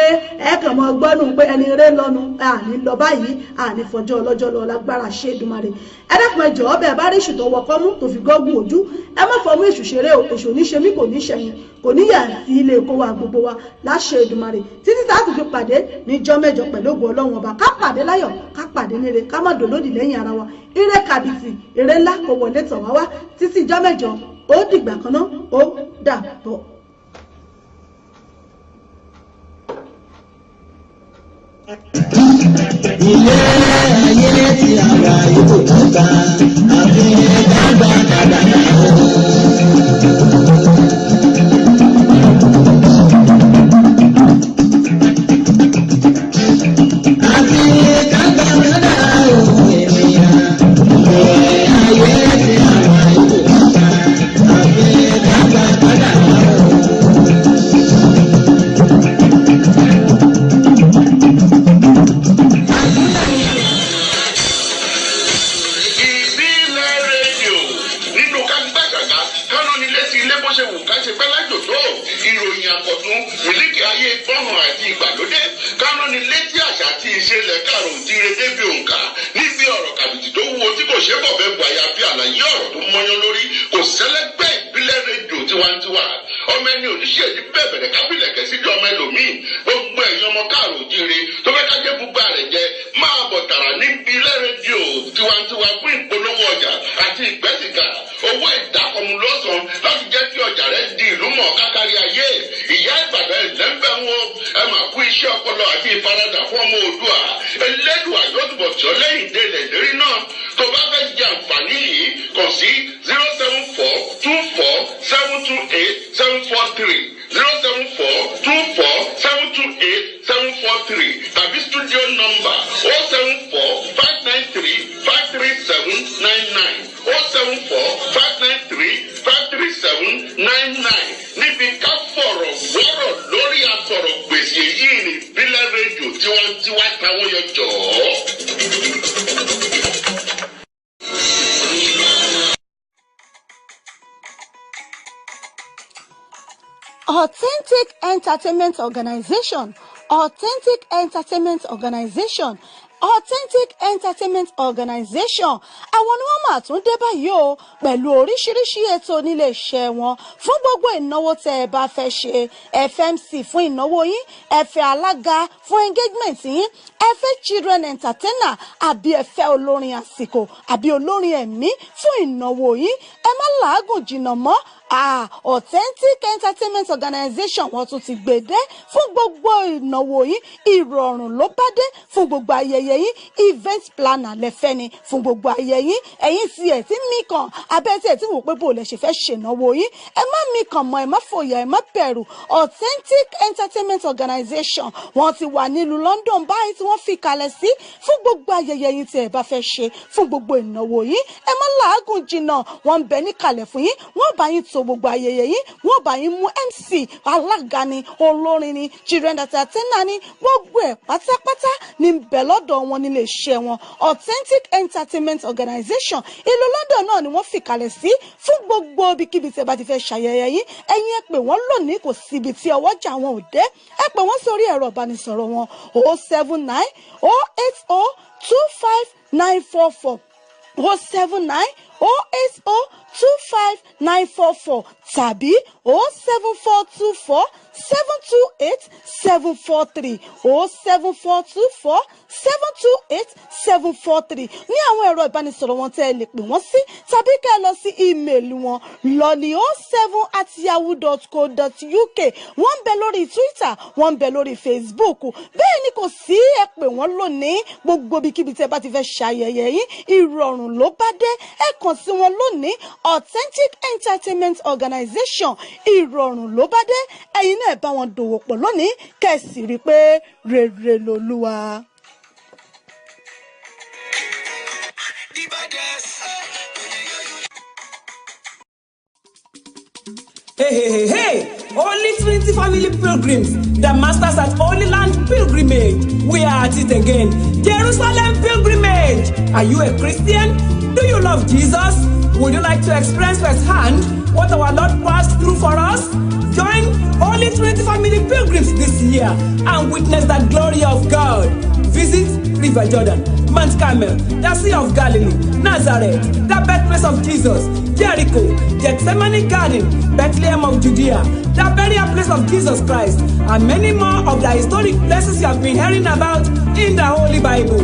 ẹ kàn mọ́ gbọ́nù pé ẹni eré lọ́nu àní lọ báyìí àní fọjọ́ ọlọ́jọ́ lọ lágbára ṣe Èdùmàrè ẹ dákun ẹ jọ̀ọ́ bẹ́ẹ̀ bá rí èṣù tó wọkọ́ mú tó fi gọ́gùn ojú ẹ má fọmú èṣù ṣeré o èṣù ní ṣe mí kò ní ṣẹ̀yìn kò ní yà sí ilé kó wa gbogbo wa láṣẹ Èdùmàrè títí tá a tún fi pàdé níjọ́ mẹ́jọ pẹ̀lú ògùn Ọlọ́run ọba ká pàdé láyọ̀ ká pàdé níre ká má dòlódì lẹ́yìn ara wa ire kàbìtì ire ńlá kò wọlé tọ̀ wá wá títí ìjọ́ mẹ́jọ ó dìgbà kan náà ó dàbọ̀. ilé ayé tí a wà yóò kọ́ka àfi dágbà kàdàkà àfi dágbà kàdàkà ènìyàn ilé ayé tí a wà yóò kọ́ka àfi dágbà kàdàkà. ìròyìn àkọ́tún mílíkì ayé fọ́hùn àti ìgbàlódé kánú ni létí àṣà àti ìṣẹ̀lẹ̀ kárùn jíire débi òǹkà níbi ọ̀rọ̀ kàbìtì tó wúwo tí kò ṣe bọ̀ bẹ́ẹ̀ bu àyàfi àlàyé ọ̀rọ̀ tó mọ́yán lórí kò sẹ́lẹ́gbẹ́ ìbílẹ̀ rédíò tiwantiwa ọmọ ẹni oníṣẹ́ yìí bẹ̀bẹ̀rẹ̀ kábìlẹ̀kẹ̀ sí ọmọ ẹlòmíì gbogbo ẹ̀yin ọmọ káàrọ̀ jíire tó fẹ́ kájẹ́ búgbà rẹ̀ jẹ máa bọ̀ tààrà níbi ilé rédíò tiwantiwa fún ìpolówó ọjà àti ìgbẹ́sìgà owó ìdákọ̀mù lọ́sàn-án láti jẹ́ kí ọjà rẹ̀ di ìlú mọ̀ kákárí ayé ìyá Ìbàdàn ẹ̀lẹ́ńbẹ̀ wọn ẹ máa kú iṣẹ́ ọpọlọ àti ìfaradà fún ọmọ Oòduà Elédùà yóò túbọ̀ tí ọ lẹ́yìn délẹ̀ lérí náà tó bá fẹ́ jẹ àǹfààní yìí kàn sí 07424728743 07424728743 tàbí studio number 07459353799 07459353799 níbi ká fọ̀rọ̀ wọ́rọ̀ lórí àtọ̀rọ̀ gbèsè yìí ní ìbílẹ̀ rédíò tiwantiwa táwọn yọ jọ̀ọ́. Authentic Authentic Entertainment Organization, Authentic Entertainment Organization, Authentic Entertainment Organization. Àwọn ni wọ́n máa tún dé báyìí o pẹ̀lú oríṣiríṣi ètò nílé iṣẹ́ wọn fún gbogbo ìnáwó tẹ́ ẹ bá fẹ́ ṣe. Ẹ fẹ́ MC fún ìnáwó yín, ẹ fẹ́ alága fún engagement yín, ẹ fẹ́ children entertainer àbí ẹ fẹ́ olórin àsìkò àbí olórin ẹ̀mí fún ìnáwó yín. Ẹ má làágùn jìnnà mọ́. Authentic Entertainment Organization wọ́n tún ti gbèdé fún gbogbo ìnáwó yín. Ìrọ̀rùn ló bá dé fún gbogbo ayẹyẹ yín. Event planner lẹ́fẹ́ ni fún gbogbo ayẹyẹ yín. Ẹ̀yin tí ẹ̀ tí mí kan abẹ́ tí ẹ̀ tí wò pé bó lẹ ṣe fẹ́ ṣènáwó yín. Ẹ má mí kan mọ́, ẹ má fòyà, ẹ má bẹ̀rù. Authentic Entertainment Organization wọ́n ti wà nílùú London báyìí tí wọ́n fi kalẹ̀ sí fún gbogbo ayẹyẹ yín tí ẹ bá fẹ́ ṣe fún gbogbo ìnáwó yín. Ẹ má làágùn jìnnà, wọ́n ń bẹ ní kalẹ̀ fún yín. Wọ́n bá yín tó gbogbo ayẹyẹ yín, wọ́n bá yín mú MC, alága ni, olórin ni, children entertainer ni, gbogbo ẹ̀ pátápátá ní bẹ̀ lọ́dọ̀ wọn nílé iṣẹ́ wọn. Authentic Entertainment Organization ìlú London náà ni wọ́n fìkàlẹ̀ sí fún gbogbo ibikíbi tí ẹ bá ti fẹ́ ṣayẹyẹ yín. Ẹ̀yin ẹ pè wọ́n lónìí, kò síbi tí ọwọ́jà wọn ò dé. Ẹ pè wọ́n sórí ẹ̀rọ ìbánisọ̀rọ̀ wọn 079 080 25944 079 080 25944 tàbí 07424 728 743 07424 728 743 ní àwọn ẹ̀rọ ìbánisọ̀rọ̀ wọn tẹ́ ẹ lè pè wọ́n sí tàbí kẹ́ ẹ lọ sí ímeèlì wọn lolly07@yahoo.co.uk. wọ́n ń bẹ lórí Twitter, wọ́n ń bẹ lórí Facebook. Bẹ́ẹ̀ ni kò sí, ẹ pè wọ́n lónìí gbogbo ibikíbi tẹ́ bá ti fẹ́ ṣayẹyẹ yín. Ìrọ̀rùn ló bá dé, ẹ kàn sí wọn lónìí. Authentic Entertainment Organization ìrọ̀rùn ló bá dé. Ẹ̀yin náà bá wọn dòwò pọ̀ lónìí kẹ́sì rí pé rere lolúwa. Hey! Holy Trinity Family Pilgrims, the masters at Holy Land Pilgrimage. We are at it again. Jerusalem Pilgrimage. Are you a Christian? Do you love Jesus? Would you like to experience firsthand what our Lord passed through for us? Join Holy Trinity Family Pilgrims this year and witness the glory of God. Visit River Jordan, Mount Carmel, the Sea of Galilee, Nazareth, the birthplace of Jesus, Jericho, Gethsemane Garden, Bethlehem of Judea, the burial place of Jesus Christ, and many more of the historic places you have been hearing about in the Holy Bible.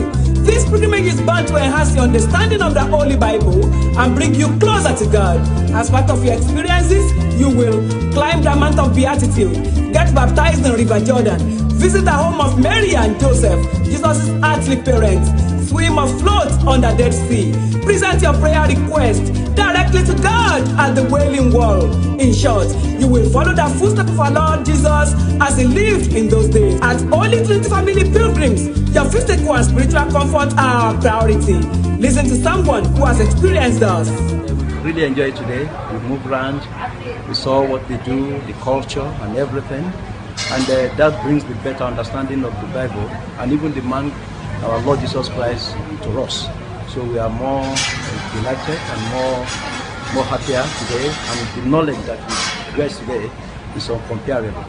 This pilgrimage is bound to enhance your understanding of the Holy Bible and bring you closer to God. As part of your experiences, you will climb the Mount of Beatitude, get baptized in River Jordan, visit the home of Mary and Joseph, Jesus' earthly parents, swim or float on the Dead Sea, present your prayer request directly to God at the Wailing Wall. In short, you will follow the footsteps of our Lord Jesus as he lived in those days. At Holy Trinity Family Pilgrims, your physical and spiritual comfort are our priority. Listen to someone who has experienced us. We really enjoyed today. We moved around, we saw what they do, the culture and everything. And that brings the better understanding of the Bible and even the man, our Lord Jesus Christ, to us. So we are more delighted and more happier today, and the knowledge that we get today is incomparable.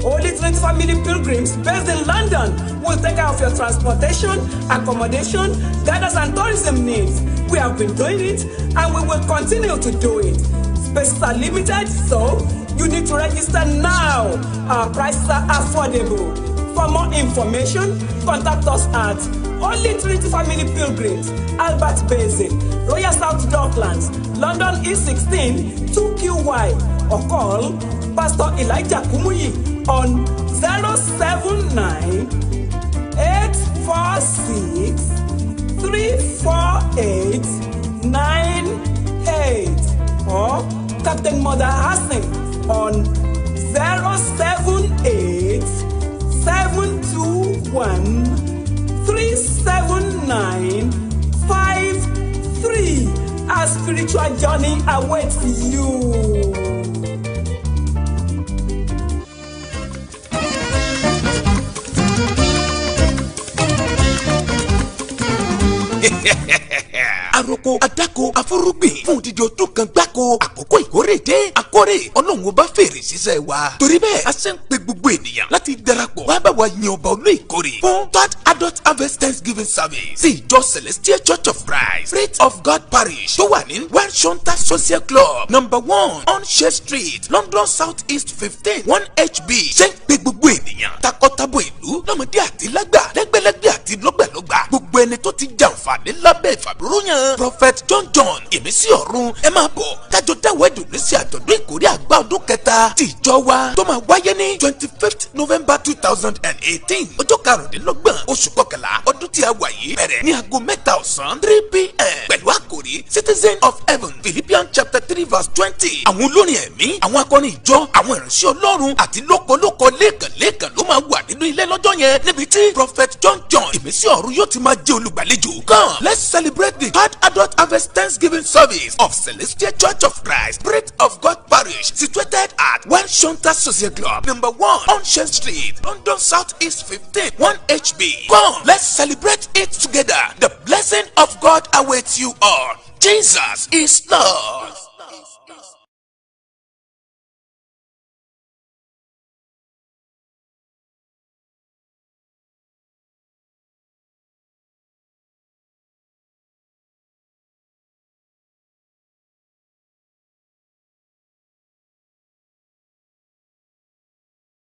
Holy Trinity Family Pilgrims based in London will take care of your transportation, accommodation, guidance and tourism needs. We have been doing it and we will continue to do it. Spaces are limited, so you need to register now. Our prices are affordable. For more information, contact us at Holy Trinity Family Pilgrims, Albert Basin, Royal South Docklands, London E16 2QY, or call Pastor Elijah Kumuyi on 079 846 348 98 or Captain Mother Hassan on 078 721 37953. Our spiritual journey awaits you. aroko adako afúrúgbìn fún odidi ọdún kan gbáko. àkókò ìkórè dé àkórè ọlọ́run ọba fèrè sísẹ́ wa. torí bẹ́ẹ̀ a ṣe ń pe gbogbo ènìyàn láti darapọ̀ wá bá wa yin ọba olú ìkórè fún third adult harvest thanksgiving service sí ìjọ celestial church of christ Spirit of God parish tó wà ní one shonta social club number 1 on Shea street London South East 15 1HB. ṣe ń pe gbogbo ènìyàn takọtabo ìlú lọ́mọdé àti lágbà lẹ́gbẹ̀lẹ́gbẹ̀ àti lọ́gbàlọ́gbà gbogbo ẹni tó ti jàǹfààní lábẹ́ ìfàbúrúyàn prophet John ìmísí ọ̀run ẹ máa bọ̀ kájọ dáwọ́ ìdùnnú sí àjọ̀dún ìkórè àgbà ọdún kẹta ti ìjọ wa tó máa wáyé ní 25th November 2018 ọjọ́ karùndínlọ́gbọ̀n oṣù kọkànlá ọdún tí a wà yìí bẹ̀rẹ̀ ní aago 3 ọ̀sán 3 p.m. pẹ̀lú àkòrí citizen of heaven Philippians chapter 3 verse 20. àwọn olórin ẹ̀mí àwọn akọrin ìjọ àwọn ìránṣẹ́ ọlọ́run àti lókolóko lẹ́ẹ̀kanlẹ́ẹ̀kan ló máa wà nínú ilé lọ́jọ́ yẹn níbi tí prophet John ìmísí ọ̀run yóò ti máa jẹ́ olùgbàlejò. come let's celebrate the third adult harvest thanksgiving service of Celestial Church of Christ Spirit of God parish situated at 1 Shonta Social Club number 1 on Shea Street London South East 15 1HB. come let's celebrate it together. The blessing of God awaits you all. Jesus is Lord.